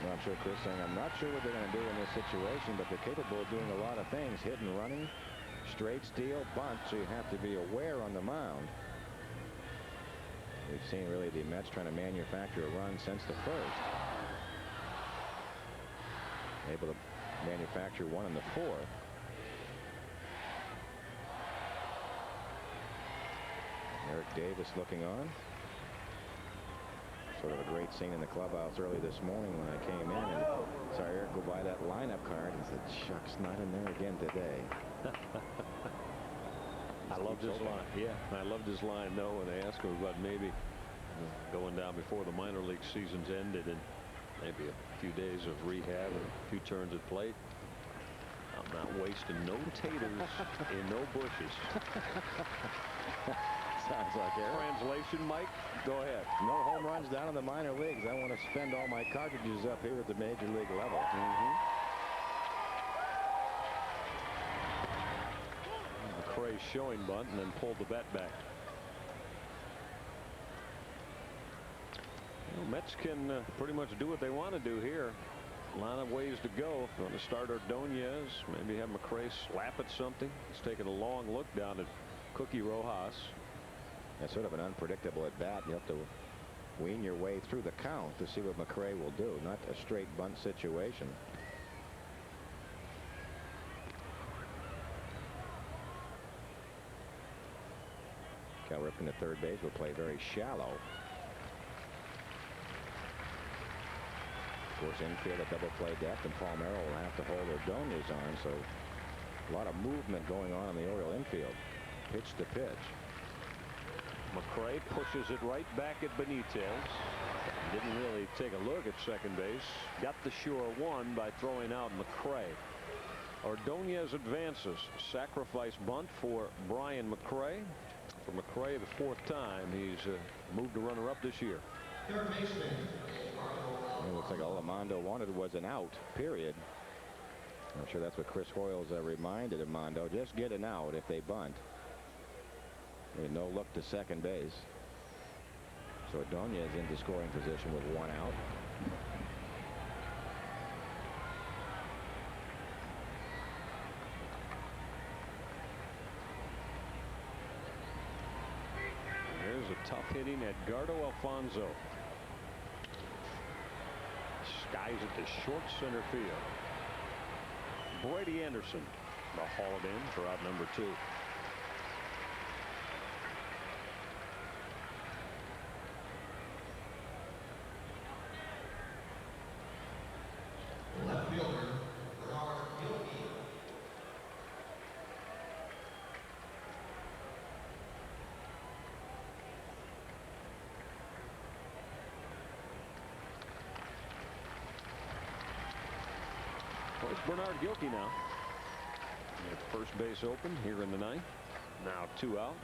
Well, I'm sure Chris saying, I'm not sure what they're going to do in this situation, but they're capable of doing a lot of things. Hit and running, straight steal, bunt, so you have to be aware on the mound. We've seen really the Mets trying to manufacture a run since the first. Able to manufacture one in the 4th. Eric Davis looking on. Sort of a great scene in the clubhouse early this morning when I came in and saw Eric go by that lineup card and said, shucks, not in there again today. I loved his line. Yeah, I loved his line. No, when they asked him about maybe going down before the minor league seasons ended and maybe a few days of rehab and a few turns at plate. I'm not wasting no taters in no bushes. Sounds like Eric. Translation, Mike? Go ahead. No home runs down in the minor leagues. I want to spend all my cartridges up here at the major league level. McRae showing bunt and then pulled the bat back. Well, Mets can pretty much do what they want to do here. A lot of ways to go. Want to start Ordonez, maybe have McRae slap at something. He's taking a long look down at Cookie Rojas. That's sort of an unpredictable at bat. You have to wean your way through the count to see what McRae will do. Not a straight bunt situation. Cal Ripken at third base will play very shallow. Of course, infield at double play depth, and Paul Merrill will have to hold Ordonez on. So a lot of movement going on in the Oriole infield. Pitch to pitch. McRae pushes it right back at Benitez. Didn't really take a look at second base. Got the sure one by throwing out McRae. Ordonez advances. Sacrifice bunt for Brian McRae. For McRae, the 4th time he's moved a runner up this year. Third baseman. It looks like all Armando wanted was an out, period. I'm sure that's what Chris Hoyles reminded Armando. Just get an out if they bunt. No look to second base. So Ordonez into scoring position with 1 out. Here's a tough hitting Edgardo Alfonso. Skies it to short center field. Brady Anderson will haul it in for out number 2. Left fielder, Bernard Gilkey. Well, it's Bernard Gilkey now. With first base open here in the ninth. Now 2 out.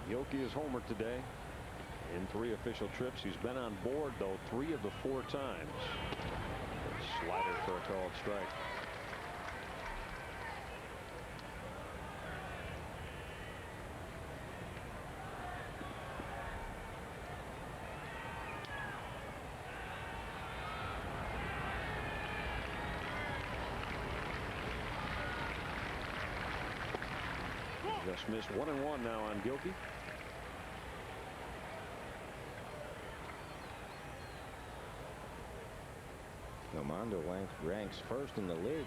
Gilkey is homered today in 3 official trips. He's been on board, though, 3 of the 4 times. Slider for a called strike. Just missed 1-1 now on Gilkey. Armando ranks first in the league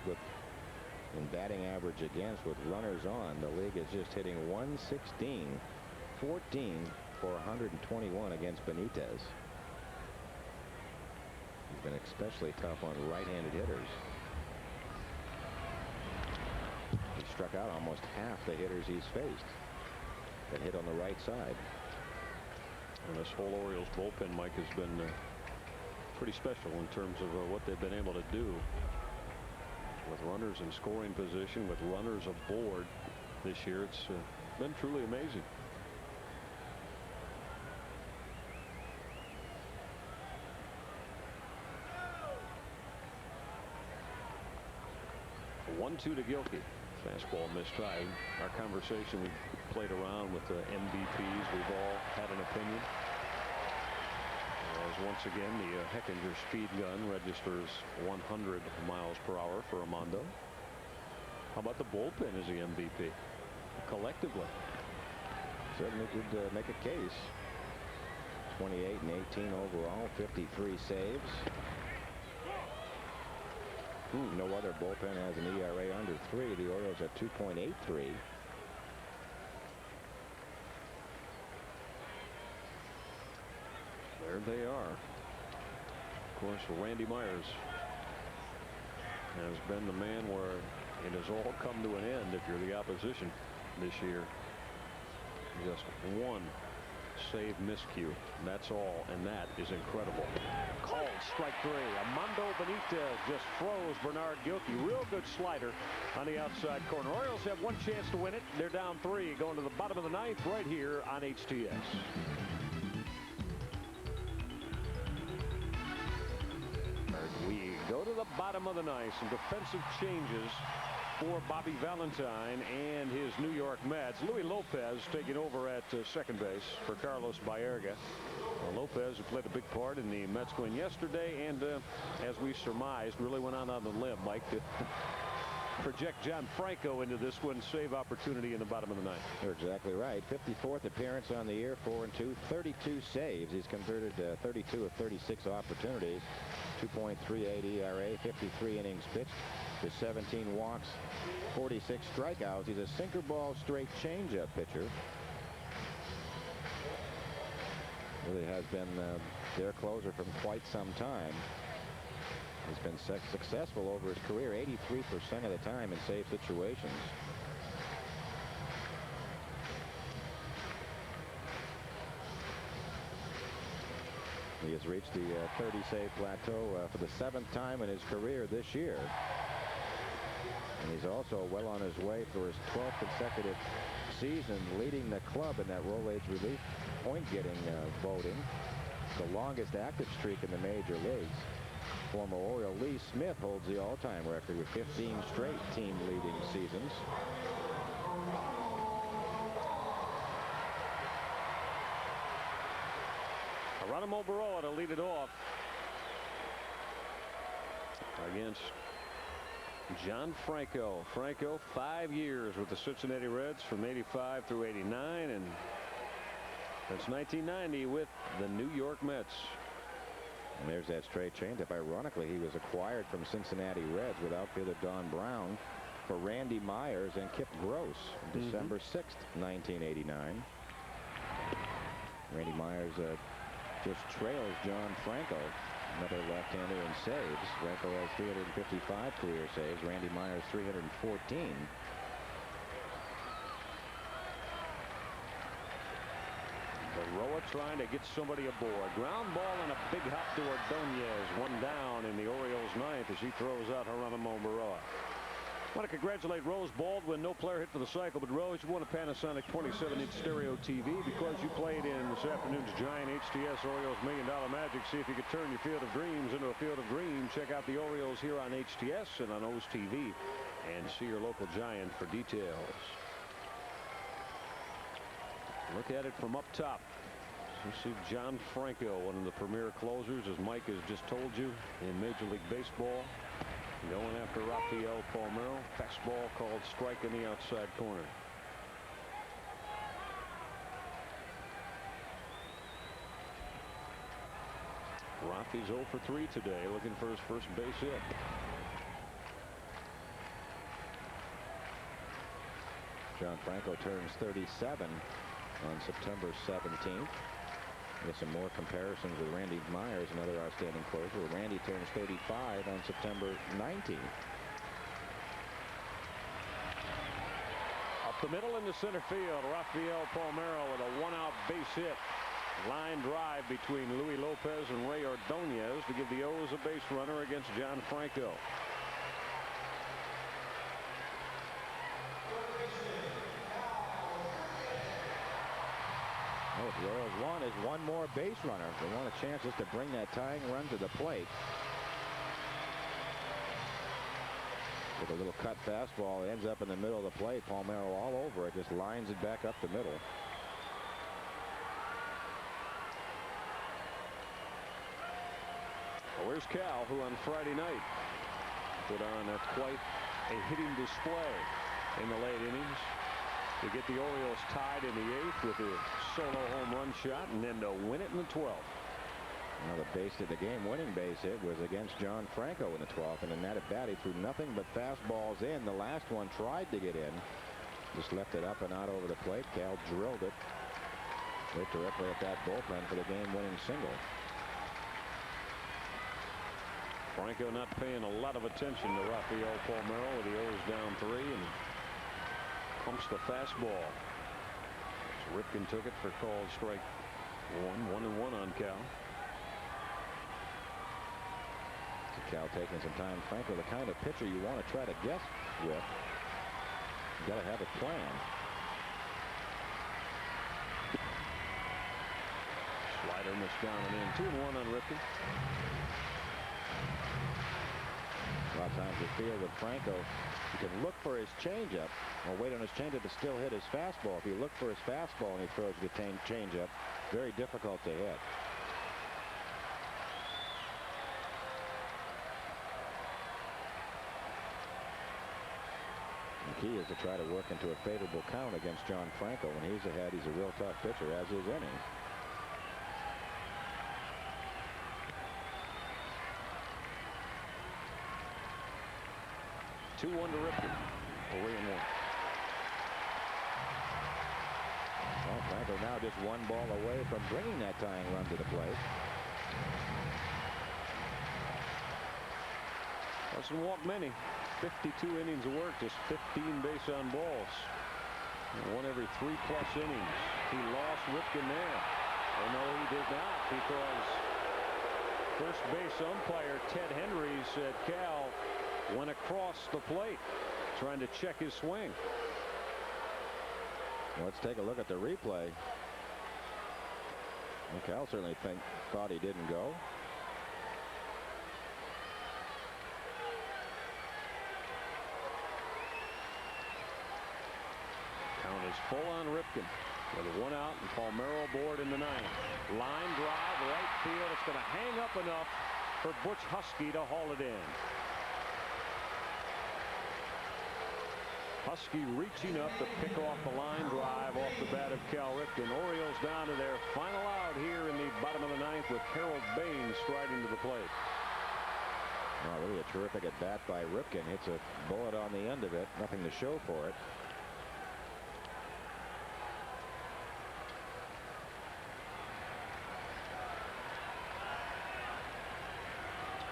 in batting average against with runners on. The league is just hitting 116, 14 for 121 against Benitez. He's been especially tough on right-handed hitters. He struck out almost half the hitters he's faced that hit on the right side. And this whole Orioles bullpen, Mike, has been pretty special in terms of what they've been able to do with runners in scoring position, with runners aboard this year. It's been truly amazing. A 1-2 to Gilkey. Fastball mistimed. Our conversation, we played around with the MVPs. We've all had an opinion. As once again the Heckinger speed gun registers 100 miles per hour for Armando. How about the bullpen as the MVP collectively? Certainly could make a case. 28 and 18 overall, 53 saves. No other bullpen has an ERA under 3. The Orioles at 2.83. There they are. Of course, Randy Myers has been the man where it has all come to an end if you're the opposition this year. Just 1 save miscue. That's all, and that is incredible. Called strike 3. Armando Benitez just froze Bernard Gilkey. Real good slider on the outside corner. Orioles have 1 chance to win it. They're down 3 going to the bottom of the 9th right here on HTS. We go to the bottom of the 9th. Some defensive changes for Bobby Valentine and his New York Mets. Luis Lopez taking over at second base for Carlos Baerga. Lopez, who played a big part in the Mets win yesterday, and as we surmised, really went on the limb, Mike, to project John Franco into this one save opportunity in the bottom of the 9th. You're exactly right. 54th appearance on the year, 4-2, 32 saves. He's converted 32 of 36 opportunities. 2.38 ERA, 53 innings pitched to 17 walks, 46 strikeouts. He's a sinker ball straight changeup pitcher. Really has been their closer from quite some time. He's been successful over his career 83% of the time in safe situations. He has reached the 30 save plateau for the 7th time in his career this year. And he's also well on his way for his 12th consecutive season leading the club in that roll age relief point getting voting. The longest active streak in the major leagues. Former Oriole Lee Smith holds the all-time record with 15 straight team leading seasons. Geronimo Barroa to lead it off against John Franco. Franco, 5 years with the Cincinnati Reds from '85 through '89, and since 1990 with the New York Mets. And there's that straight changeup. Ironically, he was acquired from Cincinnati Reds with outfielder Don Brown for Randy Myers and Kip Gross December 6th, 1989. Randy Myers just trails John Franco, another left-hander in saves. Franco has 355 career saves. Randy Myers 314. Barroa trying to get somebody aboard. Ground ball and a big hop to Ordonez. One down in the Orioles' ninth as he throws out Geronimo Moroa. I want to congratulate Rose Baldwin. No player hit for the cycle, but Rose, you won a Panasonic 27-inch stereo TV because you played in this afternoon's Giant HTS Orioles $1 Million Magic. See if you could turn your field of dreams into a field of dreams. Check out the Orioles here on HTS and on O's TV, and see your local Giant for details. Look at it from up top. You see John Franco, one of the premier closers, as Mike has just told you, in Major League Baseball. Going after Rafael Palmeiro. Fastball called strike in the outside corner. Rafi's 0 for 3 today, looking for his first base hit. John Franco turns 37 on September 17th. Get some more comparisons with Randy Myers, another outstanding closer. Randy turns 35 on September 19th. Up the middle into center field, Rafael Palmeiro with a one-out base hit. Line drive between Luis Lopez and Ray Ordonez to give the O's a base runner against John Franco. What the Orioles want is one more base runner. They want a chance just to bring that tying run to the plate. With a little cut fastball, it ends up in the middle of the plate. Palmeiro all over it, just lines it back up the middle. Well, where's Cal, who on Friday night put on quite a hitting display in the late innings to get the Orioles tied in the 8th with a solo home run shot, and then to win it in the 12th. Now the game-winning base hit was against John Franco in the 12th, and in that at bat he threw nothing but fastballs in. The last one tried to get in, just left it up and out over the plate. Cal drilled it right directly at that bullpen for the game-winning single. Franco not paying a lot of attention to Rafael Palmeiro with the O's down 3, and pumps the fastball. Ripken took it for called strike 1. 1-1 on Cal. Cal taking some time. Franco, the kind of pitcher you want to try to guess with. You got to have a plan. Slider missed down and in. 2-1 on Ripken. A lot of times you feel with Franco, you can look for his changeup or wait on his changeup to still hit his fastball. If you look for his fastball and he throws the changeup, very difficult to hit. The key is to try to work into a favorable count against John Franco. When he's ahead, he's a real tough pitcher, as is any. Two 1 to Ripken. 3-1. Well, Franco now just one ball away from bringing that tying run to the plate. Doesn't walk many. 52 innings of work, just 15 base on balls. One every 3+ innings. He lost Ripken there. Oh no, he did not, because first base umpire Ted Henry said Cal went across the plate trying to check his swing. Let's take a look at the replay. Well, Cal certainly thought he didn't go. Count is full on Ripken with a 1 out and Palmeiro aboard in the 9th. Line drive right field. It's going to hang up enough for Butch Husky to haul it in. Husky reaching up to pick off the line drive off the bat of Cal Ripken. Orioles down to their final out here in the bottom of the 9th with Harold Baines striding to the plate. Oh, really a terrific at bat by Ripken. Hits a bullet on the end of it. Nothing to show for it.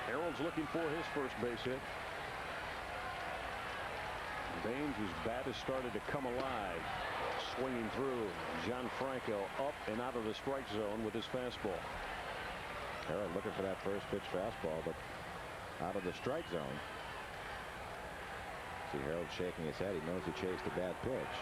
Harold's looking for his first base hit. Baines, whose bat has started to come alive. swinging through. John Franco up and out of the strike zone with his fastball. Harold looking for that first pitch fastball, but out of the strike zone. See Harold shaking his head. He knows he chased a bad pitch.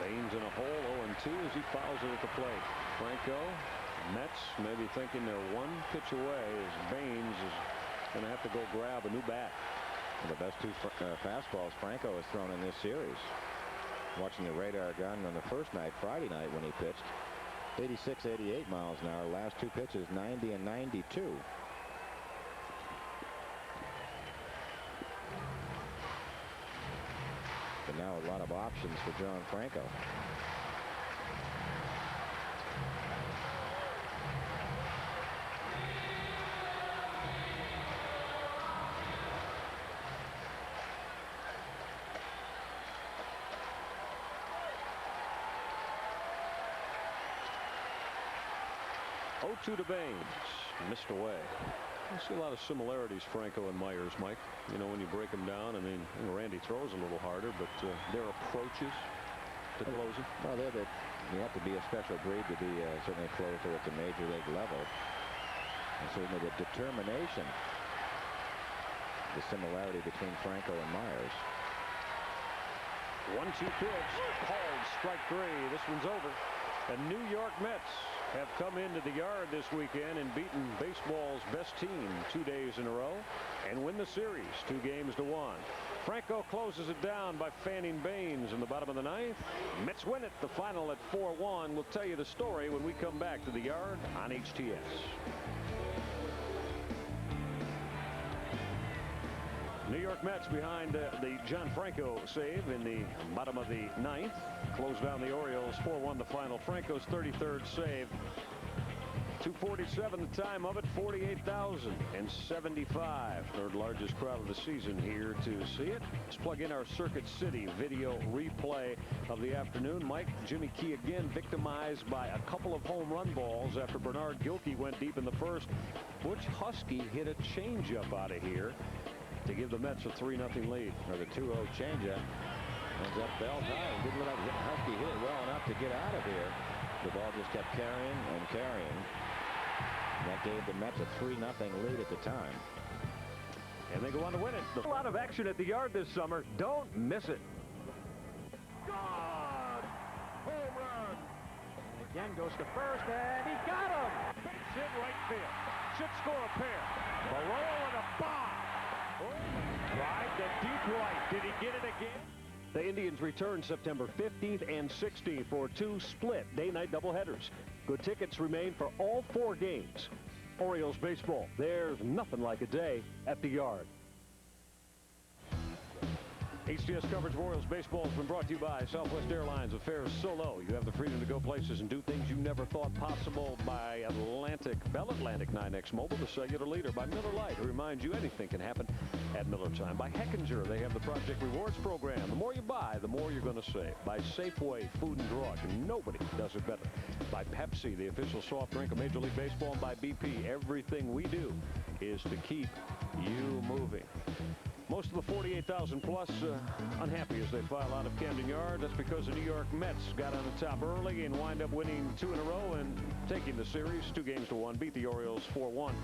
Baines in a hole, 0-2 as he fouls it at the plate. Franco, Mets maybe thinking they're one pitch away as Baines is going to have to go grab a new bat. And the best two fastballs Franco has thrown in this series. Watching the radar gun on the first night, Friday night, when he pitched, 86, 88 miles an hour. Last two pitches, 90 and 92. But now a lot of options for John Franco. To Baines, missed away. I see a lot of similarities, Franco and Myers, Mike. You know, when you break them down, I mean, Randy throws a little harder, but their approaches to closing. Well, you have to be a special breed to be certainly closer at the major league level. And certainly the determination, the similarity between Franco and Myers. 1-2 pitch, called strike 3. This one's over. The New York Mets have come into the yard this weekend and beaten baseball's best team 2 days in a row and win the series 2-1. Franco closes it down by fanning Baines in the bottom of the ninth. Mets win it. The final at 4-1. We'll tell you the story when we come back to the yard on HTS. New York Mets behind the John Franco save in the bottom of the ninth. Close down the Orioles 4-1 the final. Franco's 33rd save. 2:47 the time of it. 48,075. Third largest crowd of the season here to see it. Let's plug in our Circuit City video replay of the afternoon. Mike, Jimmy Key again victimized by a couple of home run balls after Bernard Gilkey went deep in the first. Butch Husky hit a changeup out of here to give the Mets a 3-0 lead. Or the 2-0 changeup ends up belt high. Didn't look like Husky hit it well enough to get out of here. The ball just kept carrying and carrying. And that gave the Mets a 3-0 lead at the time. And they go on to win it. A lot of action at the yard this summer. Don't miss it. Gone! Home run! Again goes to first, and he got him! Base hit right field. Should score a pair. Barrow and a bomb. Drive to deep right. Did he get it again? The Indians return September 15th and 16th for 2 split day-night doubleheaders. Good tickets remain for all 4 games. Orioles baseball. There's nothing like a day at the yard. HTS coverage of Orioles baseball has been brought to you by Southwest Airlines. Affairs so low, you have the freedom to go places and do things you never thought possible. By Bell Atlantic 9X Mobile, the cellular leader. By Miller Lite, who reminds you anything can happen at Miller Time. By Heckinger, they have the Project Rewards program. The more you buy, the more you're going to save. By Safeway Food and Drug, nobody does it better. By Pepsi, the official soft drink of Major League Baseball. And by BP, everything we do is to keep you moving. Most of the 48,000 plus unhappy as they file out of Camden Yards. That's because the New York Mets got on the top early and wind up winning 2 in a row and taking the series 2-1. Beat the Orioles 4-1.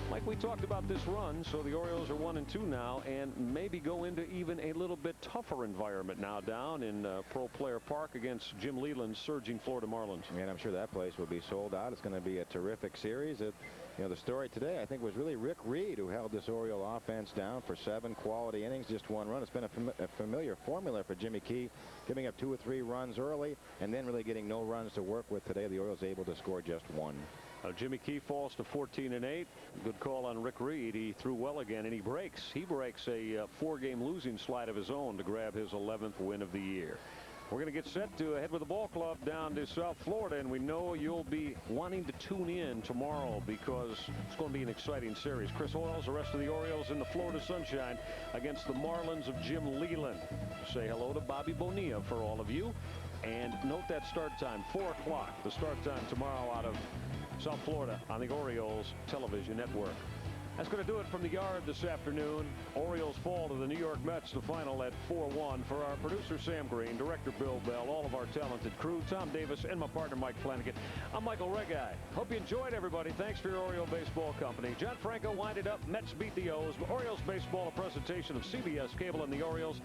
Like we talked about this run, so the Orioles are 1-2 now and maybe go into even a little bit tougher environment now down in Pro Player Park against Jim Leland's surging Florida Marlins. And I'm sure that place will be sold out. It's going to be a terrific series. You know, the story today, I think, was really Rick Reed, who held this Oriole offense down for 7 quality innings, just 1 run. It's been a familiar formula for Jimmy Key, giving up 2 or 3 runs early and then really getting no runs to work with. Today, the Orioles able to score just 1. Jimmy Key falls to 14-8. Good call on Rick Reed. He threw well again, and he breaks a 4-game losing slide of his own to grab his 11th win of the year. We're going to get set to head with the ball club down to South Florida, and we know you'll be wanting to tune in tomorrow because it's going to be an exciting series. Chris Hoyles, the rest of the Orioles in the Florida sunshine against the Marlins of Jim Leland. Say hello to Bobby Bonilla for all of you. And note that start time, 4 o'clock. The start time tomorrow out of South Florida on the Orioles television network. That's going to do it from the yard this afternoon. Orioles fall to the New York Mets, the final at 4-1. For our producer, Sam Green, director Bill Bell, all of our talented crew, Tom Davis, and my partner, Mike Flanagan, I'm Michael Regai. Hope you enjoyed, everybody. Thanks for your Oriole baseball company. John Franco winded up. Mets beat the O's. Orioles baseball, a presentation of CBS Cable and the Orioles.